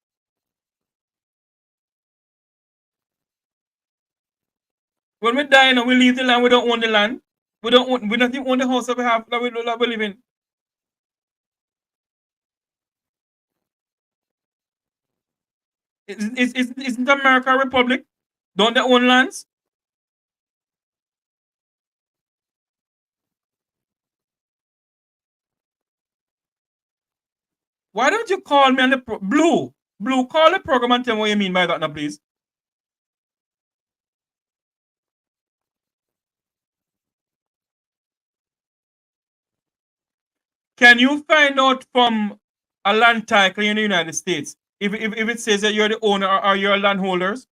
When we die and we leave the land, we don't own the land. We don't even own the house that we have that we live in. Isn't America a republic? Don't they own lands? Why don't you call me on the Blue? Blue, call the program and tell me what you mean by that now, please. Can you find out from a land title in the United States if it says that you're the owner or you're landholders?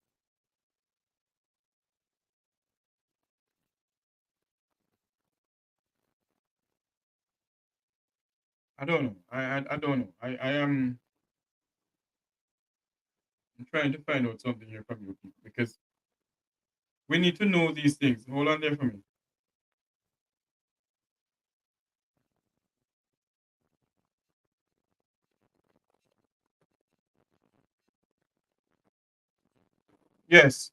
I don't know. I don't know. I am I'm trying to find out something here from you because we need to know these things. Hold on there for me. Yes.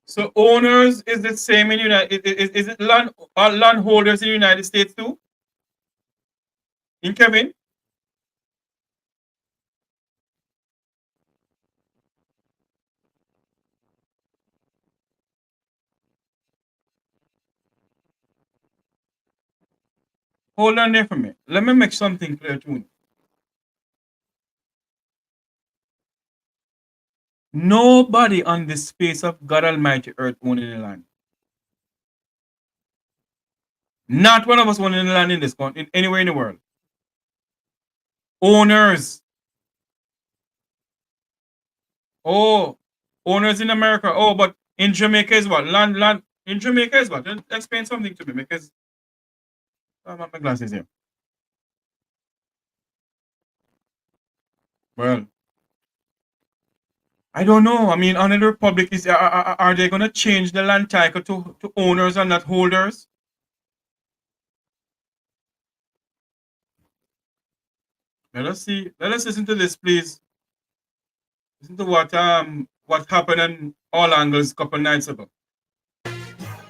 So owners is the same in United. Is it landholders in the United States too? In Kevin? Hold on there for me. Let me make something clear to you. Nobody on this face of God Almighty earth owning the land. Not one of us owning the land in this country, anywhere in the world. Owners. Oh, owners in America. Oh, but in Jamaica is what? Land. In Jamaica is what? Explain something to me because I have my glasses here. Well, I don't know. I mean, under the Republic, are they going to change the land title to owners and not holders? Let us see. Let us listen to this, please. Listen to what happened in all angles a couple nights ago.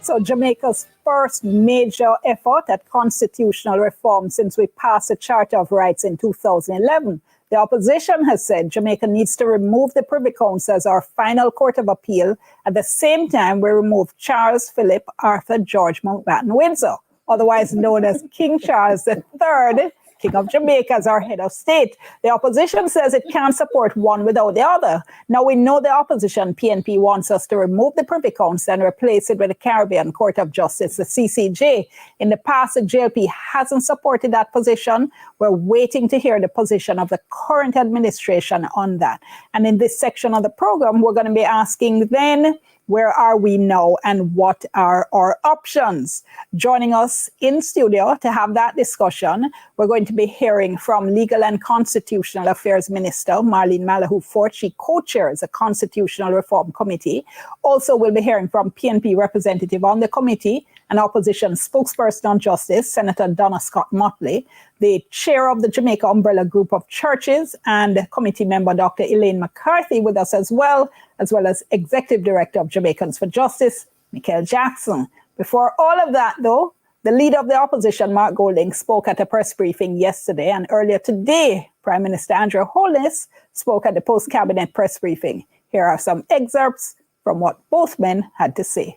So Jamaica's first major effort at constitutional reform since we passed the Charter of Rights in 2011. The opposition has said Jamaica needs to remove the Privy Council as our final court of appeal. At the same time, we remove Charles Philip Arthur George Mountbatten Windsor, otherwise known as King Charles III, King of Jamaica, as our head of state. The opposition says it can't support one without the other. Now we know the opposition, PNP, wants us to remove the Privy Council and replace it with the Caribbean Court of Justice, the CCJ. In the past, the JLP hasn't supported that position. We're waiting to hear the position of the current administration on that. And in this section of the program, we're going to be asking then, where are we now and what are our options? Joining us in studio to have that discussion, we're going to be hearing from Legal and Constitutional Affairs Minister Marlene Malahoo Fort. She co-chairs the Constitutional Reform Committee. Also, we'll be hearing from PNP representative on the committee and opposition spokesperson on justice, Senator Donna Scott Motley, the chair of the Jamaica Umbrella Group of Churches, and committee member Dr. Elaine McCarthy with us as well as executive director of Jamaicans for Justice, Michael Jackson. Before all of that, though, the leader of the opposition, Mark Golding, spoke at a press briefing yesterday, and earlier today, Prime Minister Andrew Holness spoke at the post-cabinet press briefing. Here are some excerpts from what both men had to say.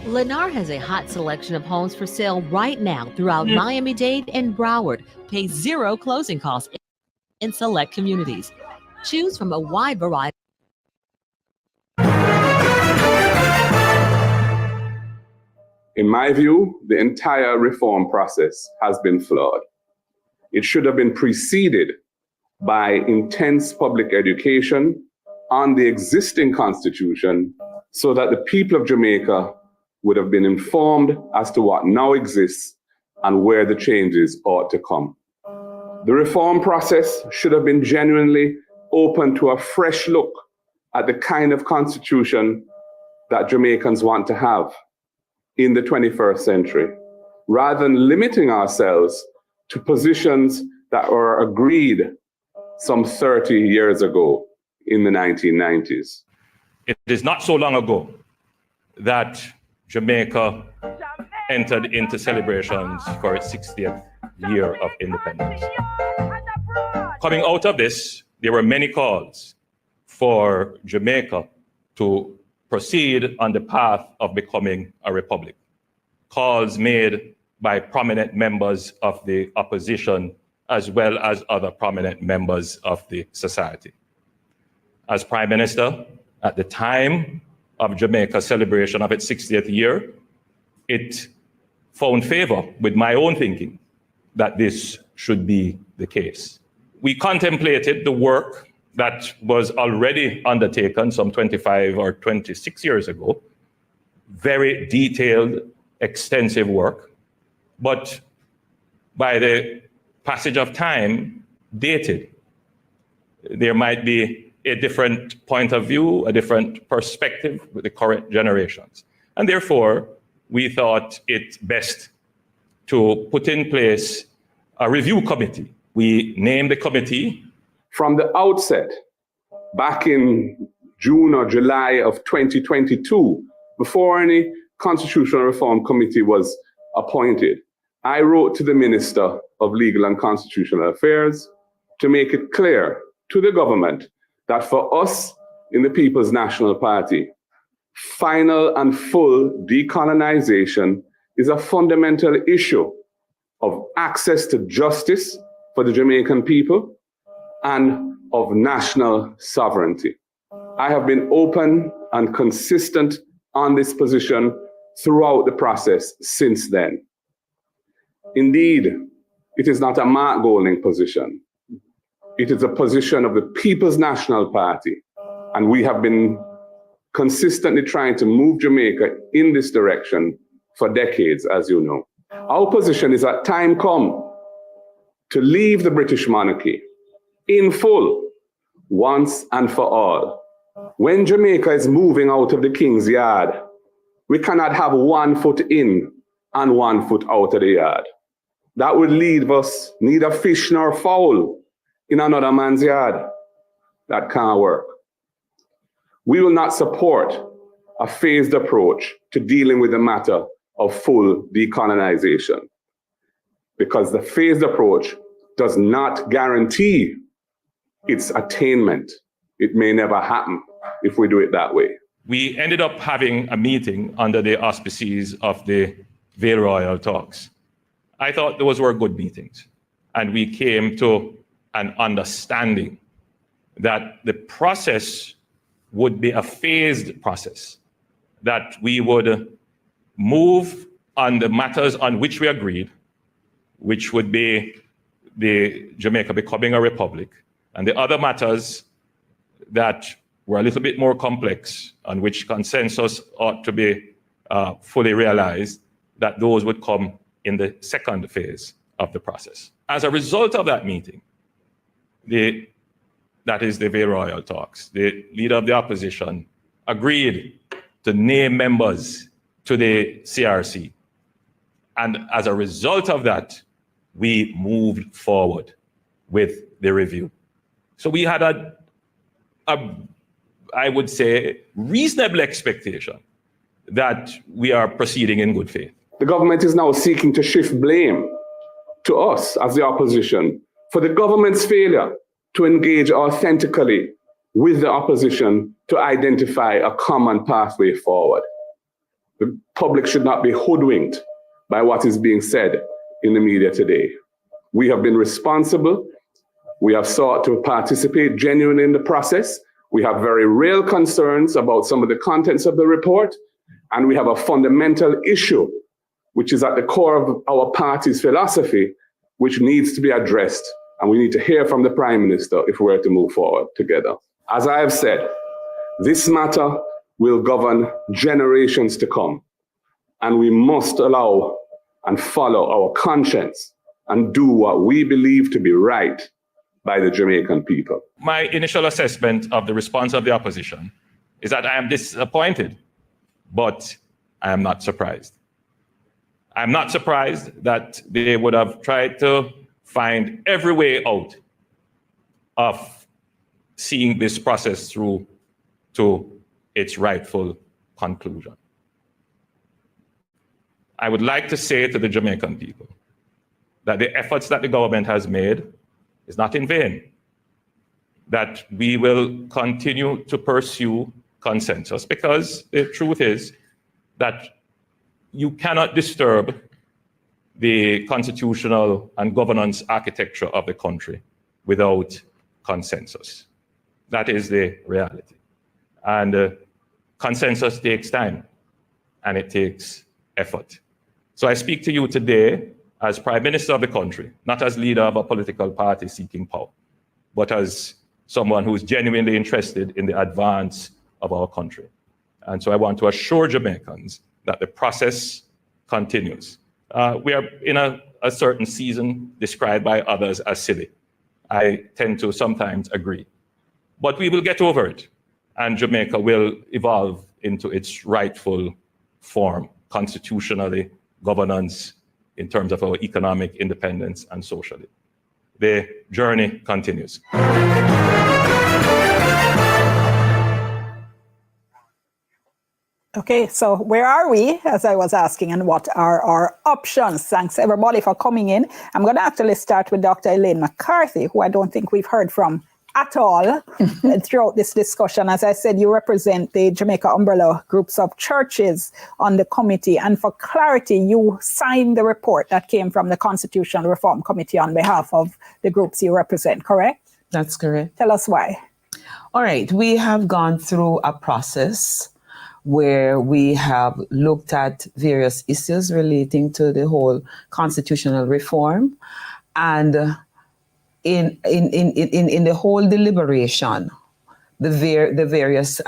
Lennar has a hot selection of homes for sale right now throughout Miami-Dade and Broward. Pay zero closing costs in select communities. Choose from a wide variety. In my view, the entire reform process has been flawed. It should have been preceded by intense public education on the existing constitution so that the people of Jamaica would have been informed as to what now exists and where the changes ought to come. The reform process should have been genuinely open to a fresh look at the kind of constitution that Jamaicans want to have in the 21st century, rather than limiting ourselves to positions that were agreed some 30 years ago in the 1990s. It is not so long ago that Jamaica entered into celebrations for its 60th year of independence. Coming out of this, there were many calls for Jamaica to proceed on the path of becoming a republic. Calls made by prominent members of the opposition as well as other prominent members of the society. As Prime Minister, at the time of Jamaica's celebration of its 60th year, it found favor with my own thinking that this should be the case. We contemplated the work that was already undertaken some 25 or 26 years ago, very detailed, extensive work, but by the passage of time, dated. There might be a different point of view, a different perspective with the current generations. And therefore, we thought it best to put in place a review committee. We named the committee. From the outset, back in June or July of 2022, before any constitutional reform committee was appointed, I wrote to the Minister of Legal and Constitutional Affairs to make it clear to the government that for us in the People's National Party, final and full decolonization is a fundamental issue of access to justice for the Jamaican people and of national sovereignty. I have been open and consistent on this position throughout the process since then. Indeed, it is not a Mark Golding position. It is a position of the People's National Party, and we have been consistently trying to move Jamaica in this direction for decades, as you know. Our position is that time come to leave the British monarchy in full, once and for all. When Jamaica is moving out of the King's Yard, we cannot have 1 foot in and 1 foot out of the yard. That would leave us neither fish nor fowl in another man's yard. That can't work. We will not support a phased approach to dealing with the matter of full decolonization, because the phased approach does not guarantee its attainment. It may never happen if we do it that way. We ended up having a meeting under the auspices of the Vale Royal talks. I thought those were good meetings, and we came to an understanding that the process would be a phased process, that we would move on the matters on which we agreed, which would be the Jamaica becoming a republic, and the other matters that were a little bit more complex, on which consensus ought to be fully realized, that those would come in the second phase of the process. As a result of that meeting, that is the Vale Royal talks, the leader of the opposition agreed to name members to the CRC. And as a result of that, we moved forward with the review. So we had I would say, reasonable expectation that we are proceeding in good faith. The government is now seeking to shift blame to us as the opposition for the government's failure to engage authentically with the opposition to identify a common pathway forward. The public should not be hoodwinked by what is being said in the media today. We have been responsible. We have sought to participate genuinely in the process. We have very real concerns about some of the contents of the report, and we have a fundamental issue which is at the core of our party's philosophy, which needs to be addressed. And we need to hear from the Prime Minister if we're to move forward together. As I have said, this matter will govern generations to come, and we must allow and follow our conscience and do what we believe to be right by the Jamaican people. My initial assessment of the response of the opposition is that I am disappointed, but I am not surprised. I'm not surprised that they would have tried to find every way out of seeing this process through to its rightful conclusion. I would like to say to the Jamaican people that the efforts that the government has made is not in vain, that we will continue to pursue consensus, because the truth is that you cannot disturb the constitutional and governance architecture of the country without consensus. That is the reality. And consensus takes time, and it takes effort. So I speak to you today as Prime Minister of the country, not as leader of a political party seeking power, but as someone who is genuinely interested in the advance of our country. And so I want to assure Jamaicans that the process continues. We are in a certain season described by others as silly. I tend to sometimes agree. But we will get over it, and Jamaica will evolve into its rightful form, constitutionally, governance, in terms of our economic independence and socially. The journey continues. Okay, so where are we, as I was asking, and what are our options? Thanks everybody for coming in. I'm going to actually start with Dr. Elaine McCarthy, who I don't think we've heard from at all throughout this discussion. As I said, you represent the Jamaica umbrella groups of churches on the committee. And for clarity, you signed the report that came from the Constitutional Reform Committee on behalf of the groups you represent, correct? That's correct. Tell us why. All right, we have gone through a process where we have looked at various issues relating to the whole constitutional reform. And in the whole deliberation, the various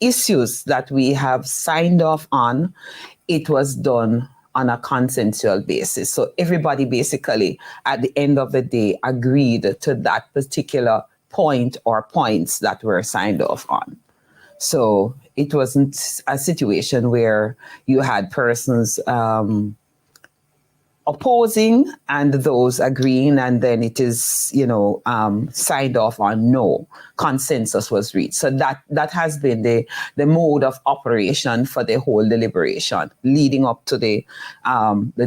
issues that we have signed off on, it was done on a consensual basis. So everybody basically, at the end of the day, agreed to that particular point or points that were signed off on. So it wasn't a situation where you had persons opposing and those agreeing, and then it is, signed off on. No, consensus was reached. So that has been the mode of operation for the whole deliberation leading up to the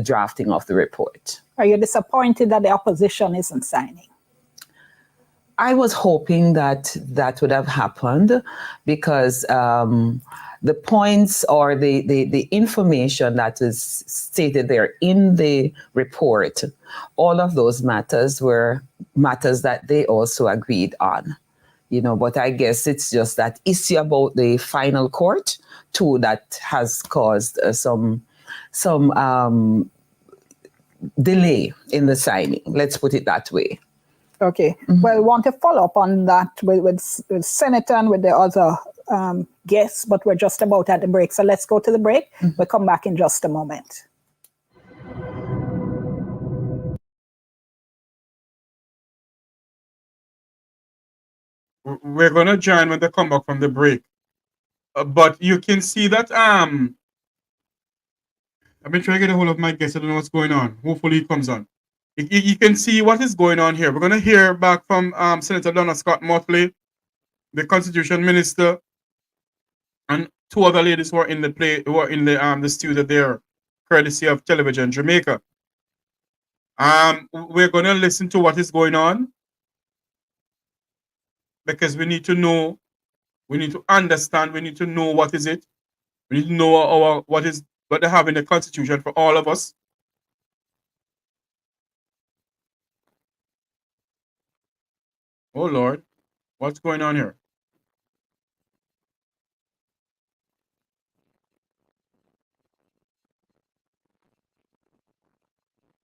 drafting of the report. Are you disappointed that the opposition isn't signing? I was hoping that would have happened, because the points or the information that is stated there in the report, all of those matters were matters that they also agreed on. But I guess it's just that issue about the final court too that has caused some delay in the signing. Let's put it that way. Okay. Well, I want to follow up on that with Senator and with the other guests, but we're just about at the break. So let's go to the break. We'll come back in just a moment. We're going to join when they come back from the break. But you can see that I've been trying to get a hold of my guest. I don't know what's going on. Hopefully he comes on. You can see what is going on here. We're going to hear back from Senator Donna Scott Motley, the Constitution Minister, and two other ladies who are in the studio there, courtesy of Television Jamaica. We're going to listen to what is going on, because we need to know, we need to understand, we need to know what is it. We need to know what they have in the Constitution for all of us. Oh Lord, what's going on here?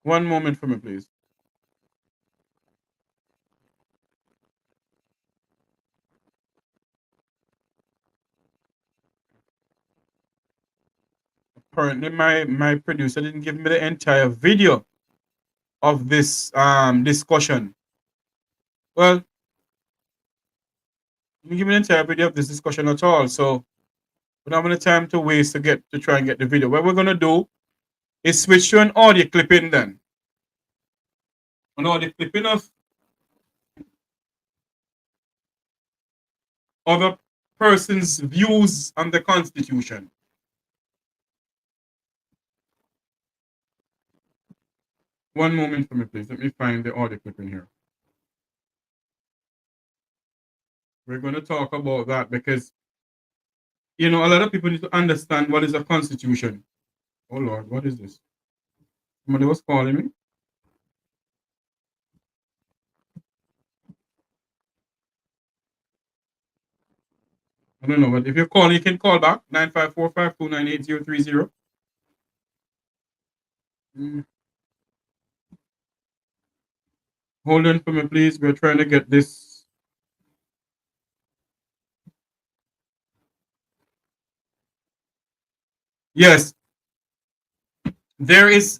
One moment for me, please. Apparently, my producer didn't give me the entire video of this discussion. Well, you didn't give me the entire video of this discussion at all, so we don't have any time to waste to try and get the video. What we're gonna do is switch to an audio clipping then. An audio clipping of other person's views on the Constitution. One moment for me, please. Let me find the audio clipping here. We're going to talk about that because, a lot of people need to understand what is a constitution. Oh Lord, what is this? Somebody was calling me. I don't know, but if you're calling, you can call back 954-529-8030. Hold on for me, please. We're trying to get this. Yes, there is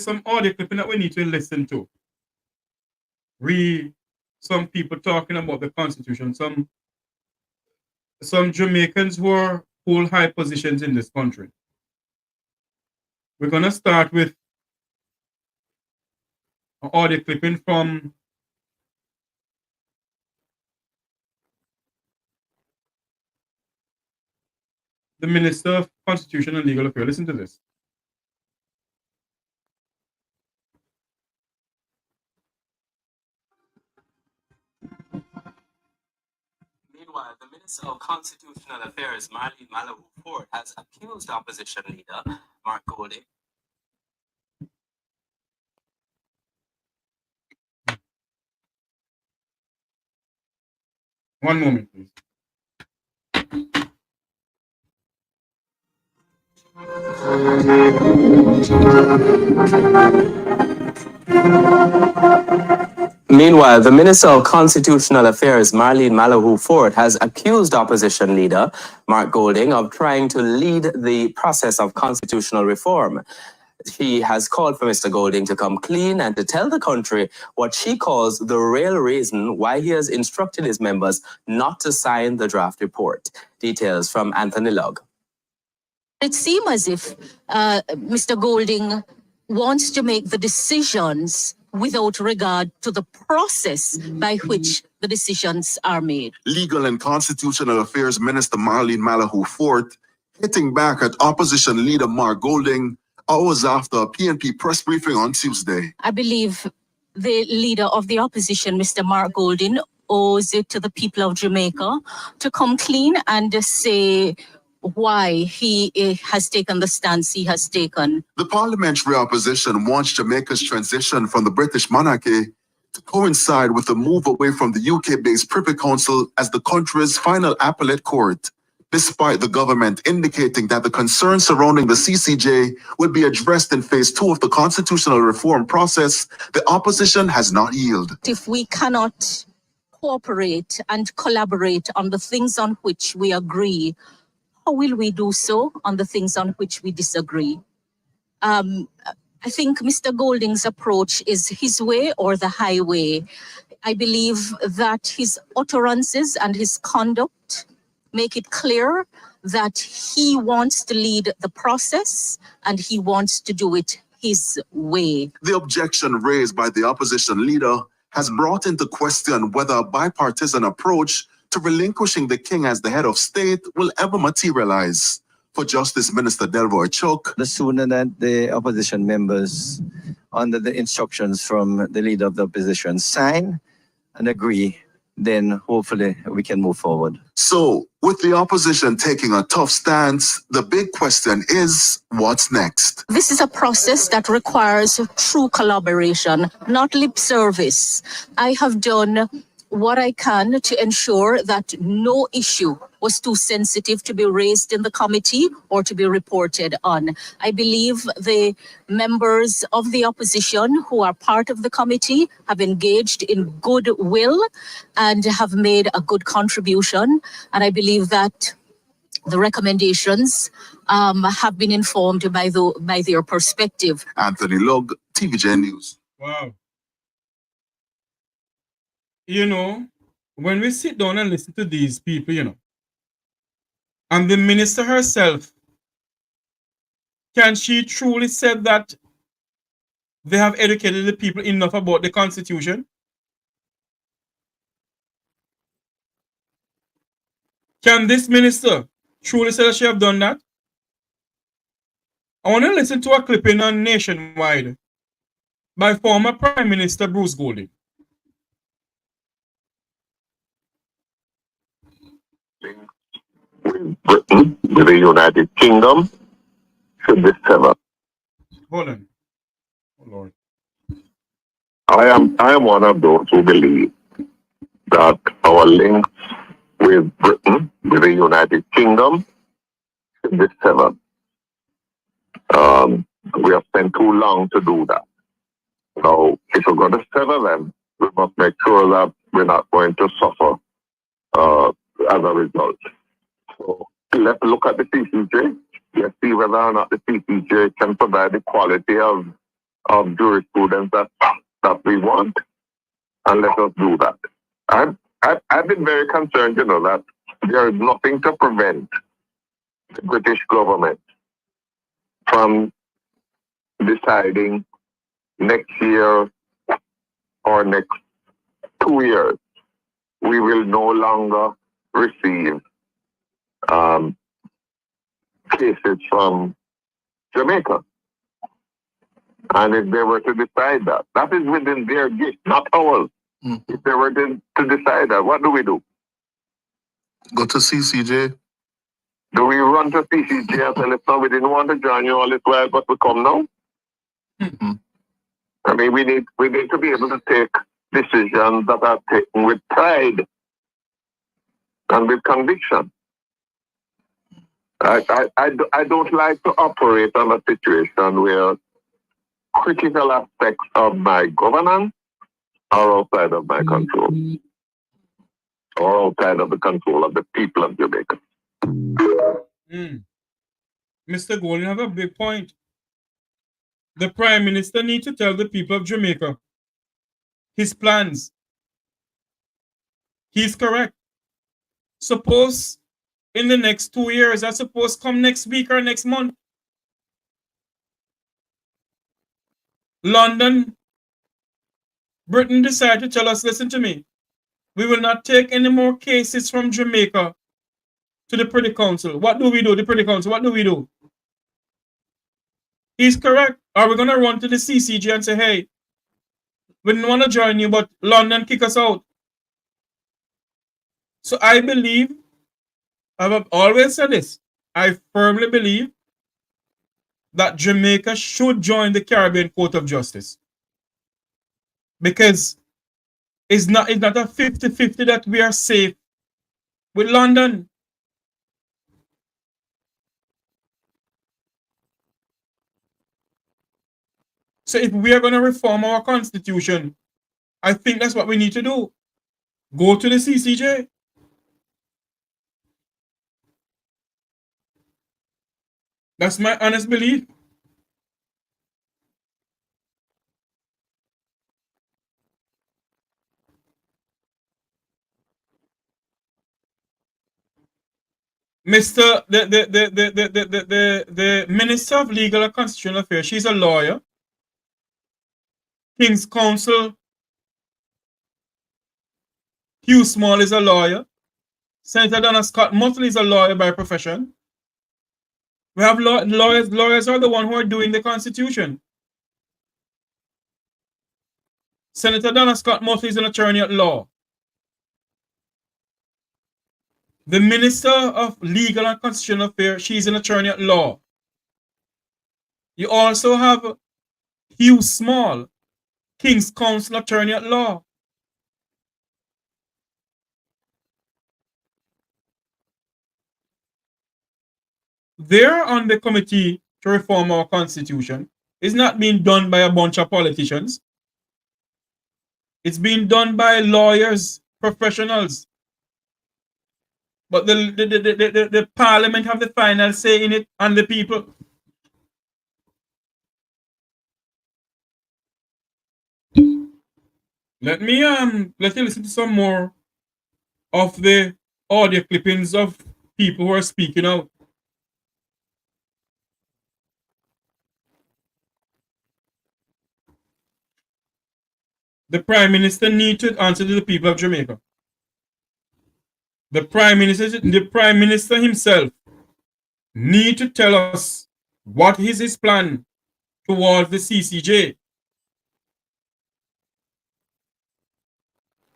some audio clipping that we need to listen to. some people talking about the Constitution, some Jamaicans who hold high positions in this country. We're going to start with an audio clipping from the Minister of Constitution and Legal Affairs. Listen to this. Meanwhile, the Minister of Constitutional Affairs, Marlene Mallory Ford, has accused opposition leader Mark Golding. One moment, please. Meanwhile, the Minister of Constitutional Affairs, Marlene Mallory Ford, has accused opposition leader Mark Golding of trying to lead the process of constitutional reform. She has called for Mr. Golding to come clean and to tell the country what she calls the real reason why he has instructed his members not to sign the draft report. Details from Anthony Lugg. It seems as if Mr. Golding wants to make the decisions without regard to the process by which the decisions are made. Legal and Constitutional Affairs Minister Marlene Mallory Ford hitting back at opposition leader Mark Golding hours after a PNP press briefing on Tuesday. I believe the leader of the opposition, Mr. Mark Golding, owes it to the people of Jamaica to come clean and say why he has taken the stance he has taken. The parliamentary opposition wants Jamaica's transition from the British monarchy to coincide with the move away from the UK-based Privy Council as the country's final appellate court, despite the government indicating that the concerns surrounding the CCJ will be addressed in phase 2 of the constitutional reform process. The opposition has not yielded. If we cannot cooperate and collaborate on the things on which we agree, how will we do so on the things on which we disagree? I think Mr. Golding's approach is his way or the highway. I believe that his utterances and his conduct make it clear that he wants to lead the process and he wants to do it his way. The objection raised by the opposition leader has brought into question whether a bipartisan approach to relinquishing the king as the head of state will ever materialize. For Justice Minister Delroy Chook, the sooner that the opposition members, under the instructions from the leader of the opposition, sign and agree, then hopefully we can move forward. So, with the opposition taking a tough stance, the big question is, what's next? This is a process that requires true collaboration, not lip service. I have done what I can to ensure that no issue was too sensitive to be raised in the committee or to be reported on. I believe the members of the opposition who are part of the committee have engaged in goodwill and have made a good contribution. And I believe that the recommendations have been informed by their perspective. Anthony Lugg, TVJ News. Wow. You know, when we sit down and listen to these people, you know, and the minister herself, can she truly say that they have educated the people enough about the Constitution? Can this minister truly say that she have done that? I want to listen to a clipping on Nationwide by former Prime Minister Bruce Golding. With Britain, with the United Kingdom, should be severed. Hold on. Oh Lord. I am one of those who believe that our links with Britain, with the United Kingdom, should be severed. We have spent too long to do that. So if we're going to sever them, we must make sure that we're not going to suffer as a result. So let's look at the CCJ. Let's see whether or not the CCJ can provide the quality of jurisprudence that we want, and let us do that. I've been very concerned, that there is nothing to prevent the British government from deciding next year or next 2 years we will no longer receive cases from Jamaica. And if they were to decide that, that is within their gift, not ours. If they were to decide that, what do we do? Go to CCJ. Do we run to CCJ and say, listen, we didn't want to join you all this while, but we come now? I mean, we need to be able to take decisions that are taken with pride and with conviction. I don't like to operate on a situation where critical aspects of my governance are outside of my control, or outside of the control of the people of Jamaica. Mr. Gold, you have a big point. The Prime Minister needs to tell the people of Jamaica his plans. He's correct. Suppose in the next 2 years, I suppose come next week or next month, London, Britain decide to tell us, listen to me, we will not take any more cases from Jamaica to the Privy Council. What do we do? The Privy Council, what do we do? He's correct. Are we going to run to the CCJ and say, hey, we didn't want to join you, but London kick us out? So I believe, I've always said this, I firmly believe that Jamaica should join the Caribbean Court of Justice. Because it's not a 50-50 that we are safe with London. So if we are going to reform our constitution, I think that's what we need to do. Go to the CCJ. That's my honest belief. The Minister of Legal and Constitutional Affairs, she's a lawyer. King's Counsel, Hugh Small is a lawyer. Senator Donna Scott Motley is a lawyer by profession. We have lawyers. Lawyers are the ones who are doing the Constitution. Senator Donna Scott Motley is an attorney at law. The Minister of Legal and Constitutional Affairs, she's an attorney at law. You also have Hugh Small, King's Counsel attorney at law. They're on the committee to reform our constitution. It's not being done by a bunch of politicians. It's being done by lawyers, professionals. But the parliament have the final say in it, and the people. Let you listen to some more of the audio clippings of people who are speaking out. The Prime Minister needs to answer to the people of Jamaica. The Prime Minister himself needs to tell us what is his plan towards the CCJ.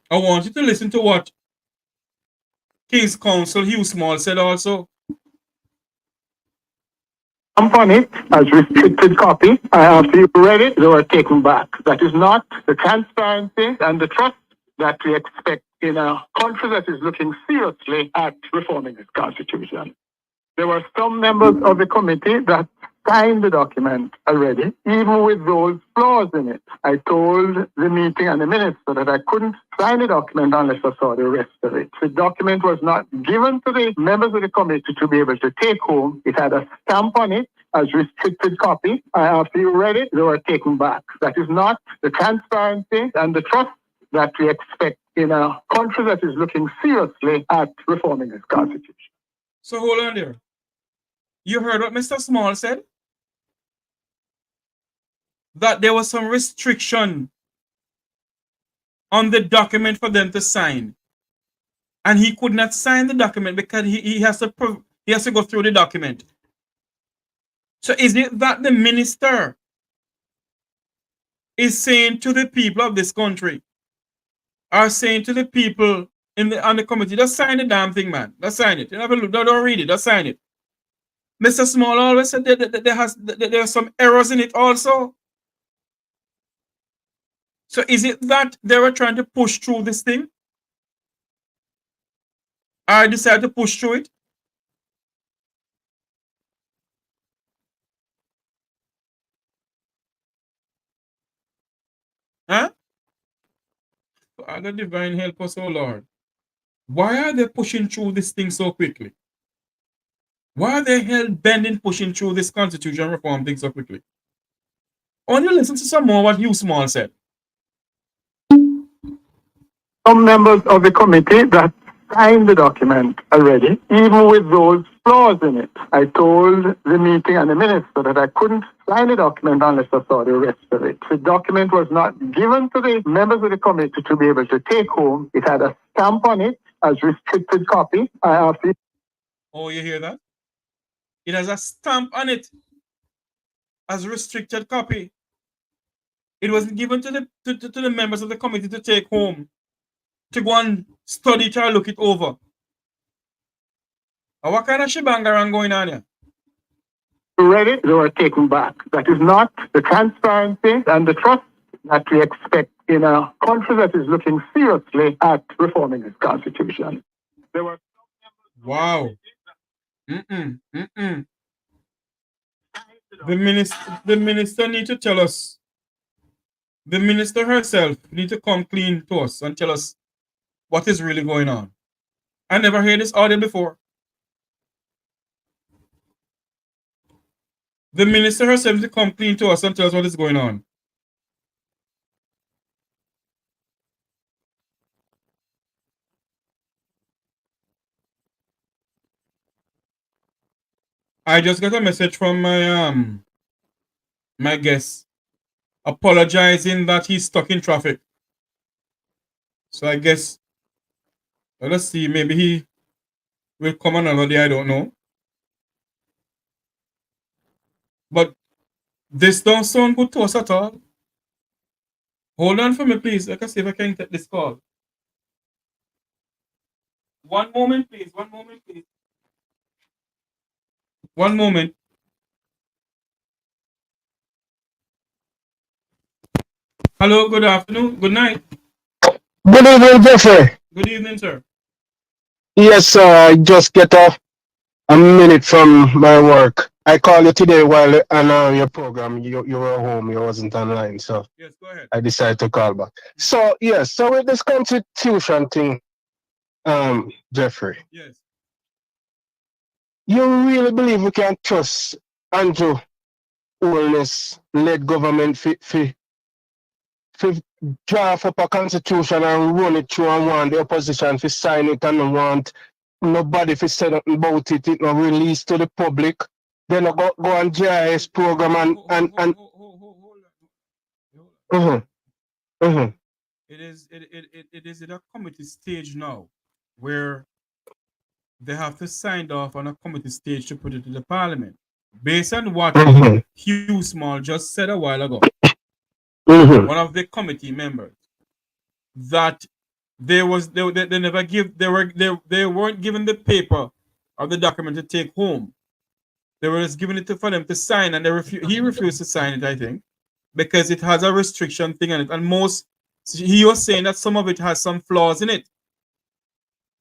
I want you to listen to what King's Counsel Hugh Small said also. Upon it as restricted copy. I have you read it, they were taken back. That is not the transparency and the trust that we expect in a country that is looking seriously at reforming its constitution. There were some members of the committee that signed the document already, even with those flaws in it. I told the meeting and the minister that I couldn't sign the document unless I saw the rest of it. The document was not given to the members of the committee to be able to take home. It had a stamp on it as restricted copy. I have you read it, they were taken back. That is not the transparency and the trust that we expect in a country that is looking seriously at reforming its constitution. So hold on there. You heard what Mr. Small said? That there was some restriction on the document for them to sign. And he could not sign the document because he has to go through the document. So is it that the minister is saying to the people of this country, are saying to the people on the committee, just sign the damn thing, man. Just sign it. You have a look, don't read it, just sign it. Mr. Small always said that there are some errors in it also. So is it that they were trying to push through this thing? I decided to push through it? Huh? Father divine, help us, oh Lord. Why are they pushing through this thing so quickly? Why are they hell-bent in pushing through this constitution reform thing so quickly? I want you to listen to some more what Hugh Small said. Some members of the committee that signed the document already, even with those flaws in it. I told the meeting and the minister that I couldn't sign the document unless I saw the rest of it. The document was not given to the members of the committee to be able to take home. It had a stamp on it as restricted copy. I asked it. Oh, you hear that? It has a stamp on it as restricted copy. It wasn't given to the members of the committee to take home, to go and study it or look it over. And what kind of shibangarang going on here? Read it, they were taken back. That is not the transparency and the trust that we expect in a country that is looking seriously at reforming its constitution. There were wow. The minister need to tell us. The minister herself need to come clean to us and tell us what is really going on. I never heard this audio before. The minister herself to come clean to us and tell us what is going on. I just got a message from my guest apologizing that he's stuck in traffic. So I guess, well, let's see, maybe he will come another day, I don't know. But this don't sound good to us at all. Hold on for me, please. Let us see if I can take this call. One moment, please. One moment, please. One moment. Hello, good afternoon, good night. Good evening, Jeffrey. Good evening, sir. Yes, sir. I just get a minute from my work. I called you today while on your program. You were home. You wasn't online, so yes, go ahead. I decided to call back. So yes, so with this constitution thing, Jeffrey. Yes. You really believe we can trust Andrew Holness led government for draft up a constitution and run it through and want the opposition to sign it and want nobody to say nothing about it, it not released to the public. Then go on GIS program and It is at a committee stage now where they have to sign off on a committee stage to put it to the parliament. Based on what Hugh Small just said a while ago, one of the committee members, that they weren't given the paper or the document to take home. They were just giving it for them to sign, and he refused to sign it, I think, because it has a restriction thing on it. And he was saying that some of it has some flaws in it.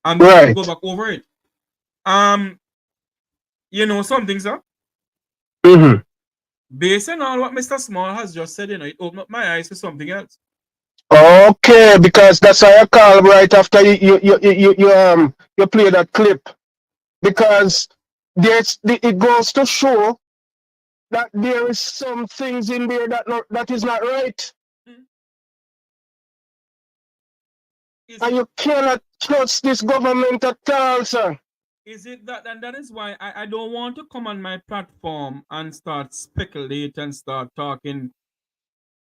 And we have to go back over it. You know something, sir? Based on all what Mr. Small has just said, it opened up my eyes to something else. Okay, because that's why I call right after you play that clip. Because it goes to show that there is some things in there that is not right. And you cannot trust this government at all, sir. Is it that, and that is why I don't want to come on my platform and start speculate and start talking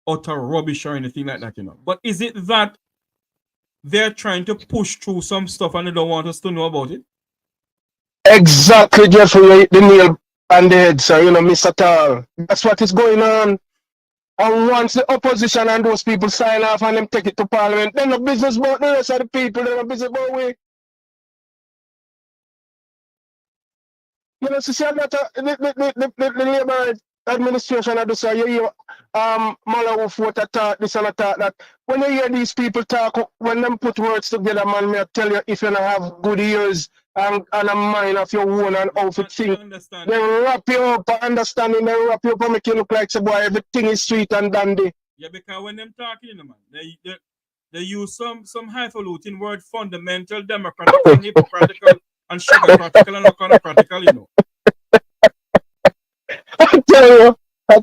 utter rubbish or anything like that, you know. But is it that they're trying to push through some stuff and they don't want us to know about it? Exactly, Jeffrey, you hit the nail on the head, sir, you know, Mr. Tal. That's what is going on. And once the opposition and those people sign off and them take it to Parliament, then the business about the rest of the people, then the business about we. You know, so see that the Labour administration I do say you hear Malawi Fort talk this and talk that. When you hear these people talk, when them put words together, man, me I tell you, if you don't have good ears and a mind of your own and how to think, they wrap you up understanding, they wrap you up and make you look like some boy, everything is sweet and dandy. Yeah, because when them talking, you know, man, they use some highfalutin word, fundamental, democratic, and hypocritical, and sugar-critical, and econocritical, you know. I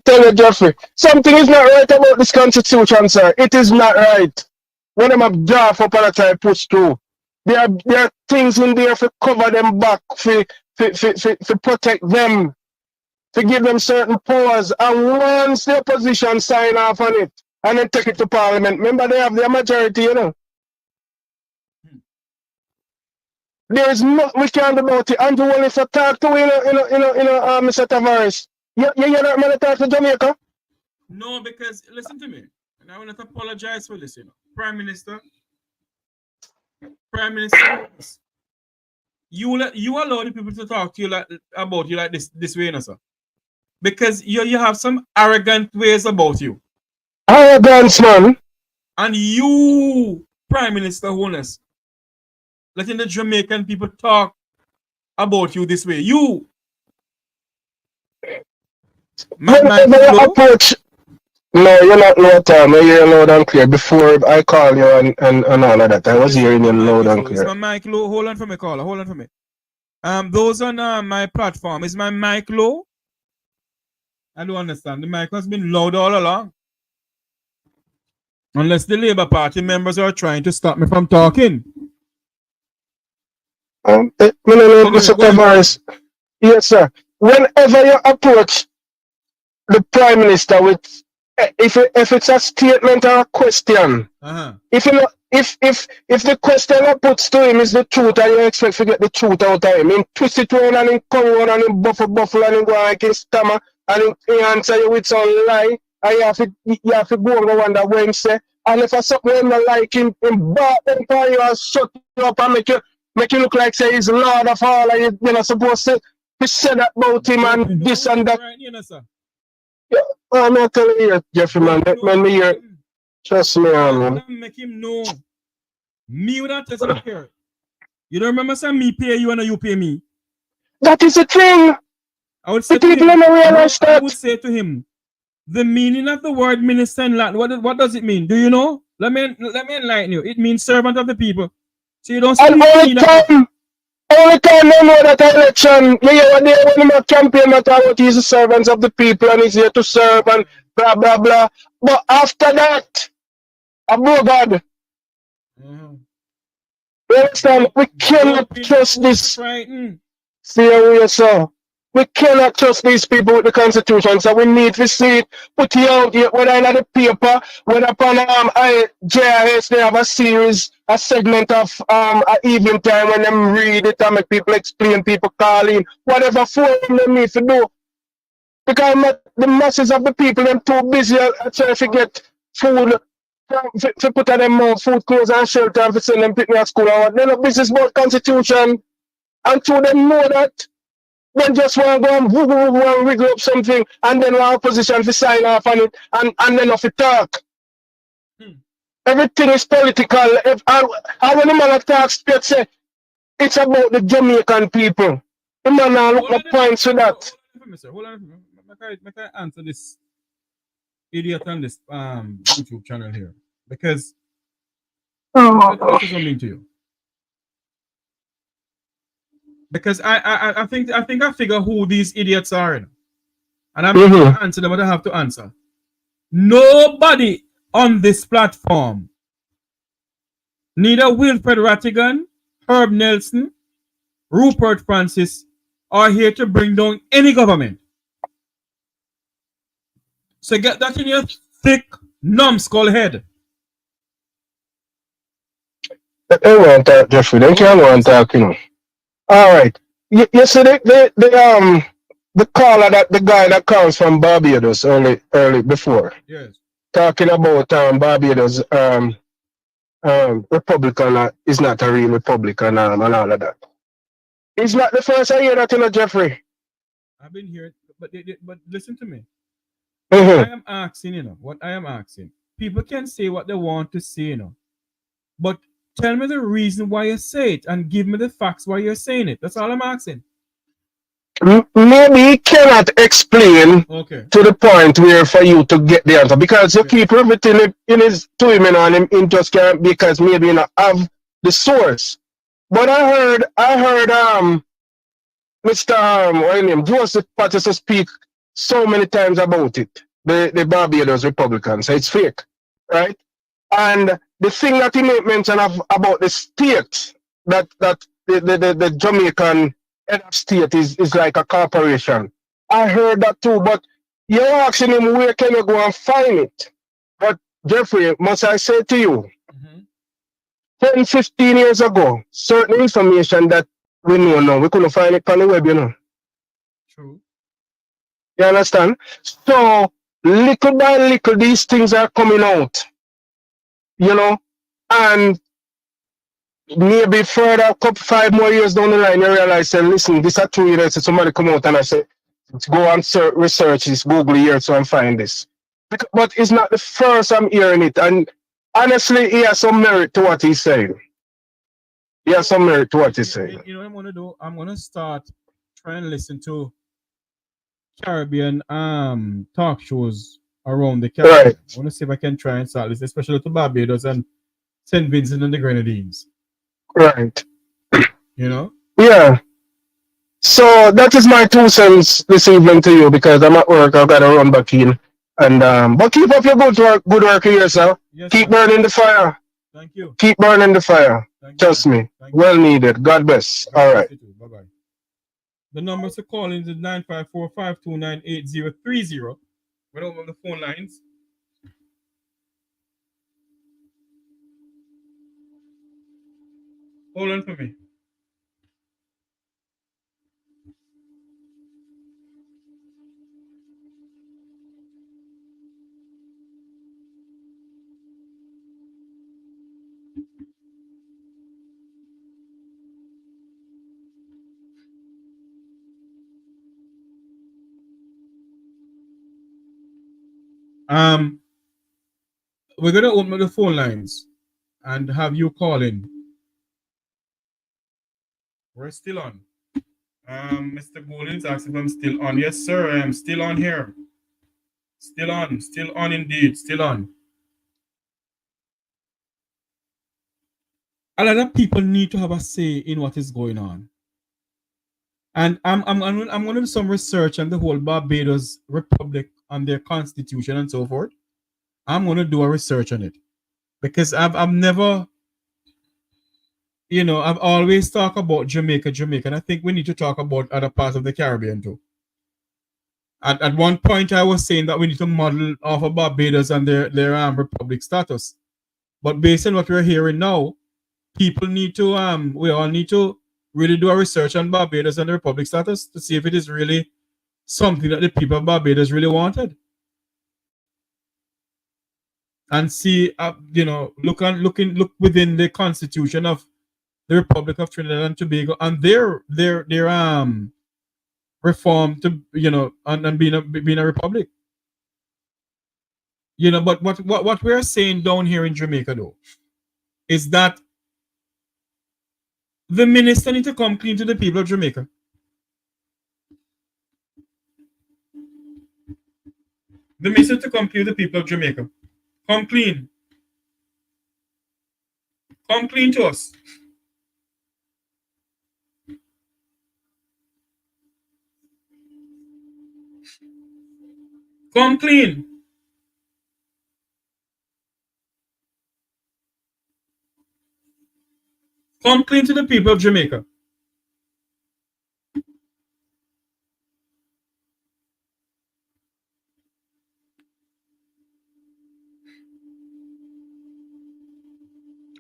tell you, Jeffrey, something is not right about this constitution, sir. It is not right. When them have draft up and try push through, there are things in there to cover them back, to protect them, to give them certain powers. And once the opposition sign off on it and then take it to Parliament, remember they have their majority, you know. There is nothing we can do about it. Andrew Wallace talk to Mr. Tavares. You hear that man talk to Jamaica? No, because listen to me, and I want to apologize for this, you know. Prime Minister, you allow the people to talk to you about you like this way, you know, sir. Because you have some arrogant ways about you. Arrogance, man. And you, Prime Minister Honest, letting the Jamaican people talk about you this way. You. Approach. No, you're not loud time. You're loud and clear. Before I call you and all of that, I was hearing you loud and clear. Is my mic low? Hold on for me, caller. Hold on for me. Those on my platform, is my mic low? I don't understand. The mic has been loud all along. Unless the Labour Party members are trying to stop me from talking. Mr. Tavares. Yes, sir. Whenever you approach the Prime Minister with, if it's a statement or a question, if the question that puts to him is the truth and you expect to get the truth out of him, twist it around and come around and him buffle and him go like his stammer and he answer you with some lie, and you have to go and wonder what him say. And if I something him not like him bark them for you and shut you up and make you look like say he's Lord of all, and you're not supposed to say that about him and this and that. Right, you know, sir. Yeah, I'm not telling you, Jeffrey, man. Let me hear. Trust me, man. Make him know. Me without testing the care. You don't remember saying me pay you and you pay me? That is the thing. I would say the people don't realize that. I would say to him, the meaning of the word minister in Latin, what does it mean? Do you know? Let me enlighten you. It means servant of the people. So you don't speak only time they know that election, you hear what they want to campaign that he's the servants of the people and he's here to serve and blah blah blah. But after that, oh God. You understand? We cannot trust this. See how we are so. We cannot trust these people with the Constitution, so we need to see it put it out here, whether in the paper, whether upon JRS they have a series, a segment of evening time when them read it and make people explain, people call in, whatever form they need to do. Because the masses of the people them too busy trying to get food, to put on them mouth, food, clothes and shelter and to send them picnic at school and what. They're not business about Constitution until they know that. Then just want to go and wiggle up something and then our opposition to sign off on it and then off the talk. Everything is political. And when the man talks straight, say it's about the Jamaican people. The man now look at points to that. Hold on. I answer this idiot on this YouTube channel here. Because what does it mean to you? Because I think I figure who these idiots are, and I'm going to answer them, but I have to answer. Nobody on this platform Neither Wilfred Rattigan, Herb Nelson, Rupert Francis are here to bring down any government. So get that in your thick, numbskull head. They won't talk, Jeffrey. They can't want to talk, you know. All right. You see, the caller that the guy that comes from Barbados early before, Yes. talking about Barbados Republican is not a real Republican and all of that. It's not the first I hear that, you know, Jeffrey. I've been here, but listen to me. Mhm. I am asking, you know, what I am asking. People can say what they want to say, you know, but tell me the reason why you say it and give me the facts why you're saying it. That's all I'm asking. Maybe he cannot explain Okay. to the point where for you to get the answer because you keep everything in his to him, you know, and him just can't because maybe you not have the source. But I heard Mr. What his name Joseph Patterson speak so many times about it. The Barbados Republicans. So it's fake, right? And the thing that he made mention of about the state that the Jamaican head of state is like a corporation. I heard that too, but you're asking him where can you go and find it? But Jeffrey, must I say to you, 10, 15 years ago, certain information that we know now, we couldn't find it on the web, you know. True. You understand? So little by little, these things are coming out, you know, and maybe further, a couple 5 more years down the line, you realize, say, listen, this are 2 years. Somebody come out and I say, go and research this, Google here, so and find this. But it's not the first I'm hearing it, and honestly, he has some merit to what he's saying. He has some merit to what he's saying. You know what I'm gonna do? I'm gonna start trying to listen to Caribbean talk shows around the Caribbean. Right. I want to see if I can try and start this, especially to Barbados and St. Vincent and the Grenadines. Right. You know? Yeah. So that is my 2 cents this evening to you because I'm at work. I've got to run back in. And but keep up your good work here, sir. Yes, Keep sir. burning the fire. Thank you. Keep burning the fire. Trust me. Well needed. God bless. All right. Bye bye. The numbers to call in is 954-529-8030. We're over on the phone lines. Hold on for me. We're gonna open the phone lines and have you call in. We're still on. Mr. Golden's asking if I'm still on. Yes, sir, I am still on here. Still on indeed, still on. A lot of people need to have a say in what is going on. And I'm going to do some research on the whole Barbados Republic and their constitution and so forth. I'm going to do a research on it because I've never, you know, I've always talked about Jamaica, and I think we need to talk about other parts of the Caribbean too. At one point, I was saying that we need to model off of Barbados and their republic status, but based on what we're hearing now, people need to we all need to really do a research on Barbados and the republic status to see if it is really something that the people of Barbados really wanted, and see you know, look within the constitution of the Republic of Trinidad and Tobago and their reform to, you know, and being a republic, you know. But what we're saying down here in Jamaica though is that the minister need to come clean to the people of Jamaica. The minister to come clean to the people of Jamaica. Come clean. Come clean to us. Come clean. Come clean to the people of Jamaica.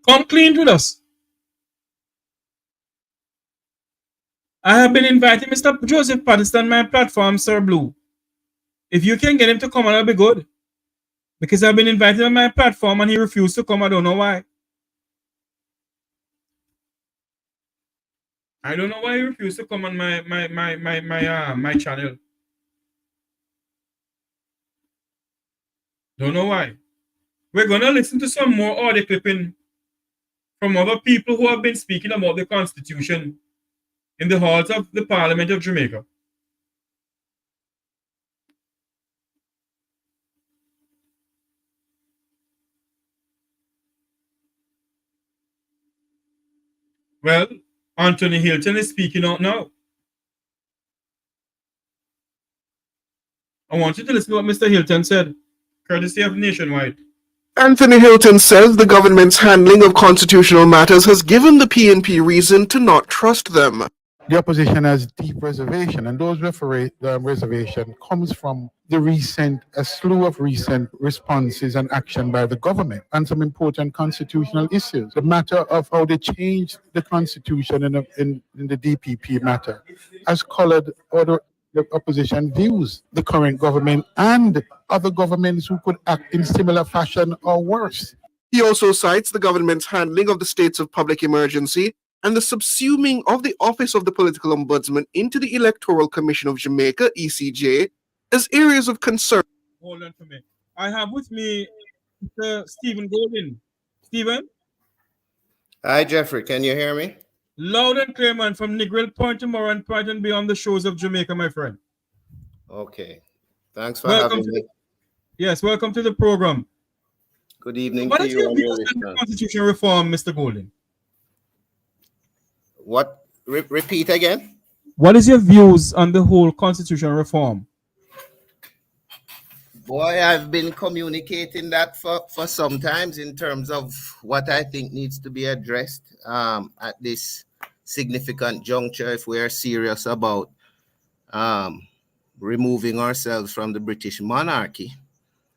Come clean with us. I have been inviting Mr. Joseph Patterson on my platform, Sir Blue. If you can get him to come, that'll be good. Because I've been invited on my platform and he refused to come. I don't know why. I don't know why he refused to come on my channel. Don't know why. We're gonna listen to some more audio clipping from other people who have been speaking about the Constitution in the halls of the Parliament of Jamaica. Well, Anthony Hilton is speaking out now. I want you to listen to what Mr. Hilton said, courtesy of Nationwide. Anthony Hilton says the government's handling of constitutional matters has given the PNP reason to not trust them. The opposition has deep reservation, and those reservation comes from a slew of recent responses and action by the government on some important constitutional issues. The matter of how they changed the constitution in the DPP matter has colored other the opposition views the current government and other governments who could act in similar fashion or worse. He also cites the government's handling of the states of public emergency and the subsuming of the Office of the Political Ombudsman into the Electoral Commission of Jamaica, ECJ, as areas of concern. Hold on for me. I have with me Mr. Stephen Golden. Stephen? Hi, Jeffrey. Can you hear me? Loud and clear, man, from Negril Point tomorrow and Point and beyond the shores of Jamaica, my friend. Okay. Thanks for having me. Yes, welcome to the program. Good evening What to is you your and views your on the listeners. Constitution reform, Mr. Golden? What? Repeat again? What is your views on the whole Constitution reform? Boy, I've been communicating that for some times in terms of what I think needs to be addressed at this significant juncture if we are serious about removing ourselves from the British monarchy.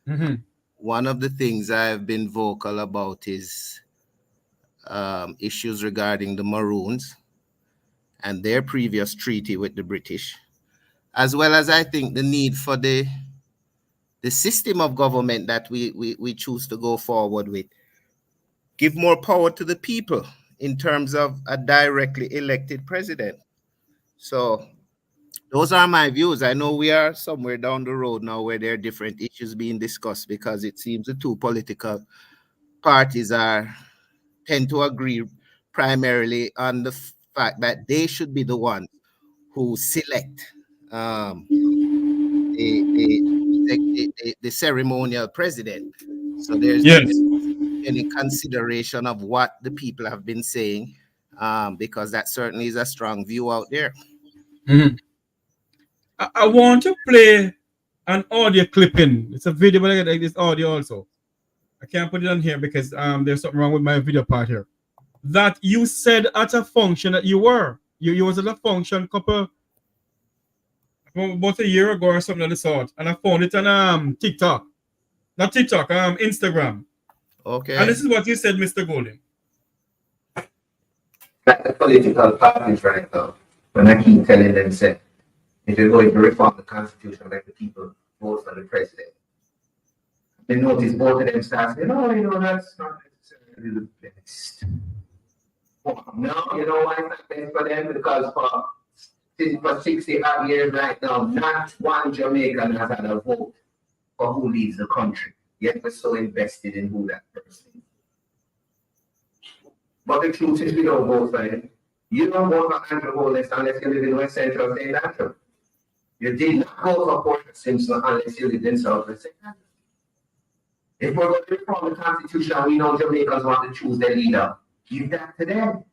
Mm-hmm. One of the things I've been vocal about is issues regarding the Maroons and their previous treaty with the British, as well as I think the need for the system of government that we choose to go forward with. Give more power to the people in terms of a directly elected president. So those are my views. I know we are somewhere down the road now where there are different issues being discussed because it seems the two political parties tend to agree primarily on the fact that they should be the ones who select the ceremonial president. So there's any consideration of what the people have been saying, because that certainly is a strong view out there. Mm-hmm. I want to play an audio clipping. It's a video, but I get this audio also. I can't put it on here because there's something wrong with my video part here. That you said at a function that you was at a function about a year ago or something of the sort, and I found it on TikTok. Not TikTok, Instagram. Okay. And this is what you said, Mr. Golden. The political parties right now, when I keep telling them, say, if you're going to reform the Constitution, let the people vote for the president. They notice both of them start saying, oh, that's not necessarily the best. No, you know why it's not best for them? Because for 60 odd years right now, not one Jamaican has had a vote for who leads the country. Yet we're so invested in who that person is. But the truth is, we don't vote for him. You don't vote for Andrew Holness unless you live in West Central St. Andrew. You did not vote for Portia Simpson unless you lived in South West St. Andrew. If we're going to reform the Constitution, we know Jamaicans want to choose their leader. Give that to them.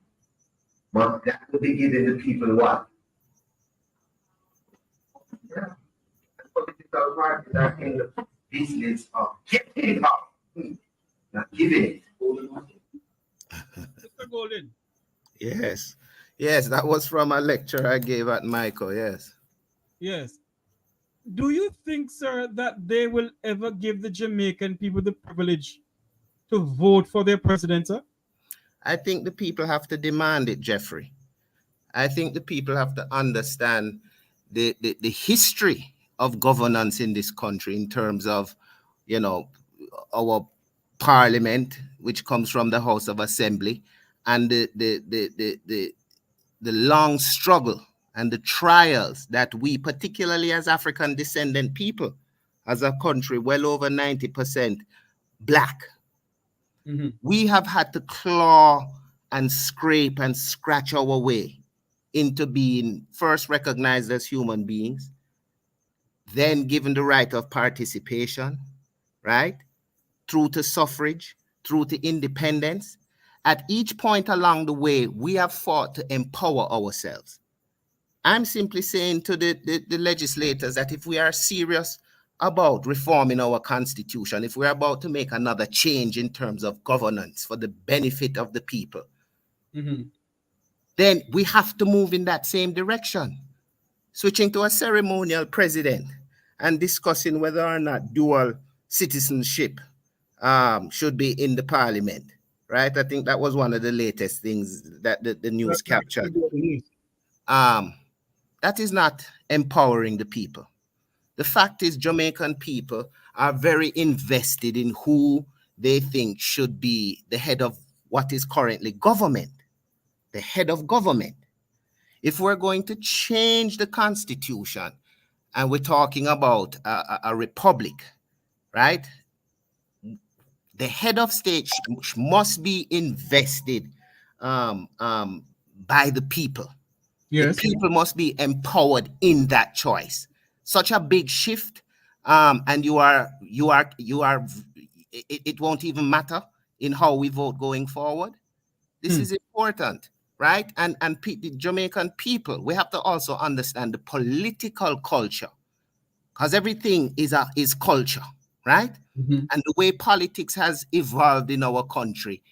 But that will be giving the people what? Yeah. The political parties are in the business of getting it up, not giving it. Mr. Golden, Yes. Yes, that was from a lecture I gave at Michael. Yes. Yes. Do you think, sir, that they will ever give the Jamaican people the privilege to vote for their president, sir? I think the people have to demand it, Jeffrey. I think the people have to understand the history of governance in this country in terms of, you know, our parliament, which comes from the House of Assembly, and the long struggle and the trials that we, particularly as African descendant people, as a country well over 90% Black, we have had to claw and scrape and scratch our way into being first recognized as human beings, then given the right of participation, right? Through to suffrage, through to independence. At each point along the way, we have fought to empower ourselves. I'm simply saying to the legislators that if we are serious about reforming our constitution, if we're about to make another change in terms of governance for the benefit of the people, then we have to move in that same direction. Switching to a ceremonial president and discussing whether or not dual citizenship should be in the parliament, right? I think that was one of the latest things that the news captured. That is not empowering the people. The fact is, Jamaican people are very invested in who they think should be the head of what is currently government, the head of government. If we're going to change the constitution and we're talking about a republic, right? The head of state must be invested by the people. Yes. The people must be empowered in that choice. Such a big shift, and it won't even matter in how we vote going forward. This is important, right? And the Jamaican people, we have to also understand the political culture, because everything is culture, right? And the way politics has evolved in our country,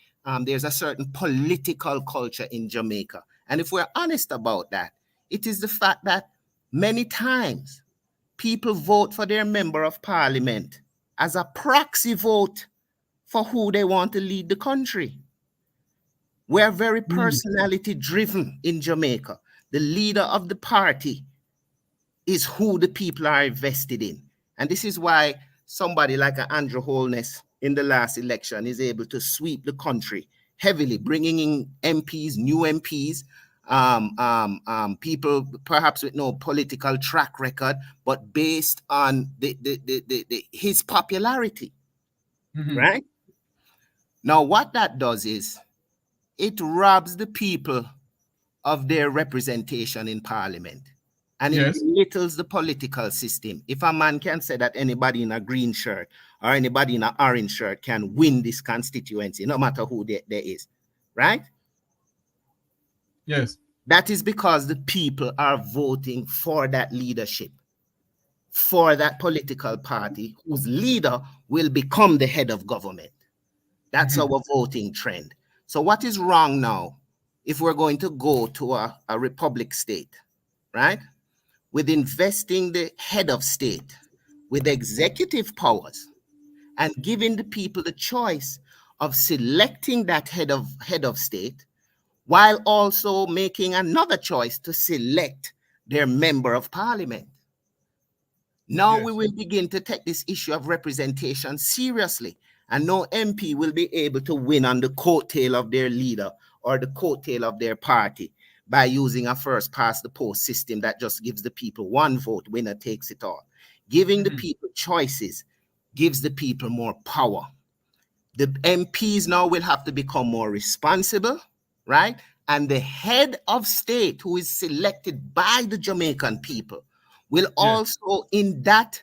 there's a certain political culture in Jamaica. And if we're honest about that, it is the fact that many times people vote for their member of parliament as a proxy vote for who they want to lead the country. We're very personality driven in Jamaica. The leader of the party is who the people are invested in. And this is why somebody like Andrew Holness in the last election is able to sweep the country heavily, bringing in MPs, new MPs, people perhaps with no political track record, but based on his popularity, right? Now, what that does is it robs the people of their representation in parliament. And it belittles the political system. If a man can say that anybody in a green shirt or anybody in an orange shirt can win this constituency, no matter who there is, right? Yes. That is because the people are voting for that leadership, for that political party whose leader will become the head of government. That's our voting trend. So what is wrong now if we're going to go to a republic state, right? With investing the head of state with executive powers and giving the people the choice of selecting that head of state, while also making another choice to select their member of parliament. Now we will begin to take this issue of representation seriously, and no MP will be able to win on the coattail of their leader or the coattail of their party by using a first past the post system that just gives the people one vote, winner takes it all. Giving the people choices gives the people more power. The MPs now will have to become more responsible, right? And the head of state, who is selected by the Jamaican people, will also, in that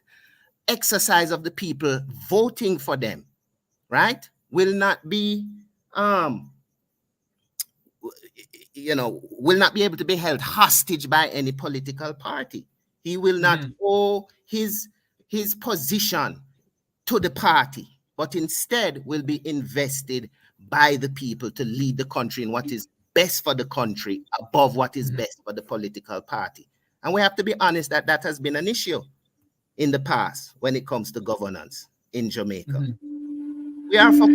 exercise of the people voting for them, right, will not be will not be able to be held hostage by any political party. He will not owe his position to the party, but instead will be invested by the people to lead the country in what is best for the country above what is best for the political party. And we have to be honest that that has been an issue in the past when it comes to governance in Jamaica. We are for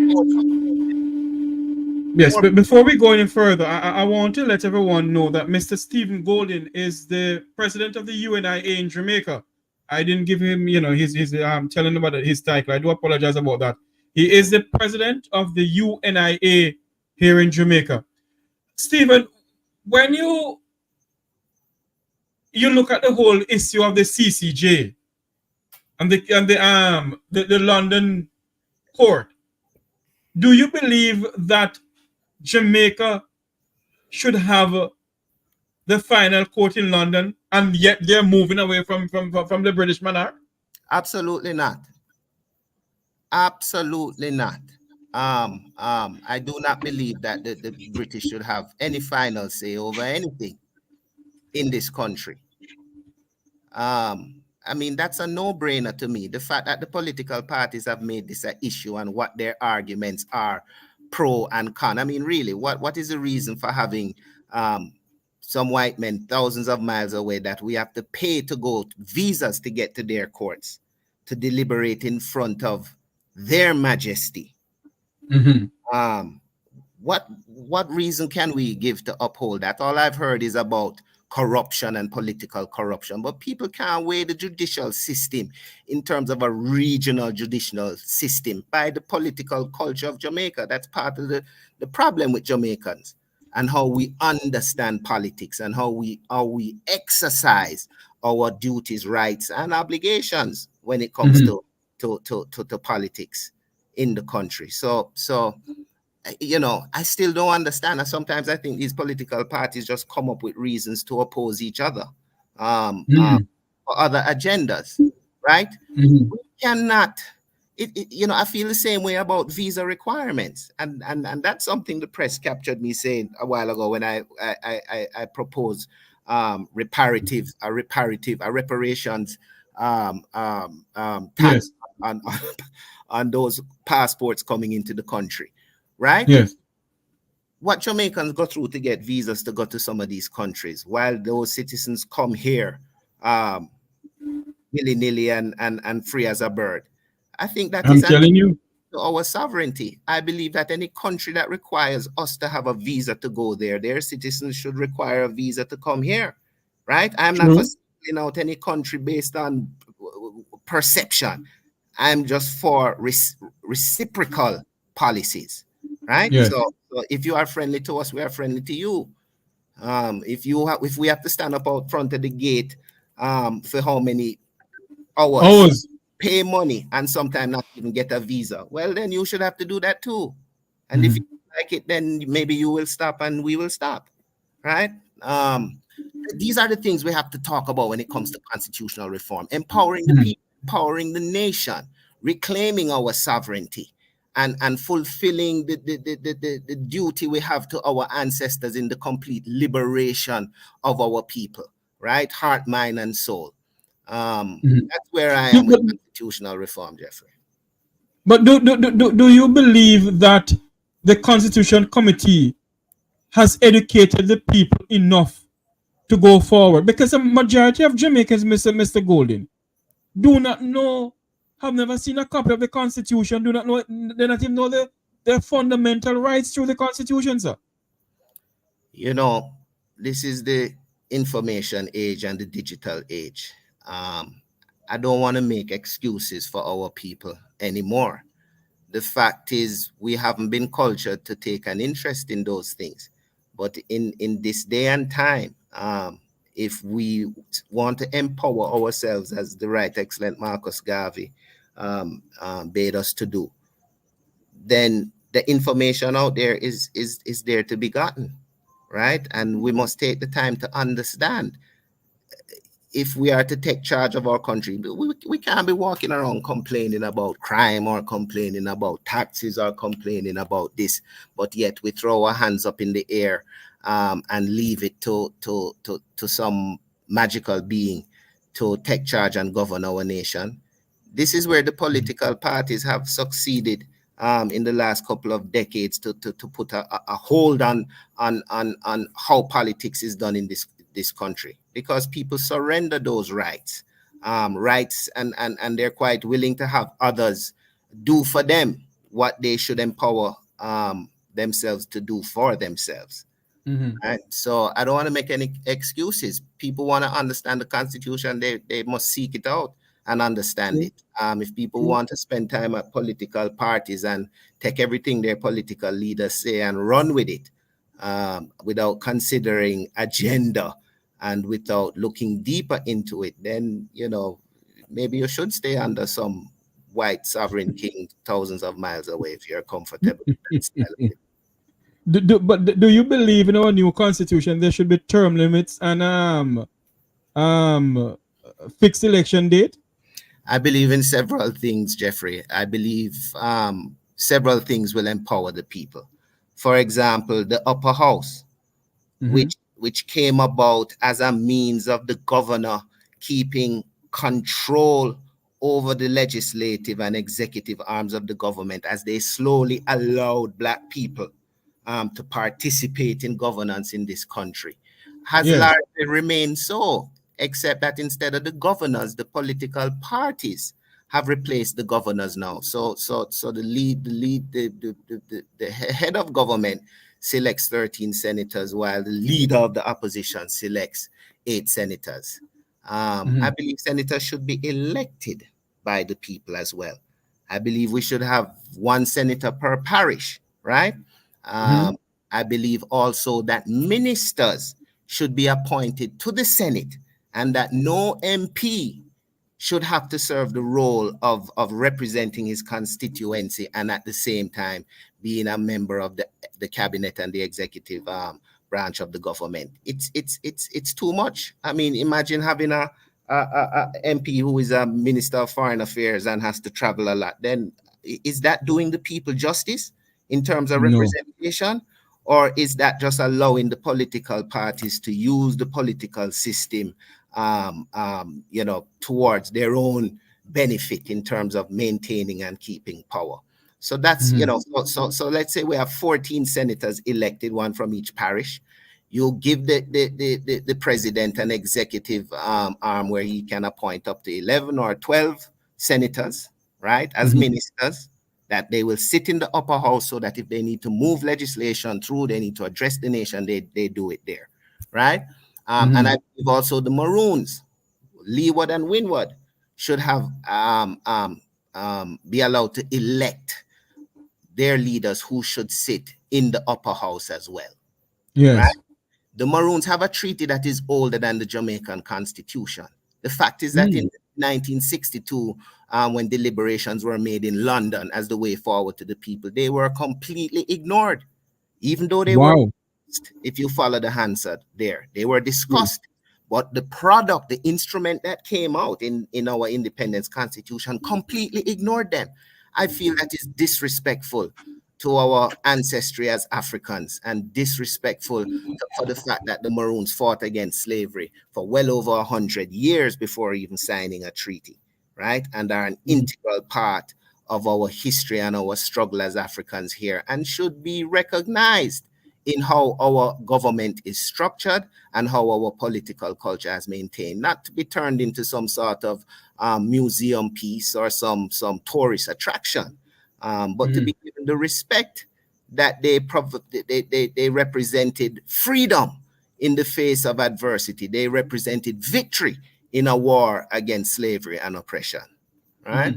Yes, but before we go any further, I want to let everyone know that Mr. Stephen Golden is the president of the UNIA in Jamaica. I didn't give him, his telling about his title. I do apologize about that. He is the president of the UNIA here in Jamaica. Stephen, when you look at the whole issue of the CCJ and the London court, do you believe that Jamaica should have the final court in London, and yet they're moving away from the British monarch? Absolutely not. Absolutely not. I do not believe that the British should have any final say over anything in this country. I mean, that's a no-brainer to me. The fact that the political parties have made this an issue and what their arguments are, pro and con. I mean, really, what is the reason for having some white men thousands of miles away that we have to pay to go visas to get to their courts to deliberate in front of their majesty? What reason can we give to uphold that? All I've heard is about corruption and political corruption, but people can't weigh the judicial system in terms of a regional judicial system by the political culture of Jamaica. That's part of the problem with Jamaicans and how we understand politics and how we exercise our duties, rights, and obligations when it comes to politics in the country. So I still don't understand. And sometimes I think these political parties just come up with reasons to oppose each other for other agendas, right? We cannot, I feel the same way about visa requirements. And that's something the press captured me saying a while ago when I proposed reparations tax on those passports coming into the country. Right? Yes. What Jamaicans go through to get visas to go to some of these countries, while those citizens come here willy-nilly and free as a bird. I think that is telling you, our sovereignty. I believe that any country that requires us to have a visa to go there, their citizens should require a visa to come here. Right? I'm not for singling out any country based on perception. I'm just for reciprocal policies. Right. Yes. So if you are friendly to us, we are friendly to you. If we have to stand up out front of the gate for how many hours, pay money, and sometimes not even get a visa, well, then you should have to do that too. And if you like it, then maybe you will stop and we will stop. Right. These are the things we have to talk about when it comes to constitutional reform, empowering the people, empowering the nation, reclaiming our sovereignty. And fulfilling the duty we have to our ancestors in the complete liberation of our people, right? Heart, mind, and soul. That's where I am with constitutional reform, Jeffrey. But do you believe that the Constitution Committee has educated the people enough to go forward? Because the majority of Jamaicans, Mr. Golden, do not know, have never seen a copy of the Constitution, do not know, they not even know their fundamental rights through the Constitution, sir. This is the information age and the digital age. I don't want to make excuses for our people anymore. The fact is, we haven't been cultured to take an interest in those things. But in this day and time, if we want to empower ourselves, as the Right Excellent Marcus Garvey bade us to do, then the information out there is there to be gotten, right? And we must take the time to understand. If we are to take charge of our country, we can't be walking around complaining about crime or complaining about taxes or complaining about this, but yet we throw our hands up in the air and leave it to some magical being to take charge and govern our nation. This is where the political parties have succeeded in the last couple of decades to put a hold on how politics is done in this country, because people surrender those rights, and they're quite willing to have others do for them what they should empower themselves to do for themselves. Right? So I don't want to make any excuses. People want to understand the Constitution, they must seek it out and understand it. If people want to spend time at political parties and take everything their political leaders say and run with it, without considering agenda and without looking deeper into it, then, you know, maybe you should stay under some white sovereign king thousands of miles away if you're comfortable with that style of it. Do you believe in our new constitution there should be term limits and fixed election date? I believe in several things, Jeffrey. I believe several things will empower the people. For example, the upper house, which came about as a means of the governor keeping control over the legislative and executive arms of the government as they slowly allowed Black people to participate in governance in this country, has largely remained so, except that instead of the governors, the political parties have replaced the governors now. So the head of government selects 13 senators, while the leader of the opposition selects 8 senators. I believe senators should be elected by the people as well. I believe we should have 1 senator per parish, right? I believe also that ministers should be appointed to the Senate, and that no MP should have to serve the role of representing his constituency and at the same time being a member of the cabinet and the executive branch of the government. It's too much. I mean, imagine having a MP who is a minister of foreign affairs and has to travel a lot. Then is that doing the people justice in terms of representation? Or is that just allowing the political parties to use the political system, you know, towards their own benefit in terms of maintaining and keeping power? So that's, you know, so let's say we have 14 senators elected, 1 from each parish. You give the president an executive arm where he can appoint up to 11 or 12 senators, right, as ministers, that they will sit in the upper house so that if they need to move legislation through, they need to address the nation, they do it there, right? And I believe also the Maroons, Leeward and Windward, should have be allowed to elect their leaders who should sit in the upper house as well. Yes. Right? The Maroons have a treaty that is older than the Jamaican Constitution. The fact is that in 1962, when deliberations were made in London as the way forward to the people, they were completely ignored, even though they were, if you follow the Hansard there, they were discussed. But the product, the instrument that came out in our independence constitution completely ignored them. I feel that is disrespectful to our ancestry as Africans, and disrespectful for the fact that the Maroons fought against slavery for well over 100 years before even signing a treaty, right? And are an integral part of our history and our struggle as Africans here, and should be recognized in how our government is structured and how our political culture is maintained, not to be turned into some sort of museum piece or some tourist attraction, but to be given the respect that they represented freedom in the face of adversity. They represented victory in a war against slavery and oppression, right?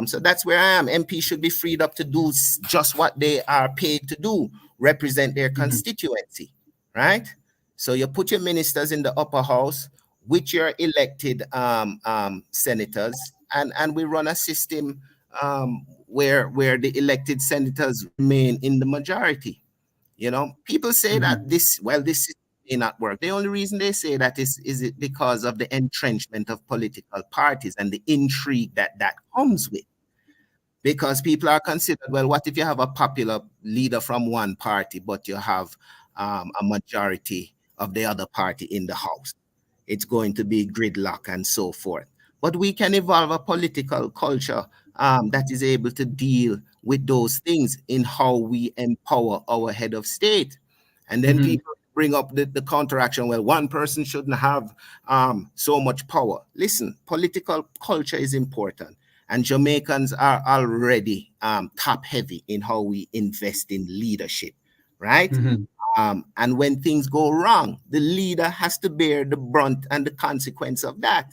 So that's where I am. MPs should be freed up to do just what they are paid to do, represent their constituency, right? So you put your ministers in the upper house with your elected senators, and we run a system where the elected senators remain in the majority. You know, people say that this may not work. The only reason they say that is it because of the entrenchment of political parties and the intrigue that comes with. Because people are considered, well, what if you have a popular leader from one party, but you have a majority of the other party in the house? It's going to be gridlock and so forth. But we can evolve a political culture that is able to deal with those things in how we empower our head of state. And then people bring up the counteraction. Well, one person shouldn't have so much power. Listen, political culture is important. And Jamaicans are already top heavy in how we invest in leadership, right? And when things go wrong, the leader has to bear the brunt and the consequence of that.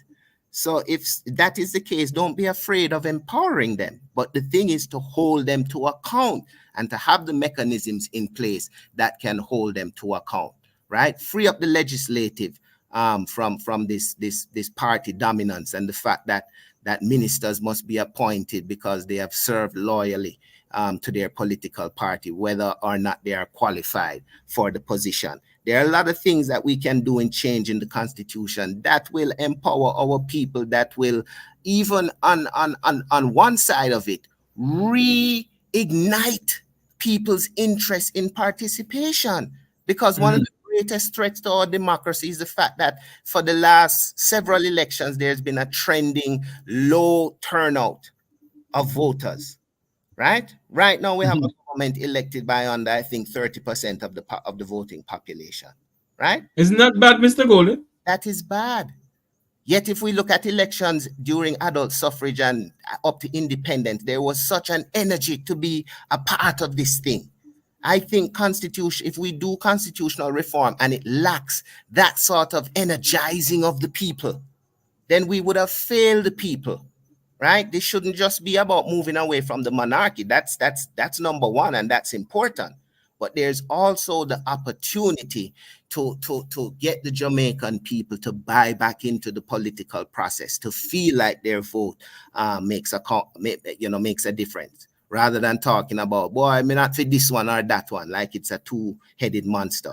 So if that is the case, don't be afraid of empowering them. But the thing is to hold them to account and to have the mechanisms in place that can hold them to account, right? Free up the legislative from this party dominance and the fact that ministers must be appointed because they have served loyally to their political party, whether or not they are qualified for the position. There are a lot of things that we can do in changing the Constitution that will empower our people, that will, even on one side of it, reignite people's interest in participation. Because one of the greatest threats to our democracy is the fact that for the last several elections, there's been a trending low turnout of voters. Right now, we have a government elected by under, I think, 30% of the voting population. Right? Isn't that bad, Mr. Golden? That is bad. Yet, if we look at elections during adult suffrage and up to independence, there was such an energy to be a part of this thing. I think if we do constitutional reform and it lacks that sort of energizing of the people, then we would have failed the people. Right? This shouldn't just be about moving away from the monarchy. That's number one, and that's important. But there's also the opportunity to get the Jamaican people to buy back into the political process, to feel like their vote makes a difference, rather than talking about, boy, I may not fit this one or that one, like it's a two-headed monster.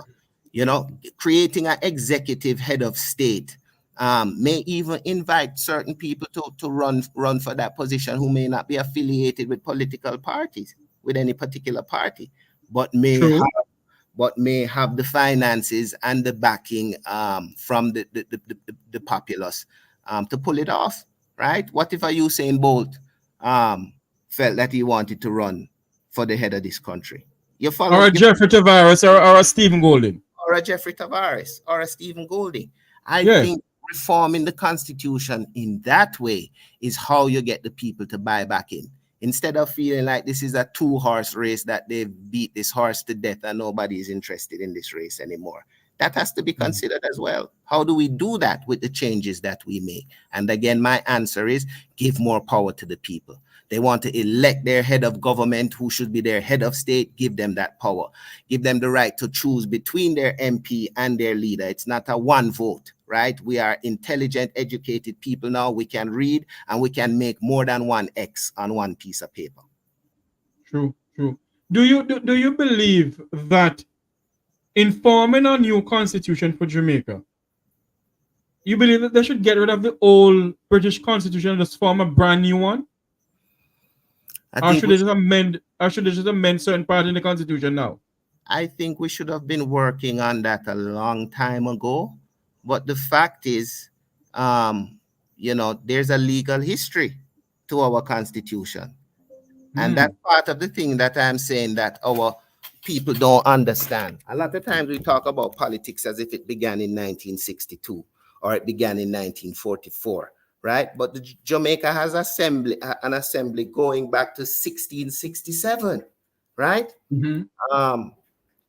Creating an executive head of state may even invite certain people to run for that position who may not be affiliated with political parties, with any particular party, but may have the finances and the backing from the populace to pull it off. Right? What if a Usain Bolt felt that he wanted to run for the head of this country? Or a Jeffrey Tavares or a Stephen Golding. Or a Jeffrey Tavares or a Stephen Golding. I think reforming the Constitution in that way is how you get the people to buy back in. Instead of feeling like this is a two-horse race, that they've beat this horse to death and nobody is interested in this race anymore. That has to be considered as well. How do we do that with the changes that we make? And again, my answer is give more power to the people. They want to elect their head of government, who should be their head of state. Give them that power. Give them the right to choose between their MP and their leader. It's not a one vote, right? We are intelligent, educated people now. We can read and we can make more than one X on one piece of paper. True. Do you believe that in forming a new constitution for Jamaica, you believe that they should get rid of the old British constitution and just form a brand new one? Or should they just amend certain parts in the Constitution now? I think we should have been working on that a long time ago. But the fact is, there's a legal history to our Constitution. And that's part of the thing that I'm saying that our people don't understand. A lot of times we talk about politics as if it began in 1962 or it began in 1944. Right, but Jamaica has an assembly going back to 1667, right?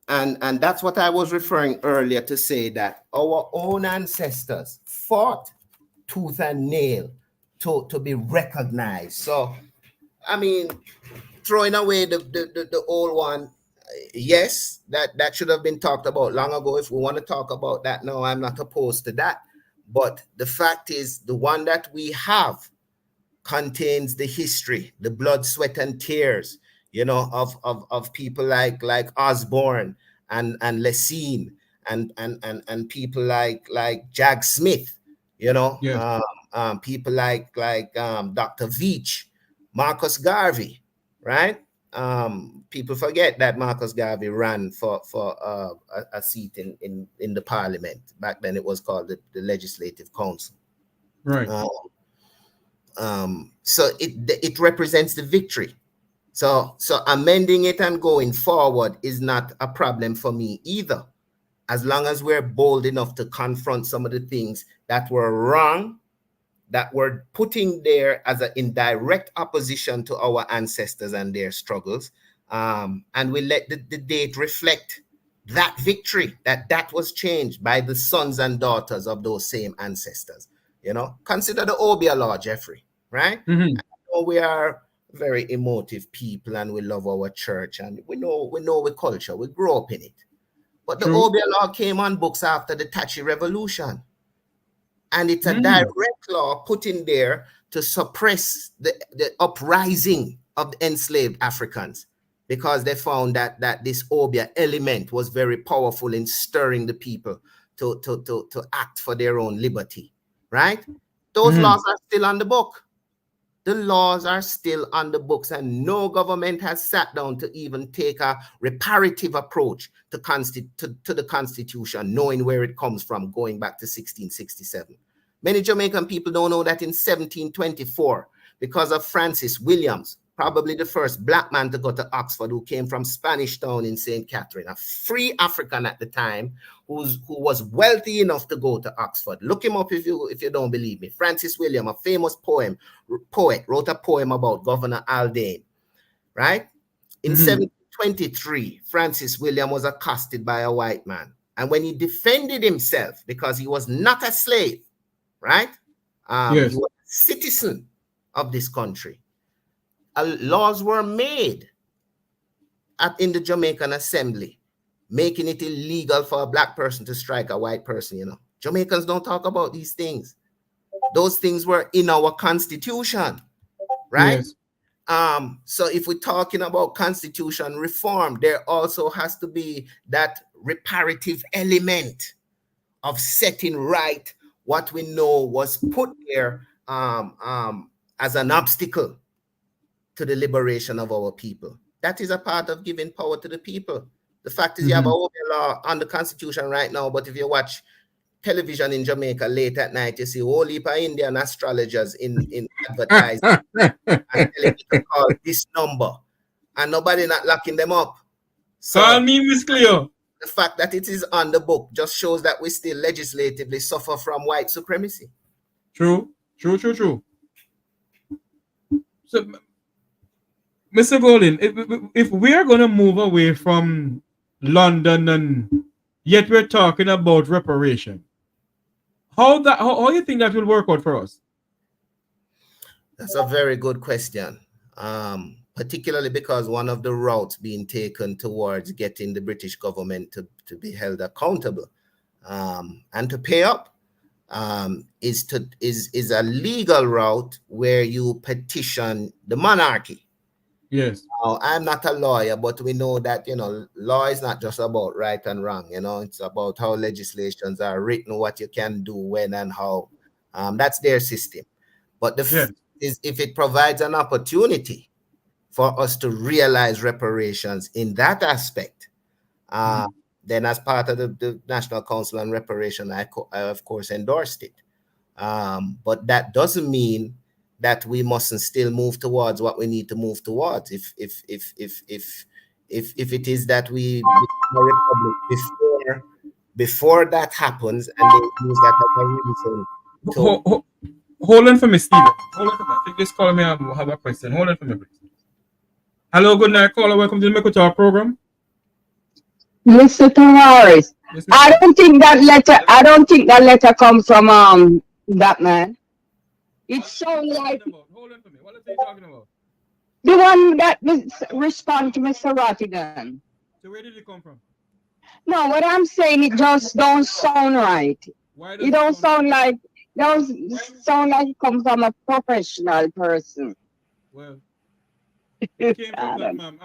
And that's what I was referring earlier to say, that our own ancestors fought tooth and nail to be recognized. So, I mean, throwing away the old one, yes, that should have been talked about long ago. If we want to talk about that now, I'm not opposed to that. But the fact is, the one that we have contains the history, the blood, sweat, and tears, of people like Osborne and Lessine and people like Jack Smith, people like Dr. Veach, Marcus Garvey, right? People forget that Marcus Garvey ran for a seat in the parliament. Back then it was called the Legislative Council. Right. So it represents the victory. So amending it and going forward is not a problem for me either, as long as we're bold enough to confront some of the things that were wrong, that were putting there as in direct opposition to our ancestors and their struggles, and we let the date reflect that victory, that was changed by the sons and daughters of those same ancestors. Consider the Obia law, Jeffrey, right? Mm-hmm. We are very emotive people and we love our church and we know our culture, we grew up in it. But the Obia law came on books after the Tachi Revolution. And it's a direct law put in there to suppress the uprising of the enslaved Africans, because they found that this Obia element was very powerful in stirring the people to act for their own liberty, right? Those laws are still on the book. The laws are still on the books, and no government has sat down to even take a reparative approach to the Constitution, knowing where it comes from, going back to 1667. Many Jamaican people don't know that in 1724, because of Francis Williams, probably the first black man to go to Oxford, who came from Spanish Town in St. Catherine, a free African at the time, who was wealthy enough to go to Oxford. Look him up if you don't believe me. Francis Williams, a famous poet, wrote a poem about Governor Haldane, right? In 1723, Francis Williams was accosted by a white man. And when he defended himself, because he was not a slave, right? Yes. He was a citizen of this country. Laws were made in the Jamaican Assembly, making it illegal for a black person to strike a white person, Jamaicans don't talk about these things. Those things were in our Constitution, right? Yes. So if we're talking about Constitution reform, there also has to be that reparative element of setting right what we know was put there as an obstacle to the liberation of our people. That is a part of giving power to the people. The fact is, you have a Obia law on the Constitution right now, but if you watch television in Jamaica late at night, you see a whole heap of Indian astrologers in advertising and telling you to call this number, and nobody not locking them up. So, call me Miss Cleo. The fact that it is on the book just shows that we still legislatively suffer from white supremacy. True. So, Mr. Golden, if we are going to move away from London and yet we're talking about reparation, how you think that will work out for us? That's a very good question. Particularly because one of the routes being taken towards getting the British government to be held accountable and to pay up is a legal route where you petition the monarchy. Yes. Now, I'm not a lawyer, but we know that law is not just about right and wrong. It's about how legislations are written, what you can do, when and how. That's their system. But is if it provides an opportunity for us to realize reparations in that aspect, then as part of the National Council on Reparation, I of course endorsed it. But that doesn't mean that we mustn't still move towards what we need to move towards. If it is that we become a republic before that happens, and they use that as a reason to hold on for me, Stephen. Hold on for me. I think this caller may have a question. Hold on for me, please. Hello, good night, caller. Welcome to the Make Talk program. Mr. Tavares, I don't think that letter comes from that man. It's so like hold on for me. What are you talking about? The one that respond to Mr. Rottigan. So where did it come from? No, what I'm saying, it just don't sound right. It don't sound like it comes from a professional person. Well, it came from that, ma'am.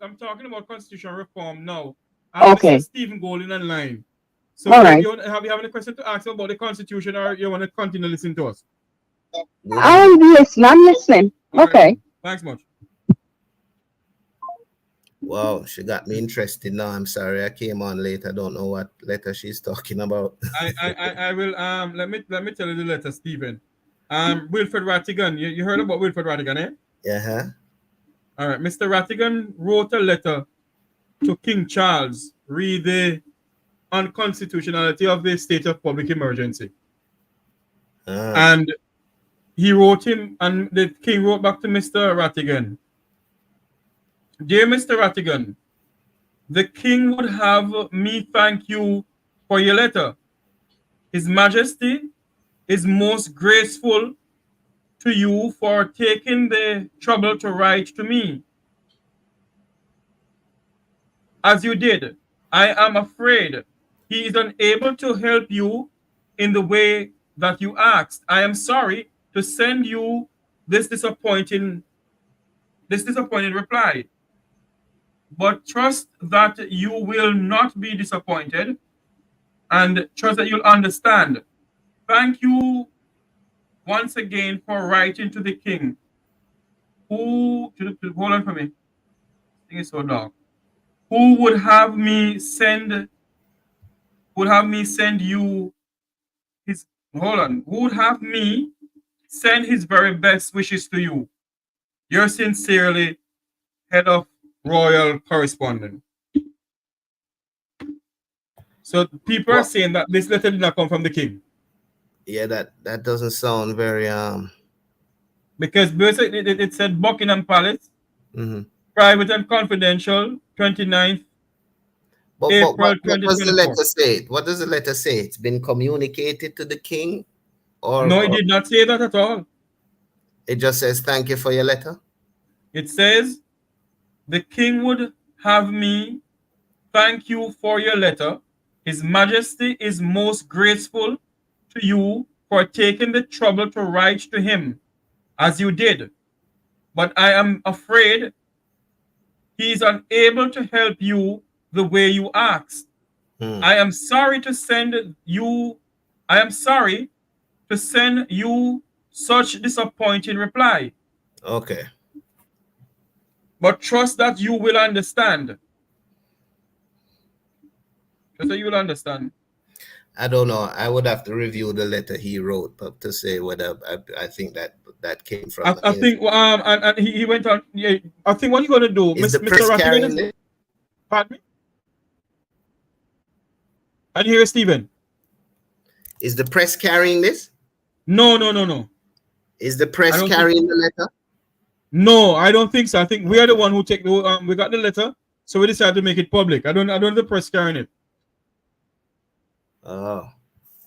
I'm talking about constitutional reform now. Okay. Mr. Stephen Golden online. So all right. You have any question to ask about the Constitution, or you want to continue listening to us? I'm listening. Okay. Right. Thanks much. Wow, she got me interested now. I'm sorry, I came on late. I don't know what letter she's talking about. I will let me tell you the letter, Stephen. Wilfred Rattigan. You heard about Wilfred Rattigan, eh? Yeah. All right. Mr. Rattigan wrote a letter to King Charles re the unconstitutionality of the state of public emergency. And he wrote him, and the king wrote back to Mr. Rattigan. Dear Mr. Rattigan, the king would have me thank you for your letter. His Majesty is most graceful to you for taking the trouble to write to me. As you did, I am afraid he is unable to help you in the way that you asked. I am sorry to send you this disappointing reply, but trust that you will not be disappointed and trust that you'll understand. Thank you once again for writing to the king. Hold on for me. I think it's so long. Who would have me send you his who would have me send his very best wishes to you. Yours sincerely, Head of Royal Correspondent. So people are saying that this letter did not come from the king. Yeah, that doesn't sound very because it said Buckingham Palace, private and confidential, 29th April what 2024. does the letter say? What does the letter say? It's been communicated to the king? Or no, it did not say that at all. It just says thank you for your letter? It says the king would have me thank you for your letter. His Majesty is most grateful to you for taking the trouble to write to him, as you did. But I am afraid he is unable to help you the way you asked. I am sorry to send you such disappointing reply. Okay. But trust that you will understand. Trust that you will understand. I don't know. I would have to review the letter he wrote to say whether I think that came from. I think and he went on. Yeah, I think what you're gonna do, Is the press carrying it? Pardon me? I didn't hear Stephen. Is the press carrying this? No. Is the press carrying the letter? No, I don't think so. I think we are the one who we got the letter, so we decided to make it public. I don't the press carrying it. Oh.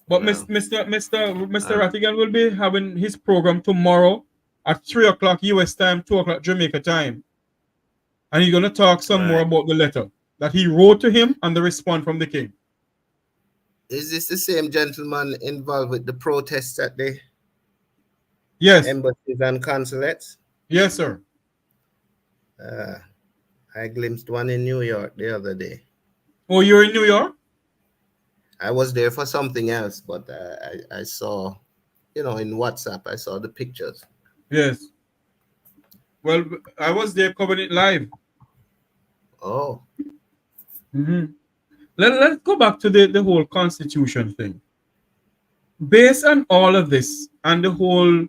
But no. Mr. Rattigan will be having his program tomorrow at 3 o'clock US time, 2 o'clock Jamaica time. And he's gonna talk some more about the letter that he wrote to him and the response from the king. Is this the same gentleman involved with the protests at the embassies and consulates? Yes, sir. I glimpsed one in New York the other day. Oh, you're in New York? I was there for something else, but I saw, in WhatsApp, I saw the pictures. Yes. Well, I was there covering it live. Oh. Let's go back to the whole Constitution thing. Based on all of this and the whole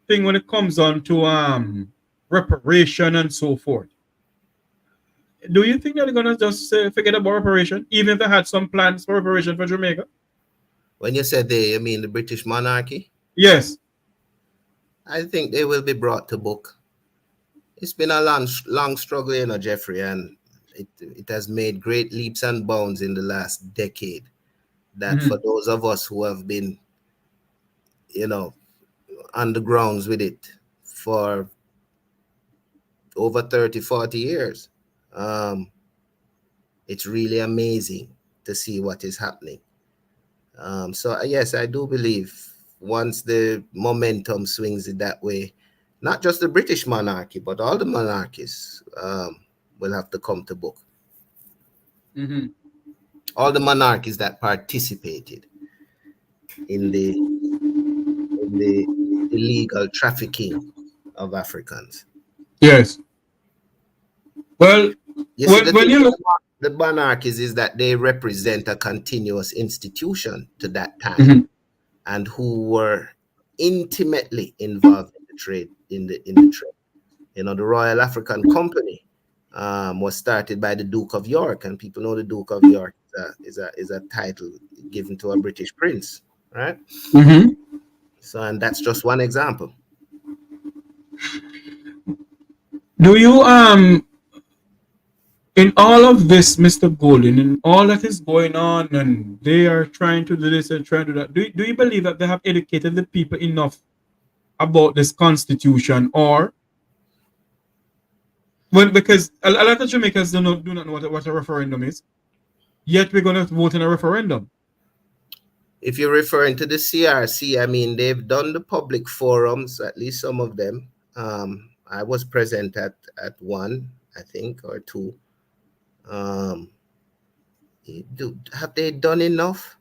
thing when it comes on to reparation and so forth, do you think that they're gonna just forget about reparation, even if they had some plans for reparation for Jamaica? When you said they, you mean the British monarchy? Yes. I think they will be brought to book. It's been a long struggle, Jeffrey, and it has made great leaps and bounds in the last decade. That for those of us who have been, on the grounds with it for over 30, 40 years, it's really amazing to see what is happening. So yes, I do believe once the momentum swings it that way, not just the British monarchy, but all the monarchies will have to come to book. All the monarchies that participated in the illegal trafficking of Africans. Yes. Well, when you look at the monarchies, is that they represent a continuous institution to that time, and who were intimately involved in the trade. You know, the Royal African Company was started by the Duke of York, and people know the Duke of York is a title given to a British prince, right? Mm-hmm. So, and that's just one example. Do you in all of this, Mr. Golden, in all that is going on, and they are trying to do this and trying to do that, do you believe that they have educated the people enough about this constitution, or well, because a lot of Jamaicans do not know what a referendum is, yet we're going to vote in a referendum? If you're referring to the CRC, I mean, they've done the public forums, at least some of them. I was present at one, I think, or two. Have they done enough?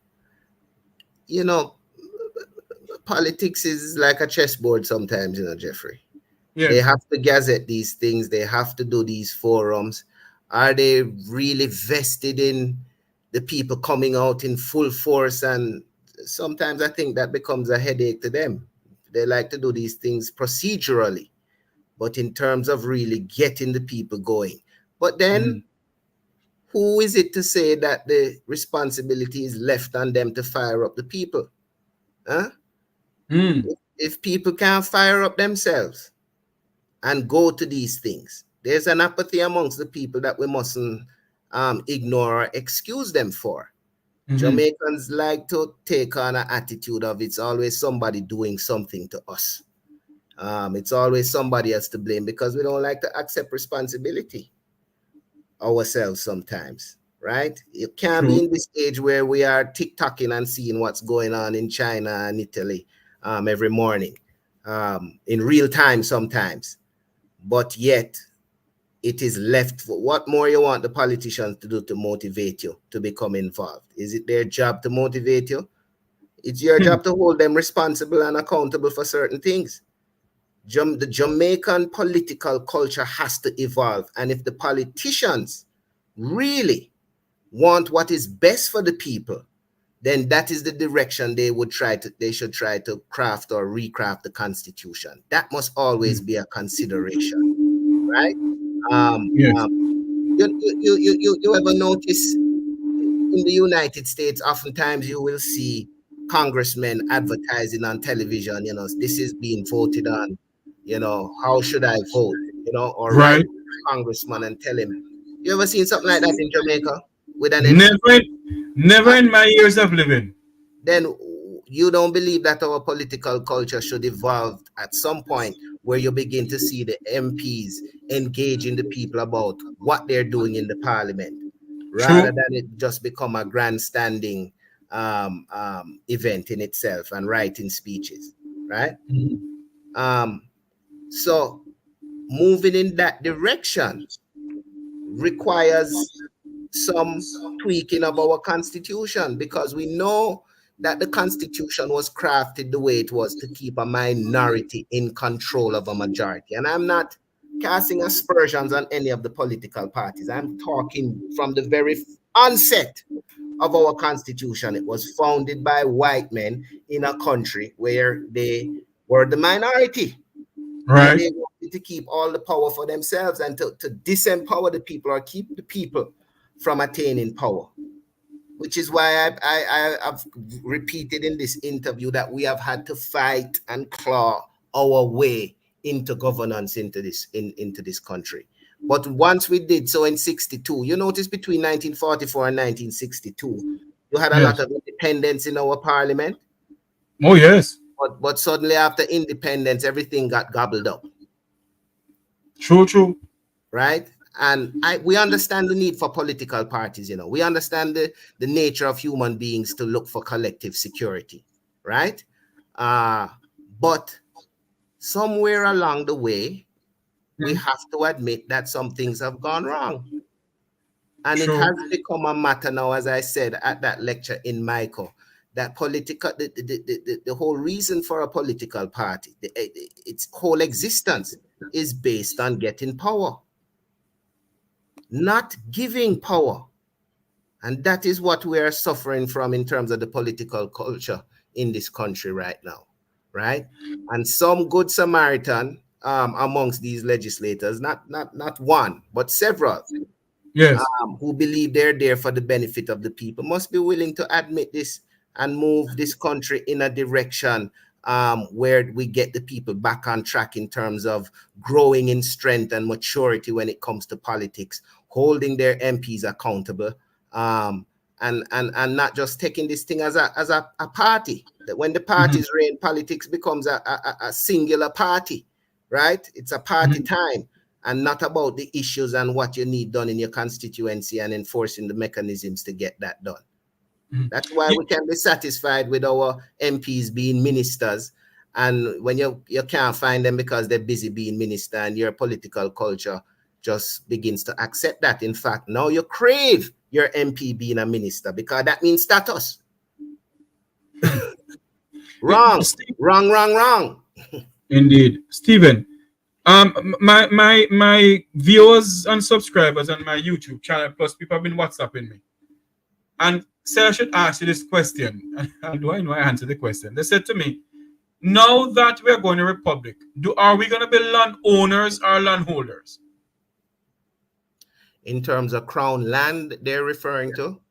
You know, politics is like a chessboard sometimes, you know, Jeffrey. Yes. They have to gazette these things. They have to do these forums. Are they really vested in the people coming out in full force? And sometimes I think that becomes a headache to them. They like to do these things procedurally, but in terms of really getting the people going. But then who is it to say that the responsibility is left on them to fire up the people? Huh? If people can't fire up themselves and go to these things, there's an apathy amongst the people that we mustn't ignore or excuse them for. Jamaicans like to take on an attitude of it's always somebody doing something to us. It's always somebody else to blame, because we don't like to accept responsibility ourselves sometimes, right? You can't be in this age where we are tick-tocking and seeing what's going on in China and Italy every morning in real time sometimes. But yet it is left for what more you want the politicians to do to motivate you to become involved. Is it their job to motivate you? It's your job to hold them responsible and accountable for certain things. The Jamaican political culture has to evolve. And if the politicians really want what is best for the people, then that is the direction they should try to craft or recraft the Constitution. That must always be a consideration, right? You ever notice in the United States, oftentimes you will see congressmen advertising on television, you know, this is being voted on, you know, how should I vote, you know, or write to the congressman and tell him. You ever seen something like that in Jamaica? With an never in my years of living. Then you don't believe that our political culture should evolve at some point where you begin to see the MPs engaging the people about what they're doing in the parliament, rather than it just become a grandstanding event in itself and writing speeches, right? So moving in that direction requires some tweaking of our Constitution, because we know that the Constitution was crafted the way it was to keep a minority in control of a majority. And I'm not casting aspersions on any of the political parties. I'm talking from the very onset of our Constitution. It was founded by white men in a country where they were the minority. Right. And they wanted to keep all the power for themselves and to disempower the people or keep the people from attaining power. Which is why I've repeated in this interview that we have had to fight and claw our way into governance into this country. But once we did so in 62, you notice between 1944 and 1962, you had a lot of independence in our parliament. Oh, yes. But suddenly after independence, everything got gobbled up. True. Right? And we understand the need for political parties, you know. We understand the nature of human beings to look for collective security, right? But somewhere along the way, we have to admit that some things have gone wrong. And it has become a matter now, as I said at that lecture in Michael, that the whole reason for a political party, its whole existence is based on getting power, not giving power. And that is what we are suffering from in terms of the political culture in this country right now, right? And some good Samaritan amongst these legislators, not one, but several, yes, who believe they're there for the benefit of the people, must be willing to admit this and move this country in a direction where we get the people back on track in terms of growing in strength and maturity when it comes to politics, holding their MPs accountable, and not just taking this thing as a party. That when the parties reign, politics becomes a singular party, right? It's a party time, and not about the issues and what you need done in your constituency and enforcing the mechanisms to get that done. That's why we can be satisfied with our MPs being ministers, and when you can't find them because they're busy being minister, and your political culture just begins to accept that. In fact, now you crave your MP being a minister because that means status. Wrong. Indeed. Stephen, my viewers and subscribers on my YouTube channel, plus people have been WhatsApping me, and say I should ask you this question. And do I know I answer the question? They said to me, now that we're going to Republic, are we going to be landowners or landholders? In terms of crown land, they're referring to?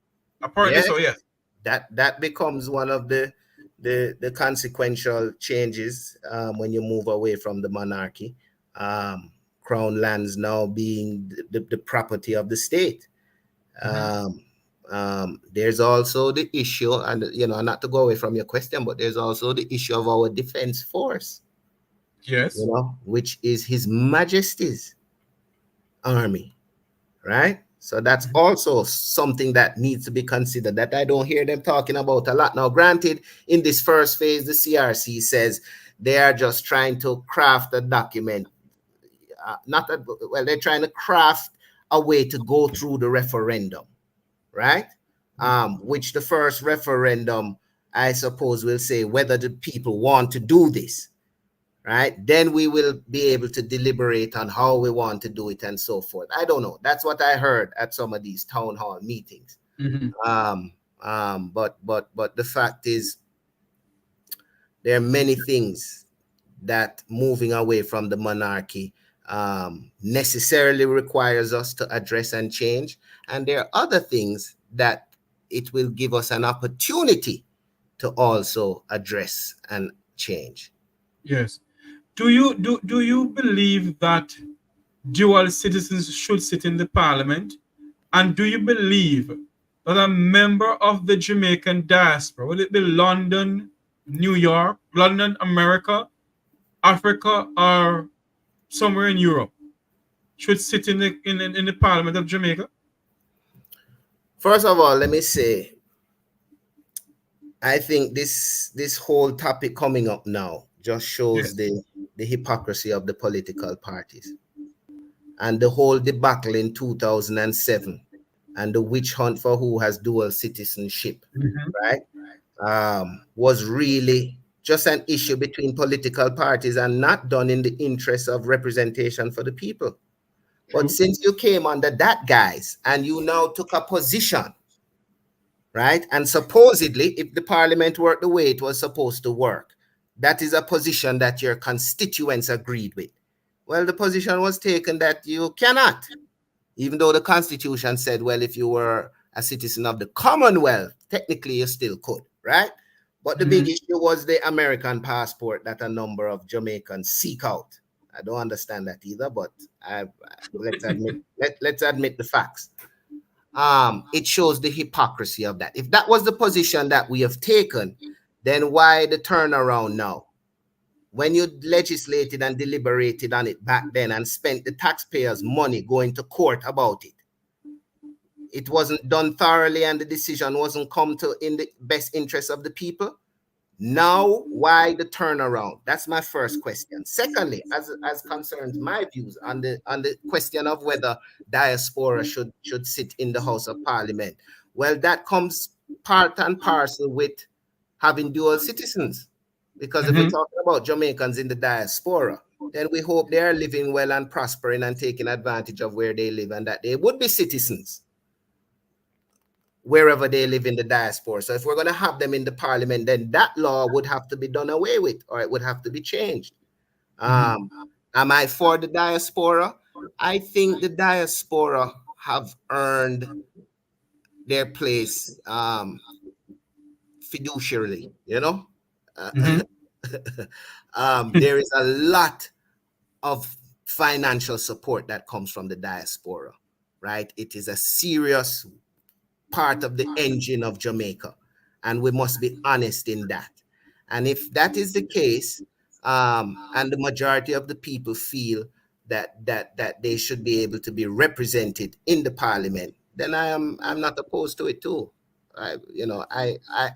Apparently so, yes. That becomes one of the consequential changes when you move away from the monarchy. Crown lands now being the property of the state. There's also the issue, and not to go away from your question, but there's also the issue of our defense force. Yes. Which is His Majesty's army, right? So that's also something that needs to be considered, that I don't hear them talking about a lot. Now, granted, in this first phase, the CRC says they are just trying to craft a document. They're trying to craft a way to go through the referendum, right? Which the first referendum, I suppose, will say whether the people want to do this, right? Then we will be able to deliberate on how we want to do it and so forth. I don't know. That's what I heard at some of these town hall meetings. But the fact is, there are many things that moving away from the monarchy necessarily requires us to address and change. And there are other things that it will give us an opportunity to also address and change. Yes. Do you believe that dual citizens should sit in the parliament? And do you believe that a member of the Jamaican diaspora, will it be London, New York, London, America, Africa, or somewhere in Europe, should sit in the parliament of Jamaica? First of all, let me say, I think this whole topic coming up now just shows the hypocrisy of the political parties, and the whole debacle in 2007 and the witch hunt for who has dual citizenship, right? Was really just an issue between political parties and not done in the interest of representation for the people. But since you came under that guise and you now took a position, right? And supposedly, if the parliament worked the way it was supposed to work, that is a position that your constituents agreed with. Well, the position was taken that you cannot, even though the Constitution said, well, if you were a citizen of the Commonwealth, technically you still could, right? But the big issue was the American passport that a number of Jamaicans seek out. I don't understand that either, but let's admit the facts. It shows the hypocrisy of that. If that was the position that we have taken, then why the turnaround now? When you legislated and deliberated on it back then and spent the taxpayers' money going to court about it, it wasn't done thoroughly and the decision wasn't come to in the best interest of the people. Now, why the turnaround? That's my first question. Secondly, as concerns my views on the question of whether diaspora should sit in the House of Parliament, well, that comes part and parcel with having dual citizens. Because if we're talking about Jamaicans in the diaspora, then we hope they are living well and prospering and taking advantage of where they live and that they would be citizens. wherever they live in the diaspora. So if we're going to have them in the parliament, then that law would have to be done away with, or it would have to be changed. Am I for the diaspora? I think the diaspora have earned their place fiduciarily, you know? There is a lot of financial support that comes from the diaspora, right? It is a serious part of the engine of Jamaica, and we must be honest in that. And if that is the case, and the majority of the people feel that they should be able to be represented in the parliament, then I'm not opposed to it too. I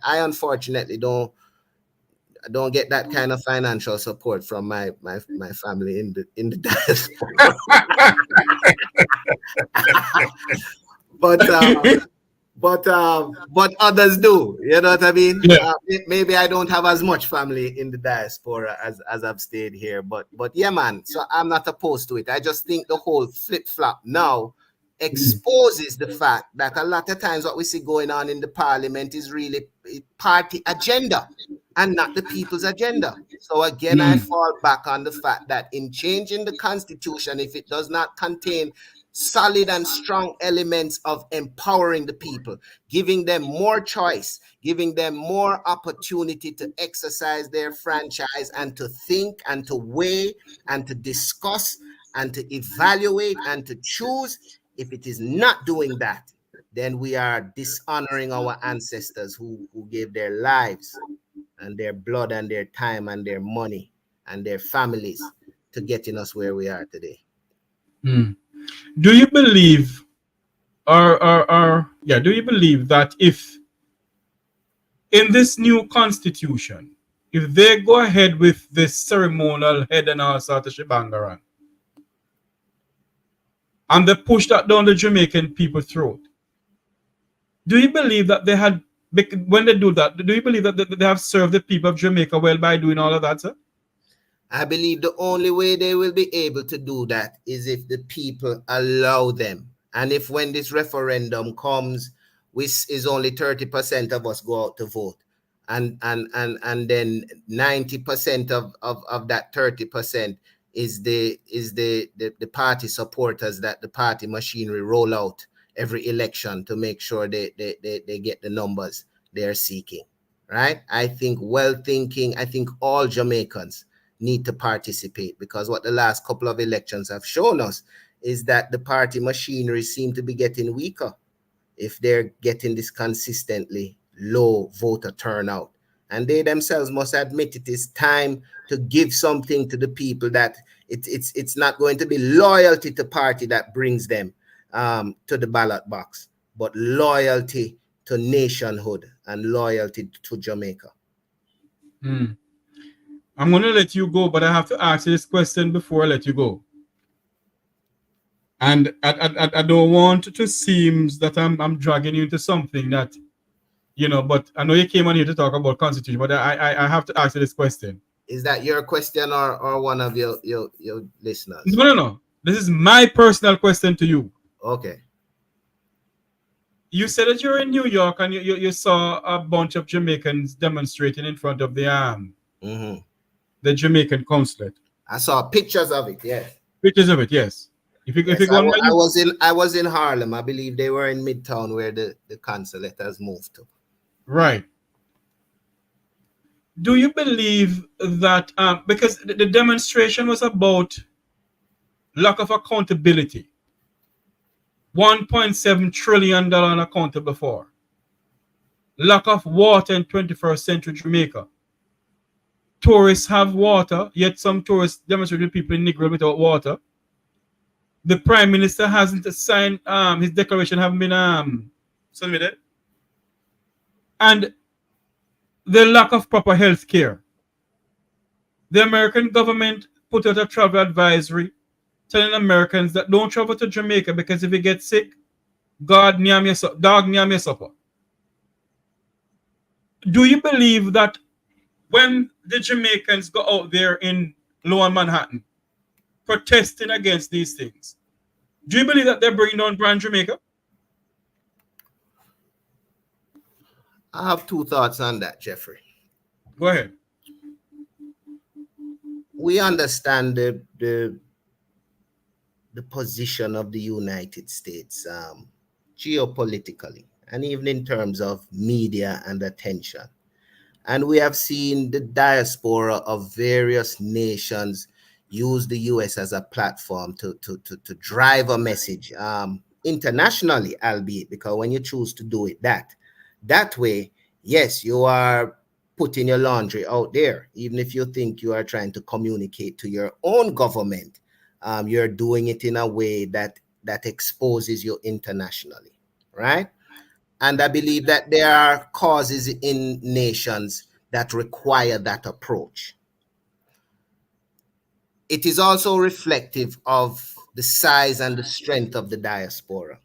unfortunately don't get that kind of financial support from my family in the diaspora. but others do, you know what I mean? Yeah. Maybe I don't have as much family in the diaspora as I've stayed here, but yeah, man. So I'm not opposed to it. I just think the whole flip-flop now exposes the fact that a lot of times what we see going on in the parliament is really party agenda and not the people's agenda. So again, I fall back on the fact that in changing the constitution, if it does not contain solid and strong elements of empowering the people, giving them more choice, giving them more opportunity to exercise their franchise and to think and to weigh and to discuss and to evaluate and to choose. If it is not doing that, then we are dishonoring our ancestors who gave their lives and their blood and their time and their money and their families to getting us where we are today. Do you believe, do you believe that if in this new constitution, if they go ahead with this ceremonial head and all sort of shebangaran, and they push that down the Jamaican people's throat, do you believe that they had, when they do that, do you believe that they have served the people of Jamaica well by doing all of that, sir? I believe the only way they will be able to do that is if the people allow them. And if when this referendum comes, which is only 30% of us go out to vote, and then 90% of that 30% is the party supporters that the party machinery roll out every election to make sure they get the numbers they're seeking, right? I think all Jamaicans need to participate, because what the last couple of elections have shown us is that the party machinery seem to be getting weaker if they're getting this consistently low voter turnout. And they themselves must admit it is time to give something to the people, that it's not going to be loyalty to party that brings them to the ballot box, but loyalty to nationhood and loyalty to Jamaica. I'm going to let you go, but I have to ask you this question before I let you go. And I don't want it to seem that I'm dragging you into something that, but I know you came on here to talk about Constitution, but I have to ask you this question. Is that your question or one of your listeners? No. This is my personal question to you. Okay. You said that you're in New York and you saw a bunch of Jamaicans demonstrating in front of the Jamaican consulate. I saw pictures of it. Yes. Pictures of it. Yes. I was in Harlem. I believe they were in Midtown where the consulate has moved to. Right. Do you believe that because the demonstration was about lack of accountability, $1.7 trillion unaccountable for, lack of water in 21st century Jamaica. Tourists have water, yet some tourists demonstrate with people in Negro without water. The Prime Minister hasn't signed his declaration, haven't been submitted. And the lack of proper health care. The American government put out a travel advisory telling Americans that don't travel to Jamaica because if you get sick, dog nyam your supper. Do you believe that when the Jamaicans go out there in Lower Manhattan protesting against these things, do you believe that they're bringing down brand Jamaica? I have two thoughts on that, Jeffrey. Go ahead. We understand the position of the United States geopolitically, and even in terms of media and attention. And we have seen the diaspora of various nations use the US as a platform to drive a message internationally, albeit, because when you choose to do it that way, yes, you are putting your laundry out there. Even if you think you are trying to communicate to your own government, you're doing it in a way that exposes you internationally, right? And I believe that there are causes in nations that require that approach. It is also reflective of the size and the strength of the diaspora.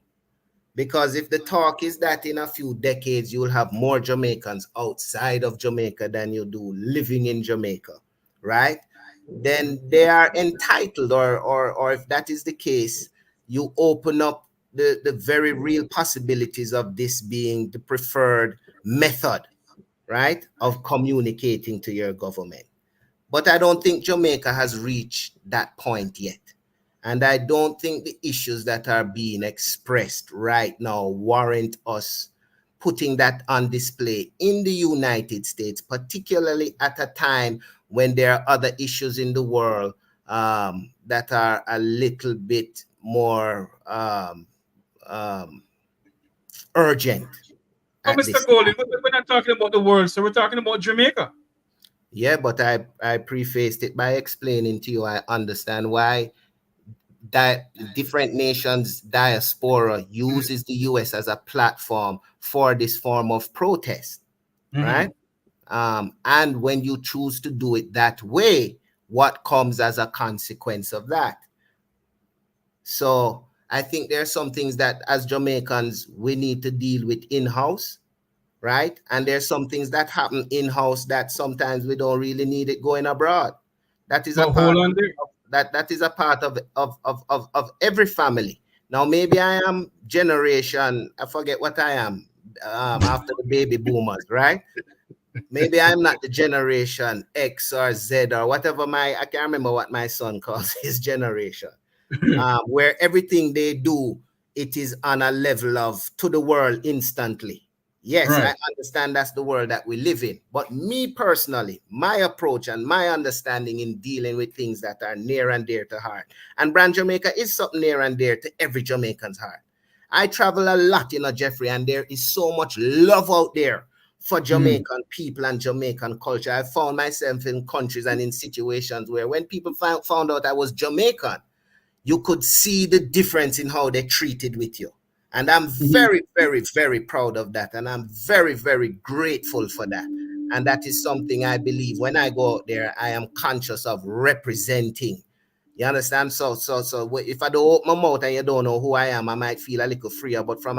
Because if the talk is that in a few decades, you will have more Jamaicans outside of Jamaica than you do living in Jamaica, right? Then they are entitled, or if that is the case, you open up the very real possibilities of this being the preferred method, right, of communicating to your government. But I don't think Jamaica has reached that point yet. And I don't think the issues that are being expressed right now warrant us putting that on display in the United States, particularly at a time when there are other issues in the world that are a little bit more urgent. Oh, Mr. Golding, we're not talking about the world, so we're talking about Jamaica. Yeah, but I prefaced it by explaining to you I understand why that different nations' diaspora uses the US as a platform for this form of protest, right? And when you choose to do it that way, what comes as a consequence of that? So I think there are some things that as Jamaicans, we need to deal with in-house, right? And there's some things that happen in-house that sometimes we don't really need it going abroad. That is a part of, that is a part of every family. Now, maybe I am generation, I forget what I am after the baby boomers, right? Maybe I'm not the generation X or Z or whatever I can't remember what my son calls his generation, where everything they do, it is on a level of to the world instantly. Yes, right. I understand that's the world that we live in. But me personally, my approach and my understanding in dealing with things that are near and dear to heart. And Brand Jamaica is something near and dear to every Jamaican's heart. I travel a lot, Jeffrey, and there is so much love out there for Jamaican people and Jamaican culture. I found myself in countries and in situations where when people found out I was Jamaican, you could see the difference in how they treated with you. And I'm very, very, very proud of that. And I'm very, very grateful for that. And that is something I believe when I go out there, I am conscious of representing. You understand? So if I don't open my mouth and you don't know who I am, I might feel a little freer. But from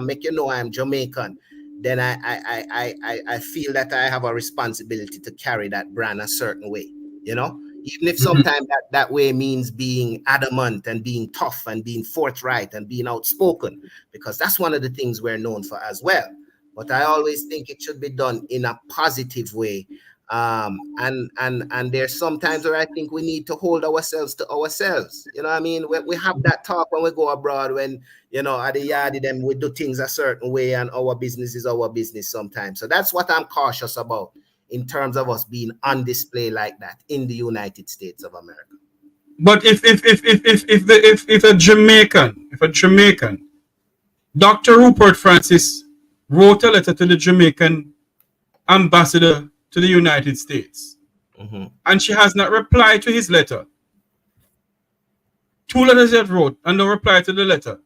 make you know I'm Jamaican, then I feel that I have a responsibility to carry that brand a certain way, Even if sometimes that way means being adamant and being tough and being forthright and being outspoken, because that's one of the things we're known for as well. But I always think it should be done in a positive way. And there's sometimes where I think we need to hold ourselves to ourselves. You know what I mean? We have that talk when we go abroad, when, at the yard, then we do things a certain way and our business is our business sometimes. So that's what I'm cautious about in terms of us being on display like that in the United States of America. But if a Jamaican, Dr. Rupert Francis wrote a letter to the Jamaican ambassador to the United States, and she has not replied to his letter. 2 letters that wrote and no reply to the letter.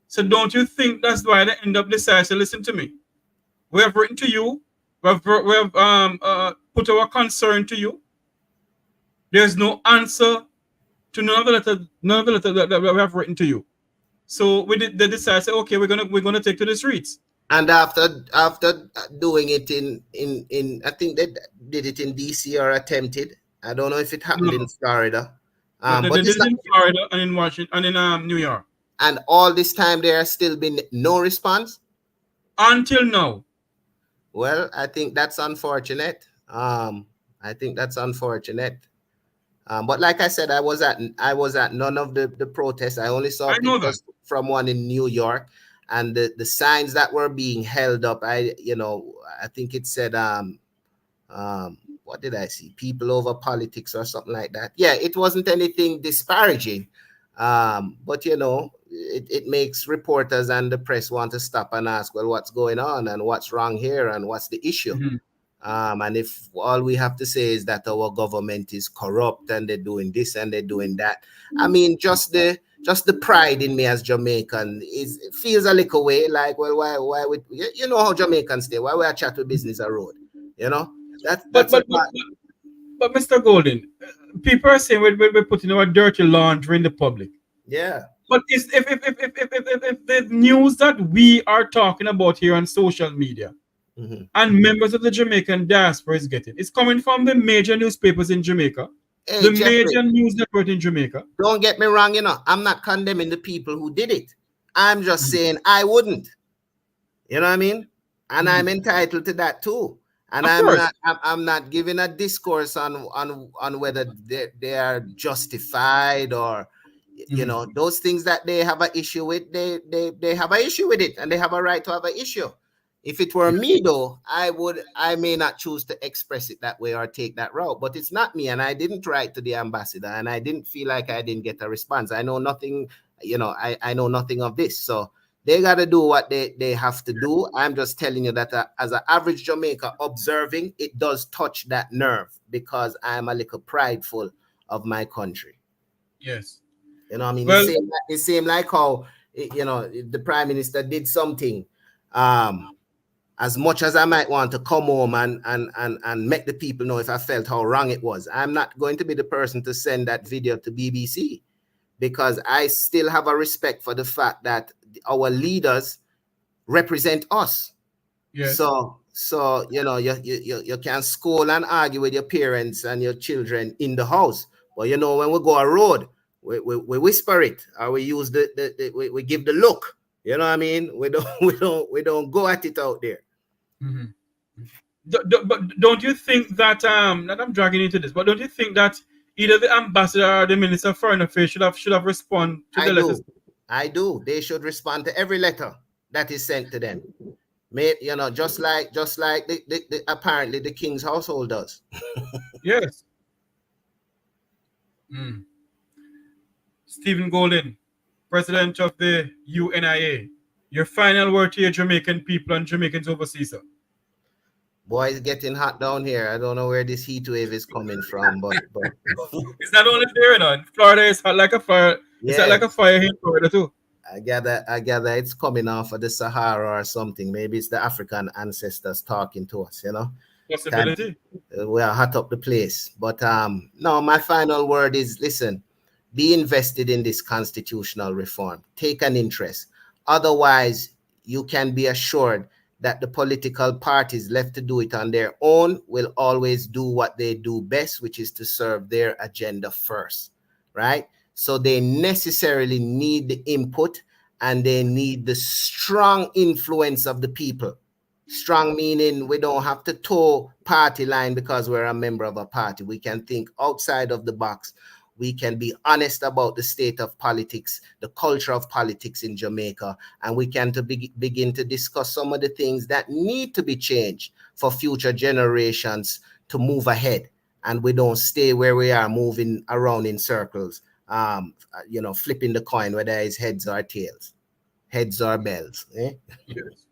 So don't you think that's why they end up deciding to listen to me? We have written to you. We have put our concern to you. There's no answer to none of the letter that we have written to you. So they decided, say, okay, we're gonna take to the streets. And after doing it in I think they did it in DC or attempted. I don't know if it happened in Florida. But they did it in Florida and in Washington and in New York. And all this time there has still been no response? Until now. Well, I think that's unfortunate. I think that's unfortunate. But like I said, I was at none of the protests. I only saw pictures from one in New York, and the signs that were being held up. I think it said what did I see? People over politics or something like that. Yeah, it wasn't anything disparaging. But it makes reporters and the press want to stop and ask, well, what's going on and what's wrong here and what's the issue? And if all we have to say is that our government is corrupt and they're doing this and they're doing that, I mean, just the pride in me as Jamaican it feels a little way like, well, why would you know how Jamaicans stay? Why we are chat with business a road? But Mr. Golden, people are saying we're putting our dirty laundry in the public. Yeah. But if the news that we are talking about here on social media and members of the Jamaican diaspora is getting, it's coming from the major newspapers in Jamaica, Hey, Jeffrey, major news network in Jamaica. Don't get me wrong, I'm not condemning the people who did it. I'm just saying I wouldn't. You know what I mean? And I'm entitled to that too. And I'm not giving a discourse on whether they are justified or those things that they have an issue with, they have an issue with it and they have a right to have an issue. If it were me though, I may not choose to express it that way or take that route, but it's not me. And I didn't write to the ambassador and I didn't feel like I didn't get a response. I know nothing, I know nothing of this. So they got to do what they have to do. I'm just telling you that as an average Jamaican observing, it does touch that nerve because I'm a little prideful of my country. Yes. You know what I mean? Well, it seemed like how, the Prime Minister did something. As much as I might want to come home and make the people know if I felt how wrong it was, I'm not going to be the person to send that video to BBC because I still have a respect for the fact that our leaders represent us. Yes. So you can scold and argue with your parents and your children in the house, but when we go a road, we whisper it or we use we give the look. You know what I mean? We don't go at it out there. But don't you think that not I'm dragging into this, but don't you think that either the ambassador or the Minister of Foreign Affairs should have responded to the letters? I do. They should respond to every letter that is sent to them. Just like the apparently the King's household does. Yes. Stephen Golden, President of the UNIA. Your final word to your Jamaican people and Jamaicans overseas, sir. Boy, it's getting hot down here. I don't know where this heat wave is coming from, but it's not only there, in Florida, it's hot like a fire. It's hot like a fire here in Florida too. I gather it's coming off of the Sahara or something. Maybe it's the African ancestors talking to us, Possibility. We are hot up the place. But no, my final word is, listen, be invested in this constitutional reform. Take an interest. Otherwise, you can be assured that the political parties left to do it on their own will always do what they do best, which is to serve their agenda first, right? So they necessarily need the input and they need the strong influence of the people. Strong meaning we don't have to toe party line because we're a member of a party. We can think outside of the box. We can be honest about the state of politics, the culture of politics in Jamaica, and we can begin to discuss some of the things that need to be changed for future generations to move ahead. And we don't stay where we are, moving around in circles, flipping the coin, whether it's heads or tails, heads or bells. Eh? Yes.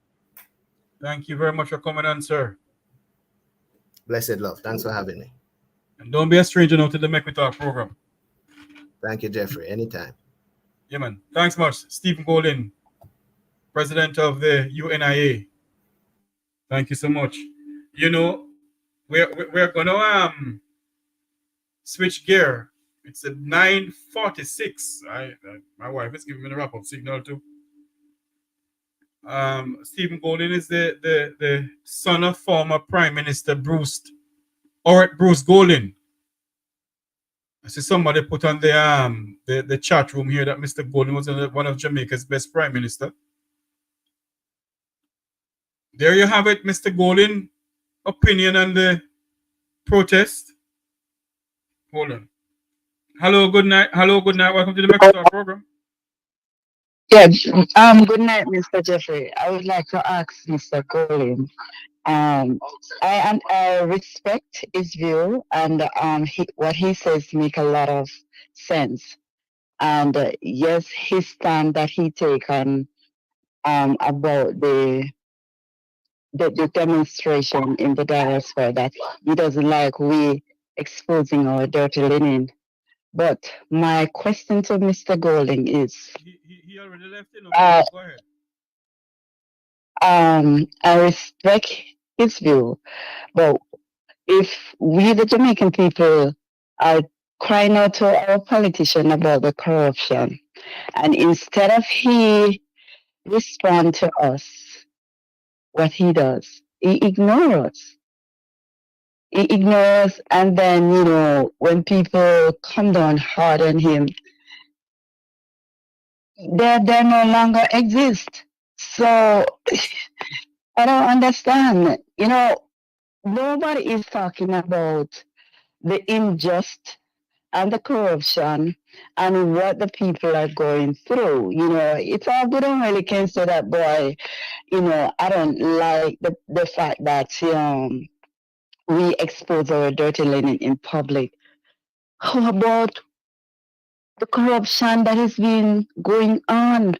Thank you very much for coming on, sir. Blessed love. Thanks for having me. And don't be a stranger now to the Make We Talk program. Thank you, Jeffrey. Anytime. Yeah, man. Thanks much. Stephen Golden, President of the UNIA. Thank you so much. We're gonna switch gear. It's at 9:46. My wife is giving me the wrap-up signal too. Stephen Golden is the son of former Prime Minister Bruce Golden. I see somebody put on the chat room here that Mr. Golden was one of Jamaica's best prime minister. There you have it, Mr. Golden. Opinion on the protest. Hold on. Hello, good night. Hello, good night. Welcome to the Mexico program. Yeah, good night, Mr. Jeffrey. I would like to ask Mr. Golden. I respect his view, and what he says make a lot of sense. And yes, his stand that he taken about the demonstration in the diaspora, that he doesn't like we exposing our dirty linen. But my question to Mr. Golding is, He already left it. No, go ahead. I respect his view, but if we, the Jamaican people, are crying out to our politician about the corruption, and instead of he respond to us, what he does, he ignores us. He ignores, and then, when people come down hard on him, they no longer exist. So I don't understand. Nobody is talking about the unjust and the corruption and what the people are going through. It's all good and well. You can say that, boy, I don't like the fact that we expose our dirty linen in public. How about the corruption that has been going on?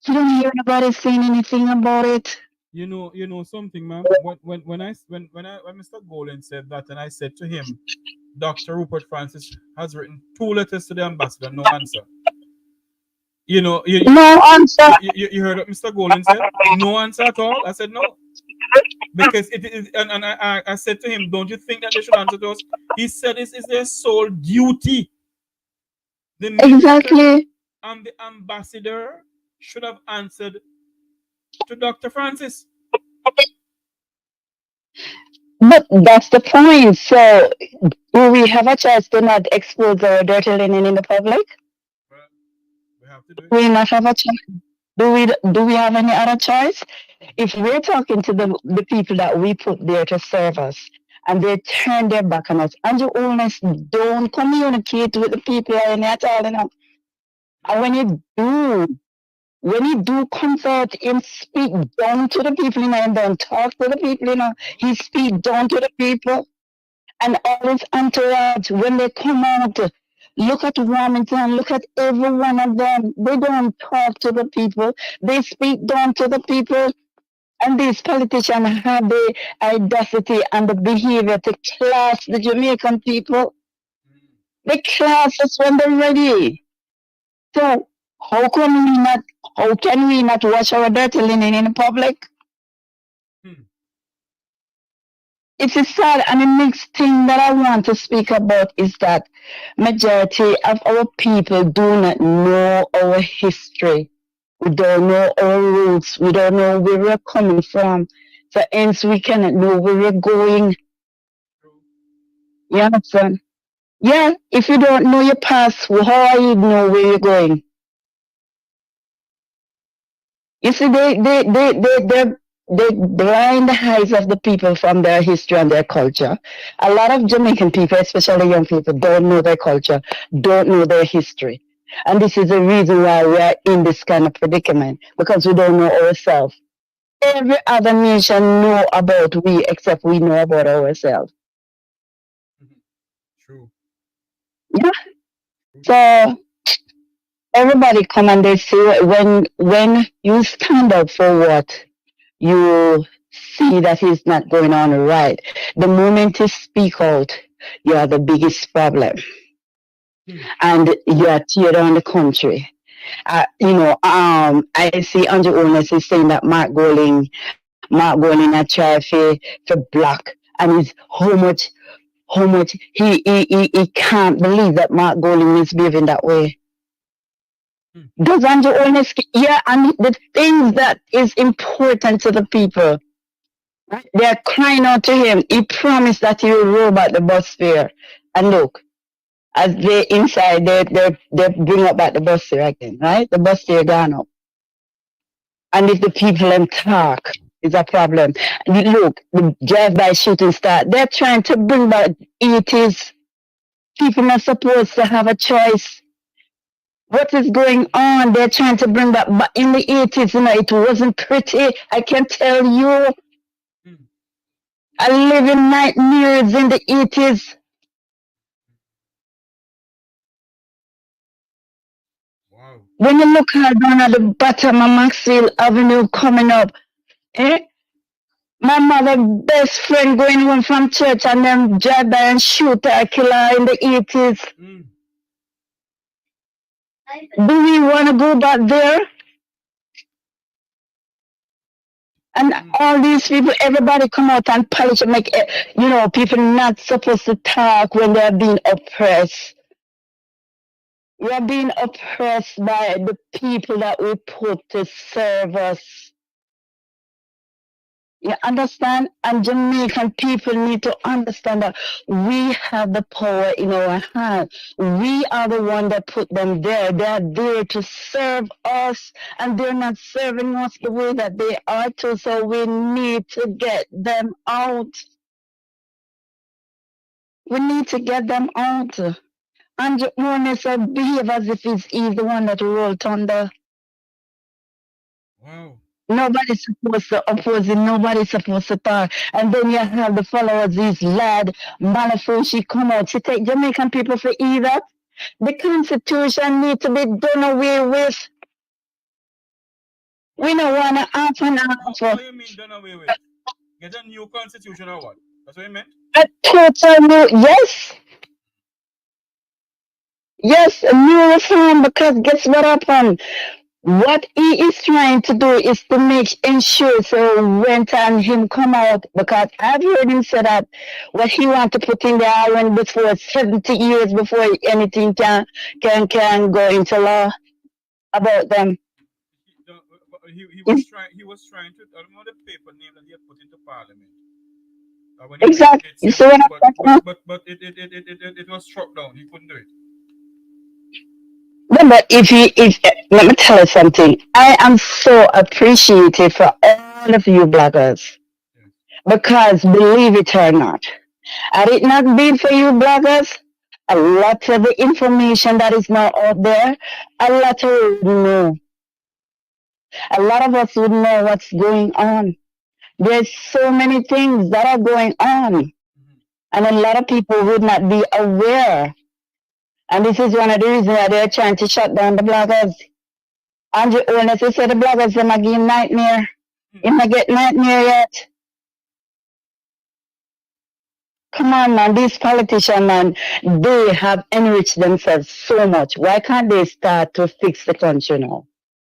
You don't hear anybody saying anything about it. You know something, man. When Mr. Golden said that, and I said to him, Dr. Rupert Francis has written 2 letters to the ambassador, no answer. No answer. You heard what Mr. Golden said? No answer at all. I said no, because it is, and I said to him, don't you think that they should answer to us? He said this is their sole duty. The Exactly. And the ambassador should have answered to Dr. Francis. But that's the point. So, do we have a choice to not expose our dirty linen in the public? We have to do it. We not have a choice. Do we have any other choice? If we're talking to the people that we put there to serve us, and they turn their back on us, and you almost don't communicate with the people at all, And when you do comfort him, speak down to the people, and don't talk to the people, he speak down to the people. And all his entourage, when they come out, look at Wilmington, look at every one of them. They don't talk to the people. They speak down to the people. And these politicians have the audacity and the behavior to class the Jamaican people. They class us when they're ready. So how can we not wash our dirty linen in public? It's a sad and the next thing that I want to speak about is that majority of our people do not know our history. We don't know our roots. We don't know where we're coming from. So hence we cannot know where we're going. You understand? Yeah, if you don't know your past, how are you know where you're going? You see, they blind the eyes of the people from their history and their culture. A lot of Jamaican people, especially young people, don't know their culture, don't know their history. And this is the reason why we are in this kind of predicament, because we don't know ourselves. Every other nation know about we except we know about ourselves. True. Yeah. So everybody come and they say when you stand up for what you see that is not going on right, the moment you speak out, you are the biggest problem. And you are tear down the country. I see Andrew Owens is saying that Mark Golding a try for black, and it's how much he can't believe that Mark Golding is behaving that way. Does Andrew Owens, and the things that is important to the people, they're crying out to him. He promised that he will roll back the bus fare, and look, as they inside, they bring up back the bus fare again, right? The bus fare gone up. And if the people them talk, it's a problem. Look, the drive-by shooting star, they're trying to bring back 80s. People not supposed to have a choice. What is going on? They're trying to bring that back. In the 80s, it wasn't pretty. I can tell you. I live in nightmares in the 80s. When you look down at the bottom of Maxfield Avenue coming up, my mother best friend going home from church and then drive by and shoot her, kill her in the 80s. Do we want to go back there? And all these people, everybody come out and polish and make, people not supposed to talk when they're being oppressed. We are being oppressed by the people that we put to serve us. You understand? And Jamaican people need to understand that we have the power in our hand. We are the one that put them there. They are there to serve us, and they're not serving us the way that they are to, so we need to get them out. We need to get them out. And Warner said, behave as if he's the one that rolled thunder. Wow. Nobody's supposed to oppose him. Nobody's supposed to talk. And then you have the followers, this lad, Malafo, she come out. She take Jamaican people for either. The Constitution need to be done away with. We don't want to half and half. What do you mean done away with? Get a new constitution or what? That's what you meant? A total new, yes. Yes, a new reform, because guess what happened? What he is trying to do is to ensure so when time him come out, because I've heard him say that what he want to put in the iron before 70 years before anything can go into law about them. He was trying to, I don't know the paper name that he had put into parliament. Exactly. You see what I'm saying? But it was struck down. He couldn't do it. No, but let me tell you something. I am so appreciative for all of you bloggers. Because believe it or not, had it not been for you bloggers, a lot of the information that is now out there, a lot of us would know. A lot of us would know what's going on. There's so many things that are going on. And a lot of people would not be aware. And this is one of the reasons why they're trying to shut down the bloggers. Andrew Owens, he said the bloggers are not getting nightmare. You might get nightmare yet. Come on, man. These politicians, man, they have enriched themselves so much. Why can't they start to fix the country now?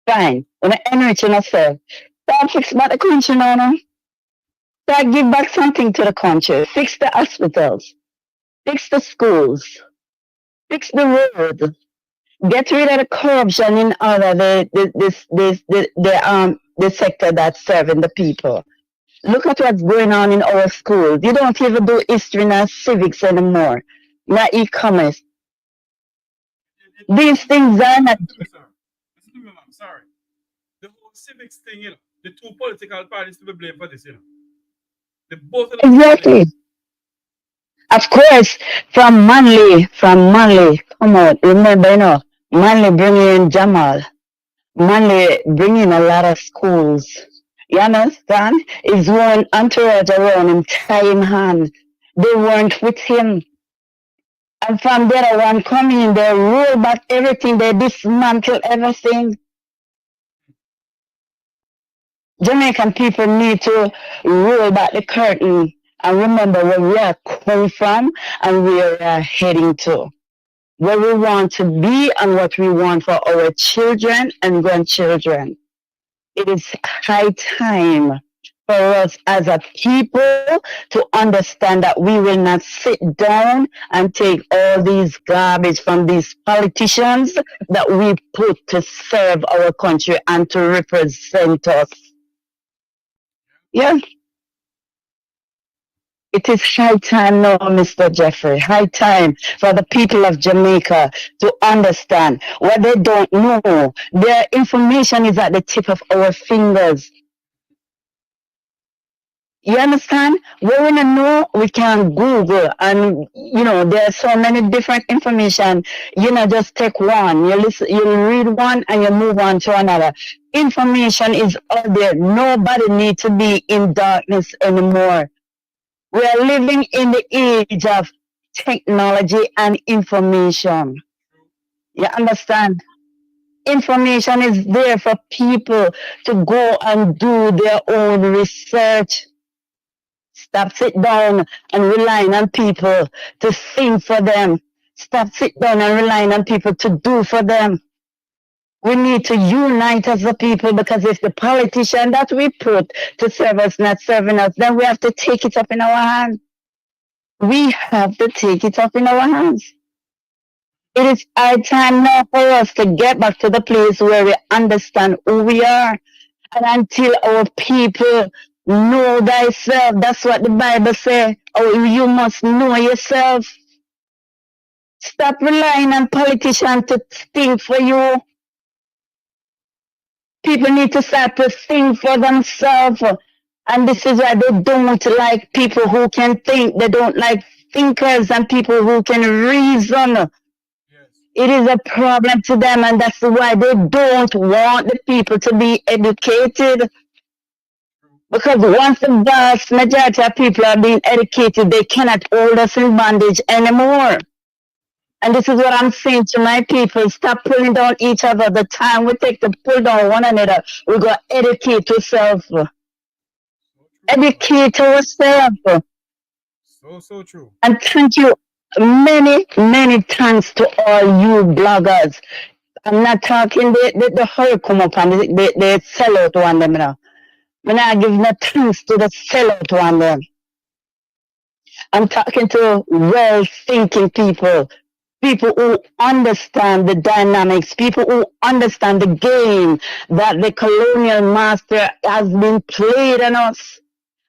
Fine. When they enrich themselves, start fix back the country now. No? Start give back something to the country. Fix the hospitals. Fix the schools. Fix the road. Get rid of the corruption in other the sector that's serving the people. Look at what's going on in our schools. You don't even do history nor civics anymore. Not e-commerce. These things are not. Listen to me, ma'am. Sorry. The whole civics thing, the two political parties to be blamed for this, The both of them. Exactly. Of course, from Manly, come on, remember, Manly bringing in Jamal. Manly bringing a lot of schools. You understand? His one entourage around him, tying hand. They weren't with him. And from the other one coming in, they roll back everything, they dismantle everything. Jamaican people need to roll back the curtain and remember where we are coming from and where we are heading to. Where we want to be and what we want for our children and grandchildren. It is high time for us as a people to understand that we will not sit down and take all these garbage from these politicians that we put to serve our country and to represent us. Yeah. It is high time now, Mr. Jeffrey, high time for the people of Jamaica to understand what they don't know. Their information is at the tip of our fingers. You understand? We want to know, we can Google, and there are so many different information. Just take one. You listen, you read one, and you move on to another. Information is out there. Nobody needs to be in darkness anymore. We are living in the age of technology and information. You understand? Information is there for people to go and do their own research. Stop sit down and relying on people to think for them. Stop sit down and relying on people to do for them. We need to unite as a people, because if the politician that we put to serve us not serving us, then we have to take it up in our hands. We have to take it up in our hands. It is our time now for us to get back to the place where we understand who we are. And until our people know thyself, that's what the Bible says. Oh, you must know yourself. Stop relying on politicians to think for you. People need to start to think for themselves. And this is why they don't like people who can think. They don't like thinkers and people who can reason. It is a problem to them, and that's why they don't want the people to be educated. Because once the vast majority of people are being educated, they cannot hold us in bondage anymore. And this is what I'm saying to my people. Stop pulling down each other. The time we take to pull down one another, we got to educate ourselves. Educate ourselves. So true. And thank you. Many, many thanks to all you bloggers. I'm not talking the hurry come up and they sell out one them now. I'm not giving no thanks to the sellout one them. I'm talking to well-thinking people. People who understand the dynamics, people who understand the game that the colonial master has been played on us.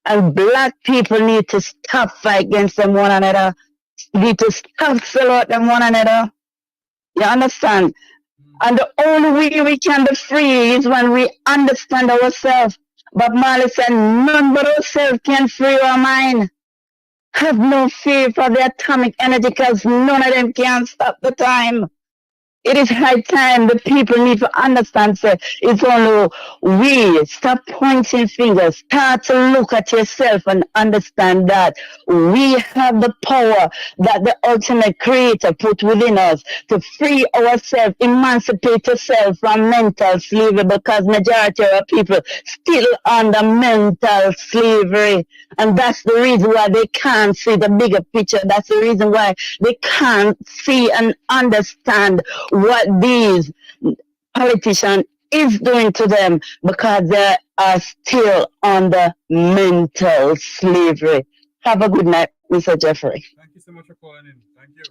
And black people need to stop fight against them one another. Need to stop sell out them one another. You understand? And the only way we can be free is when we understand ourselves. But Marley said, none but ourselves can free our mind. Have no fear for the atomic energy, because none of them can stop the time. It is high time the people need to understand, sir. It's only we. Stop pointing fingers. Start to look at yourself and understand that we have the power that the ultimate creator put within us to free ourselves, emancipate ourselves from mental slavery, because majority of people still under mental slavery. And that's the reason why they can't see the bigger picture. That's the reason why they can't see and understand what these politicians is doing to them, because they are still under mental slavery. Have a good night, Mr. Jeffrey. Thank you so much for calling in. Thank you.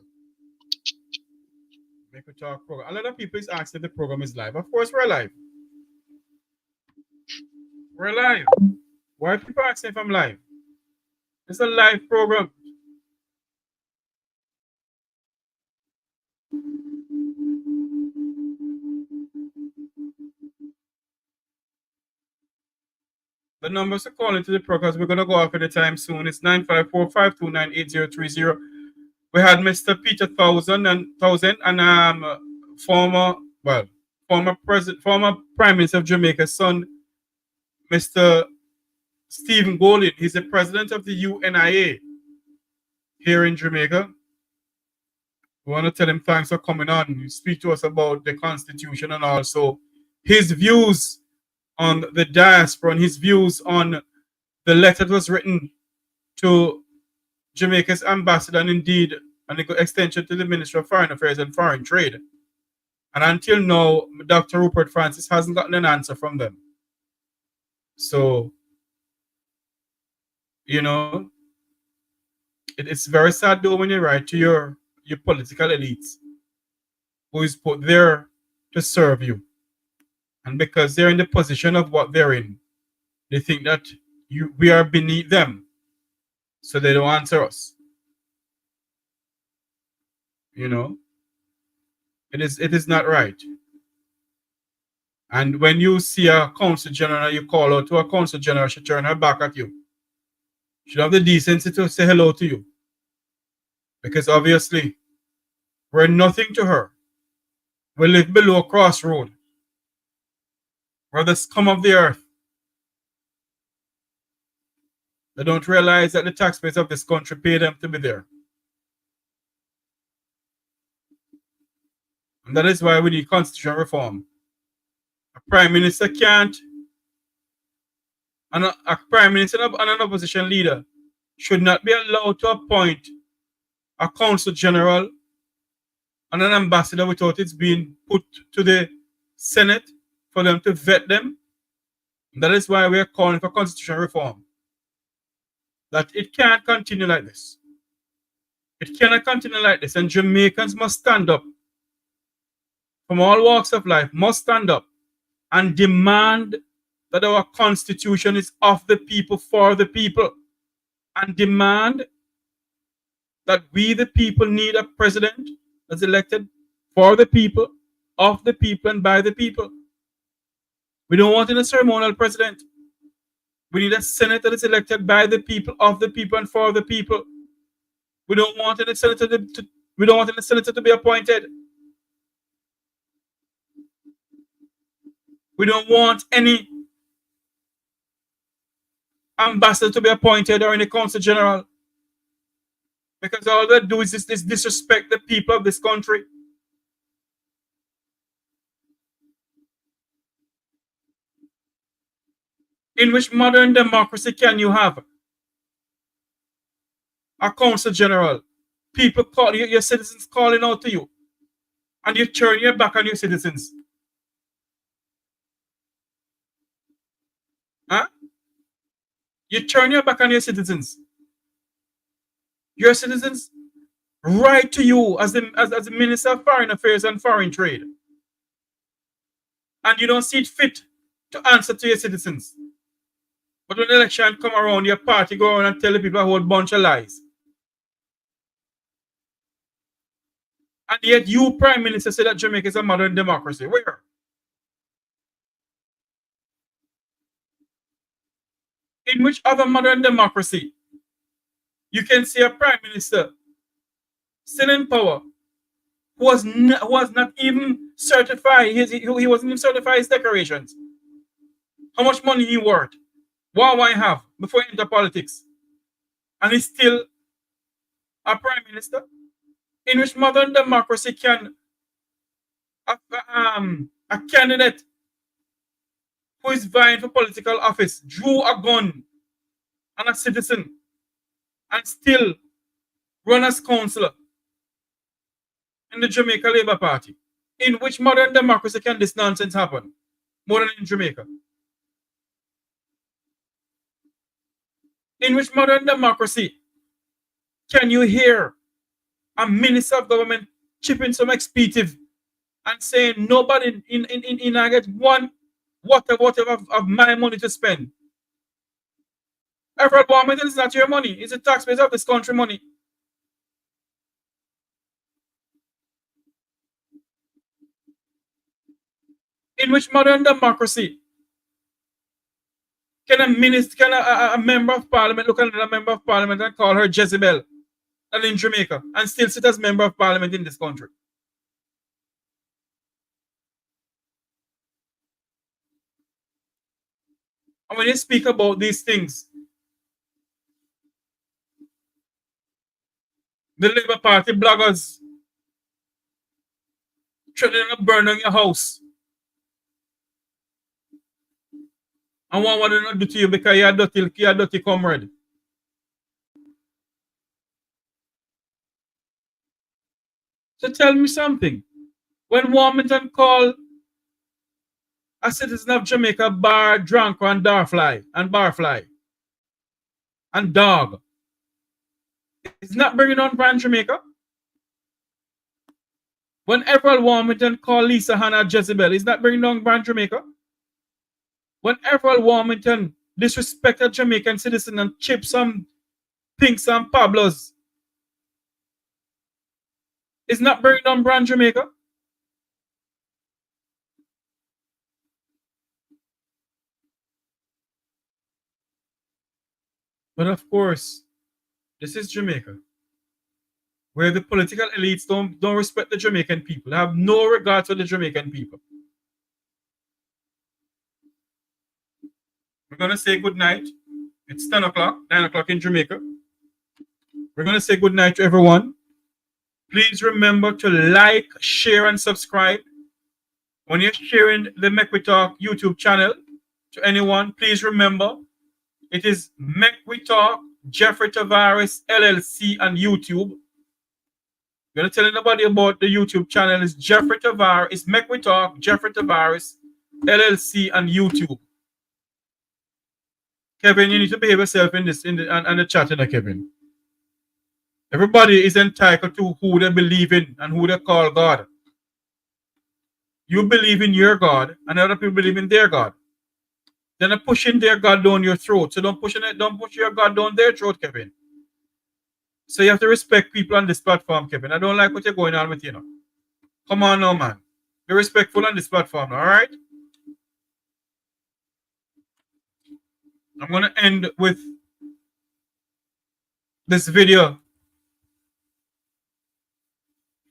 Make a talk program. A lot of people is asking if the program is live. Of course, we're live. We're live. Why are people asking if I'm live? It's a live program. The numbers to call into the program, we're going to go off at the time soon. It's 954-529-8030. We had Mr. Peter Townsend and former Prime Minister of Jamaica's son, Mr. Stephen Golding. He's the president of the UNIA here in Jamaica. We want to tell him thanks for coming on. Speak to us about the Constitution and also his views on the diaspora and his views on the letter that was written to Jamaica's ambassador and indeed an extension to the Ministry of Foreign Affairs and Foreign Trade. And until now, Dr. Rupert Francis hasn't gotten an answer from them. So, you know, it's very sad though when you write to your political elites who is put there to serve you. And because they're in the position of what they're in, they think that we are beneath them. So they don't answer us. You know, it is not right. And when you see a council general, you call out to a council general, she turn her back at you. She have the decency to say hello to you. Because obviously, we're nothing to her. We live below a crossroad. We're the scum of the earth. They don't realize that the taxpayers of this country pay them to be there. And that is why we need constitutional reform. A prime minister can't, and a prime minister and an opposition leader should not be allowed to appoint a consul general and an ambassador without it's being put to the Senate for them to vet them. And that is why we are calling for constitutional reform. That it can't continue like this. It cannot continue like this. And Jamaicans must stand up from all walks of life, must stand up and demand that our constitution is of the people, for the people. And demand that we, the people, need a president that's elected for the people, of the people, and by the people. We don't want a ceremonial president. We need a Senate that is elected by the people, of the people, and for the people. We don't want any senator to be appointed. We don't want any ambassador to be appointed or any consul general. Because all they do is disrespect the people of this country. In which modern democracy can you have a consul general, people call you, your citizens calling out to you, and you turn your back on your citizens? Huh? You turn your back on your citizens. Your citizens write to you as the Minister of Foreign Affairs and Foreign Trade, and you don't see it fit to answer to your citizens. But when the election come around, your party go around and tell the people a whole bunch of lies. And yet you, Prime Minister, say that Jamaica is a modern democracy. Where? In which other modern democracy you can see a Prime Minister still in power who was not even certified, he wasn't even certified his decorations? How much money he worth? What I have before he enter politics? And he's still a Prime Minister? In which modern democracy can a candidate who is vying for political office drew a gun on a citizen and still run as councillor in the Jamaica Labour Party? In which modern democracy can this nonsense happen more than in Jamaica? In which modern democracy can you hear a minister of government chipping some expletive and saying nobody in I get one whatever of my money to spend? Everett Warmington is not your money. It's the taxpayers of this country money. In which modern democracy can a member of parliament look at another member of parliament and call her Jezebel, and in Jamaica, and still sit as member of parliament in this country? And when you speak about these things, the Labour Party bloggers threatening to burn down your house. And what do not do to you because you're a dirty comrade. So tell me something. When Warmington called a citizen of Jamaica bar, drunk, and barfly, and dog, it's not bringing on brand Jamaica? When Everett Warmington called Lisa Hannah Jezebel, is not bringing on brand Jamaica? When Everett Warmington disrespected Jamaican citizen and chipped some Pinks and Pablos. It's not bringing down brand Jamaica. But of course, this is Jamaica, where the political elites don't respect the Jamaican people. They have no regard for the Jamaican people. We're going to say good night. It's 10 o'clock, 9 o'clock in Jamaica. We're going to say good night to everyone. Please remember to like, share, and subscribe. When you're sharing the Make We Talk YouTube channel to anyone, please remember it is Make We Talk, Jeffrey Tavares, LLC, and YouTube. You're not telling nobody about the YouTube channel. It's Jeffrey Tavares. It's Make We Talk, Jeffrey Tavares, LLC, and YouTube. Kevin, you need to behave yourself in the chat, Kevin. Everybody is entitled to who they believe in and who they call God. You believe in your God, and other people believe in their God. Then they're pushing their God down your throat. So don't push your God down their throat, Kevin. So you have to respect people on this platform, Kevin. I don't like what you're going on with, Come on now, man. Be respectful on this platform, all right? I'm going to end with this video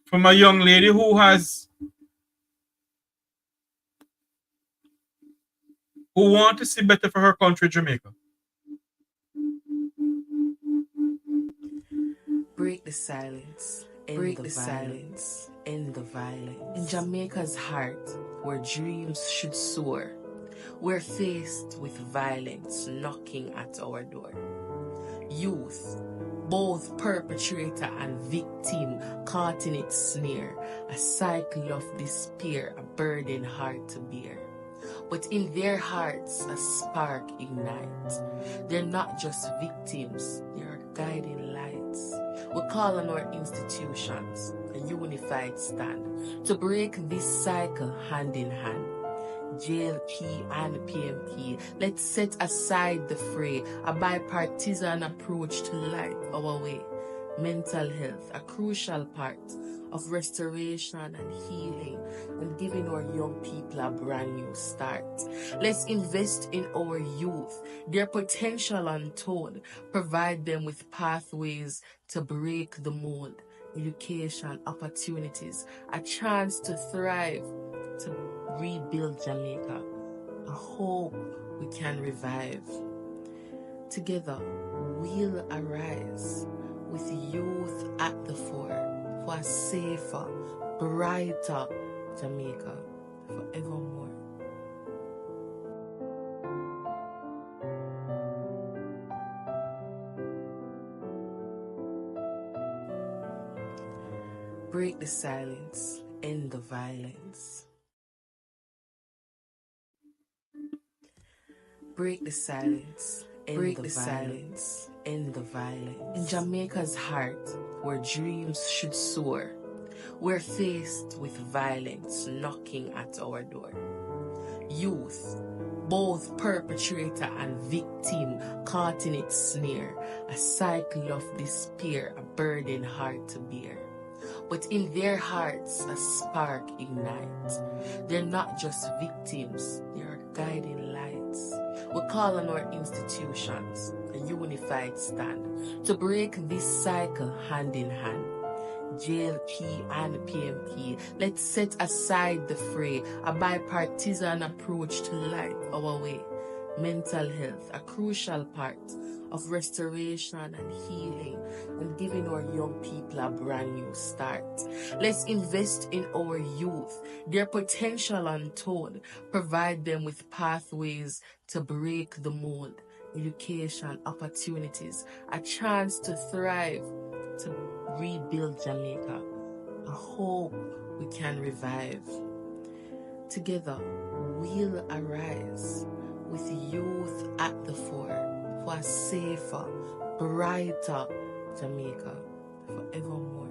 from a young lady who wants to see better for her country, Jamaica. Break the silence. Break the silence. End the violence. In Jamaica's heart, where dreams should soar, we're faced with violence knocking at our door. Youth, both perpetrator and victim, caught in its snare, a cycle of despair, a burden hard to bear. But in their hearts a spark ignites. They're not just victims, they are guiding lights. We call on our institutions, a unified stand, to break this cycle hand in hand. JLP and PMP, let's set aside the fray, a bipartisan approach to light our way. Mental health, a crucial part of restoration and healing, and giving our young people a brand new start. Let's invest in our youth, their potential untold, provide them with pathways to break the mold, education, opportunities, a chance to thrive, to rebuild Jamaica, a hope we can revive. Together, we'll arise with youth at the fore for a safer, brighter Jamaica forevermore. Break the silence, end the violence. Break the silence, end the violence, end the violence. In Jamaica's heart, where dreams should soar, we're faced with violence knocking at our door. Youth, both perpetrator and victim, caught in its snare, a cycle of despair, a burden hard to bear. But in their hearts a spark ignites. They're not just victims, they are guiding lights. We call on our institutions, a unified stand, to break this cycle hand in hand. JLP and PMP, let's set aside the fray, a bipartisan approach to light our way. Mental health, a crucial part of restoration and healing, and giving our young people a brand new start. Let's invest in our youth, their potential untold, provide them with pathways to break the mold, education, opportunities, a chance to thrive, to rebuild Jamaica, a hope we can revive. Together, we'll arise with youth at the fore for a safer, brighter Jamaica forevermore.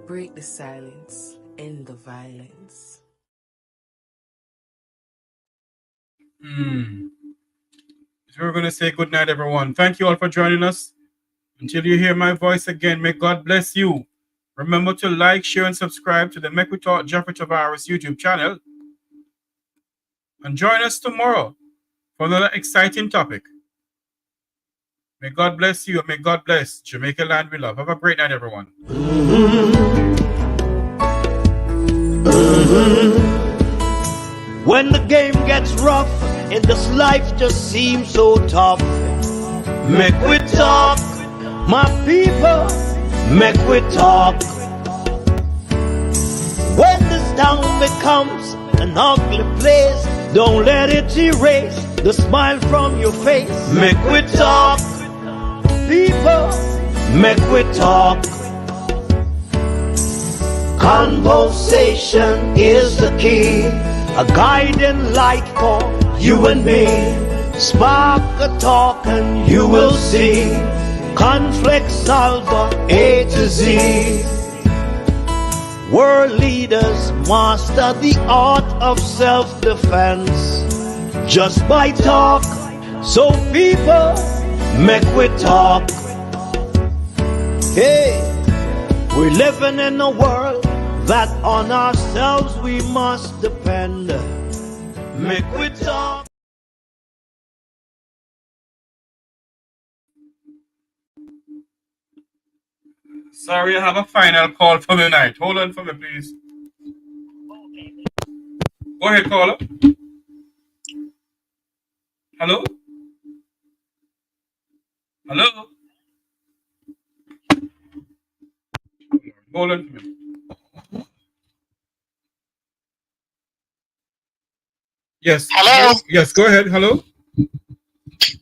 Break the silence, end the violence. So we're going to say good night, everyone. Thank you all for joining us. Until you hear my voice again, may God bless you. Remember to like, share, and subscribe to the Make We Talk Jeffrey Tavares YouTube channel. And join us tomorrow for another exciting topic. May God bless you and may God bless Jamaica land we love. Have a great night, everyone. When the game gets rough and this life just seems so tough, make we talk, my people, make we talk. When this town becomes an ugly place, don't let it erase the smile from your face. Make we talk, people, make we talk. Conversation is the key, a guiding light for you and me. Spark a talk and you will see conflict solver A to Z. World leaders master the art of self-defense just by talk. So people, make we talk. Hey, we're living in a world that on ourselves we must depend. Make we talk. Sorry, I have a final call for the night. Hold on for me, please. Go ahead, caller. Hello? Hello? Hold on for me. Yes. Hello? Yes, go ahead. Hello?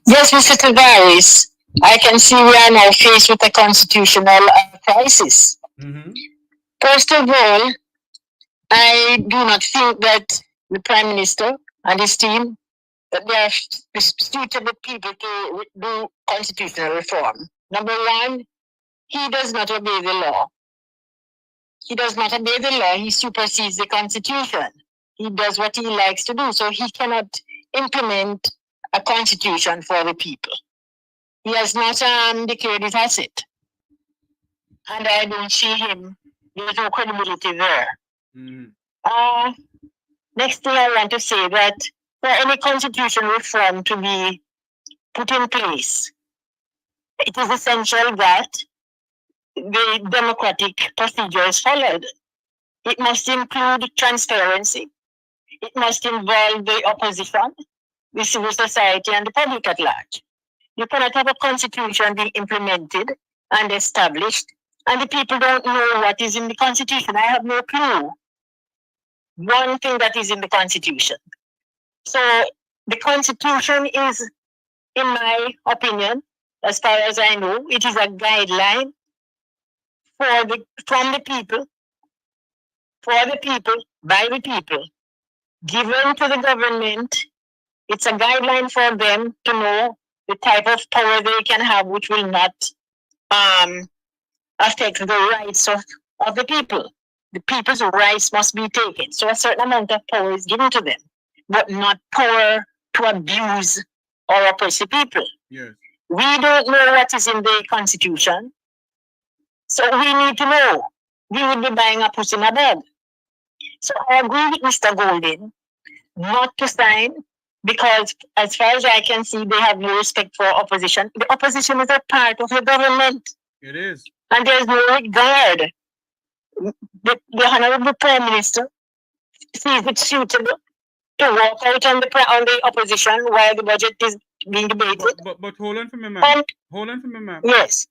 Yes, Mr. Tavares, I can see we are now faced with a constitutional crisis. First of all, I do not think that the Prime Minister and his team, that they are suitable people to do constitutional reform. Number one, he does not obey the law. He does not obey the law. He supersedes the Constitution. He does what he likes to do, so he cannot implement a constitution for the people. He has not declared his asset. And I don't see him. There's no credibility there. Next thing I want to say that for any constitutional reform to be put in place, it is essential that the democratic procedure is followed. It must include transparency. It must involve the opposition, the civil society, and the public at large. You cannot have a constitution being implemented and established, and the people don't know what is in the constitution. I have no clue. One thing that is in the constitution. So the constitution is, in my opinion, as far as I know, it is a guideline from the people, for the people, by the people, given to the government. It's a guideline for them to know the type of power they can have, which will not affect the rights of the people. The people's rights must be taken. So a certain amount of power is given to them, but not power to abuse or oppress the people. Yes. We don't know what is in the Constitution, so we need to know. We would be buying a puss in a bed. So I agree with Mr. Golden not to sign, because as far as I can see, they have no respect for opposition. The opposition is a part of the government. It is. And there's no regard. The Honorable Prime Minister sees it suitable to walk out on the opposition while the budget is being debated. But hold on for me, ma'am. Hold on for me, ma'am. Yes.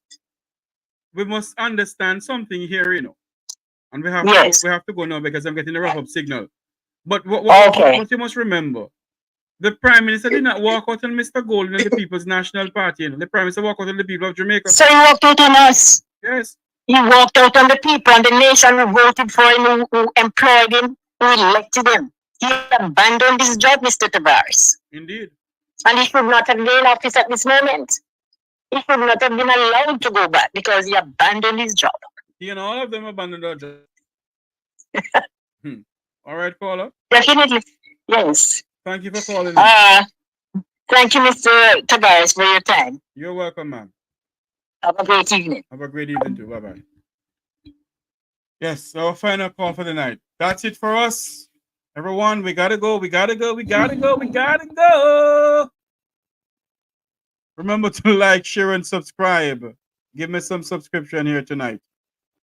We must understand something here, you know. And we have to go now because I'm getting a wrap-up signal. But what you must remember, the Prime Minister did not walk out on Mr. Golden and the People's National Party. You know? The Prime Minister walked out on the people of Jamaica. So he walked out on us. Yes. He walked out on the people and the nation who voted for him, who employed him, who elected him. He abandoned his job, Mr. Tavares. Indeed. And he should not have been in office at this moment. He should not have been allowed to go back because he abandoned his job. He and all of them abandoned their job. All right, caller. Definitely. Yes. Thank you for calling. Thank you, Mr. Tavares, for your time. You're welcome, ma'am. Have a great evening. Have a great evening too. Bye-bye. Yes, our final call for the night. That's it for us. Everyone, we gotta go. We gotta go. We gotta go. We gotta go. Remember to like, share, and subscribe. Give me some subscription here tonight.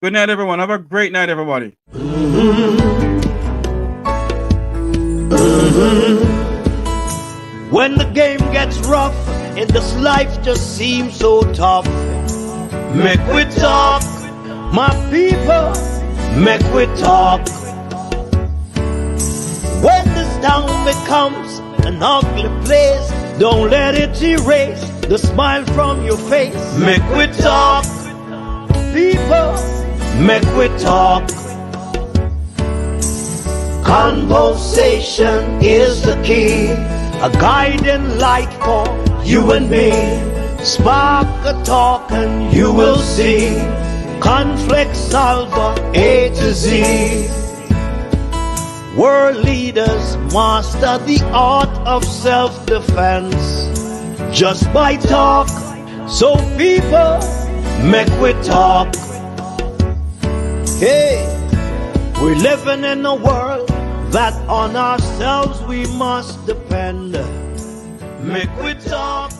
Good night, everyone. Have a great night, everybody. When the game gets rough and this life just seems so tough, make we talk, my people, make we talk. When this town becomes an ugly place, don't let it erase the smile from your face. Make we talk, people, make we talk. Conversation is the key, a guiding light for you and me. Spark a talk and you will see. Conflict solver A to Z. World leaders master the art of self-defense just by talk. So people, make we talk. Hey, we're living in a world that on ourselves we must depend. Make we talk.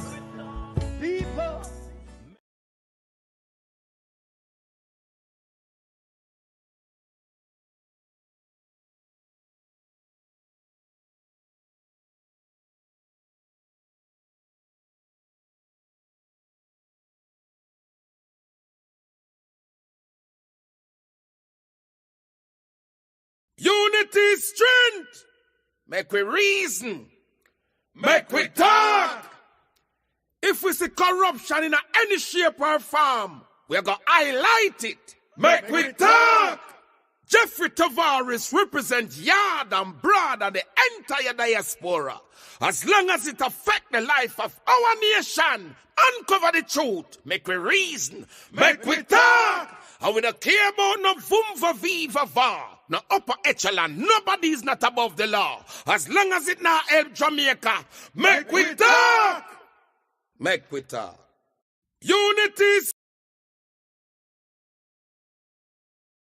Unity is strength. Make we reason. Make we talk. If we see corruption in any shape or form, we're going to highlight it. Make we talk. Jeffrey Tavares represents yard and broad and the entire diaspora. As long as it affects the life of our nation, uncover the truth. Make we reason. Make we talk. And we don't care about no vumva viva va. No upper echelon. Nobody is not above the law. As long as it not help Jamaica. Make we talk. Make we talk. Unity is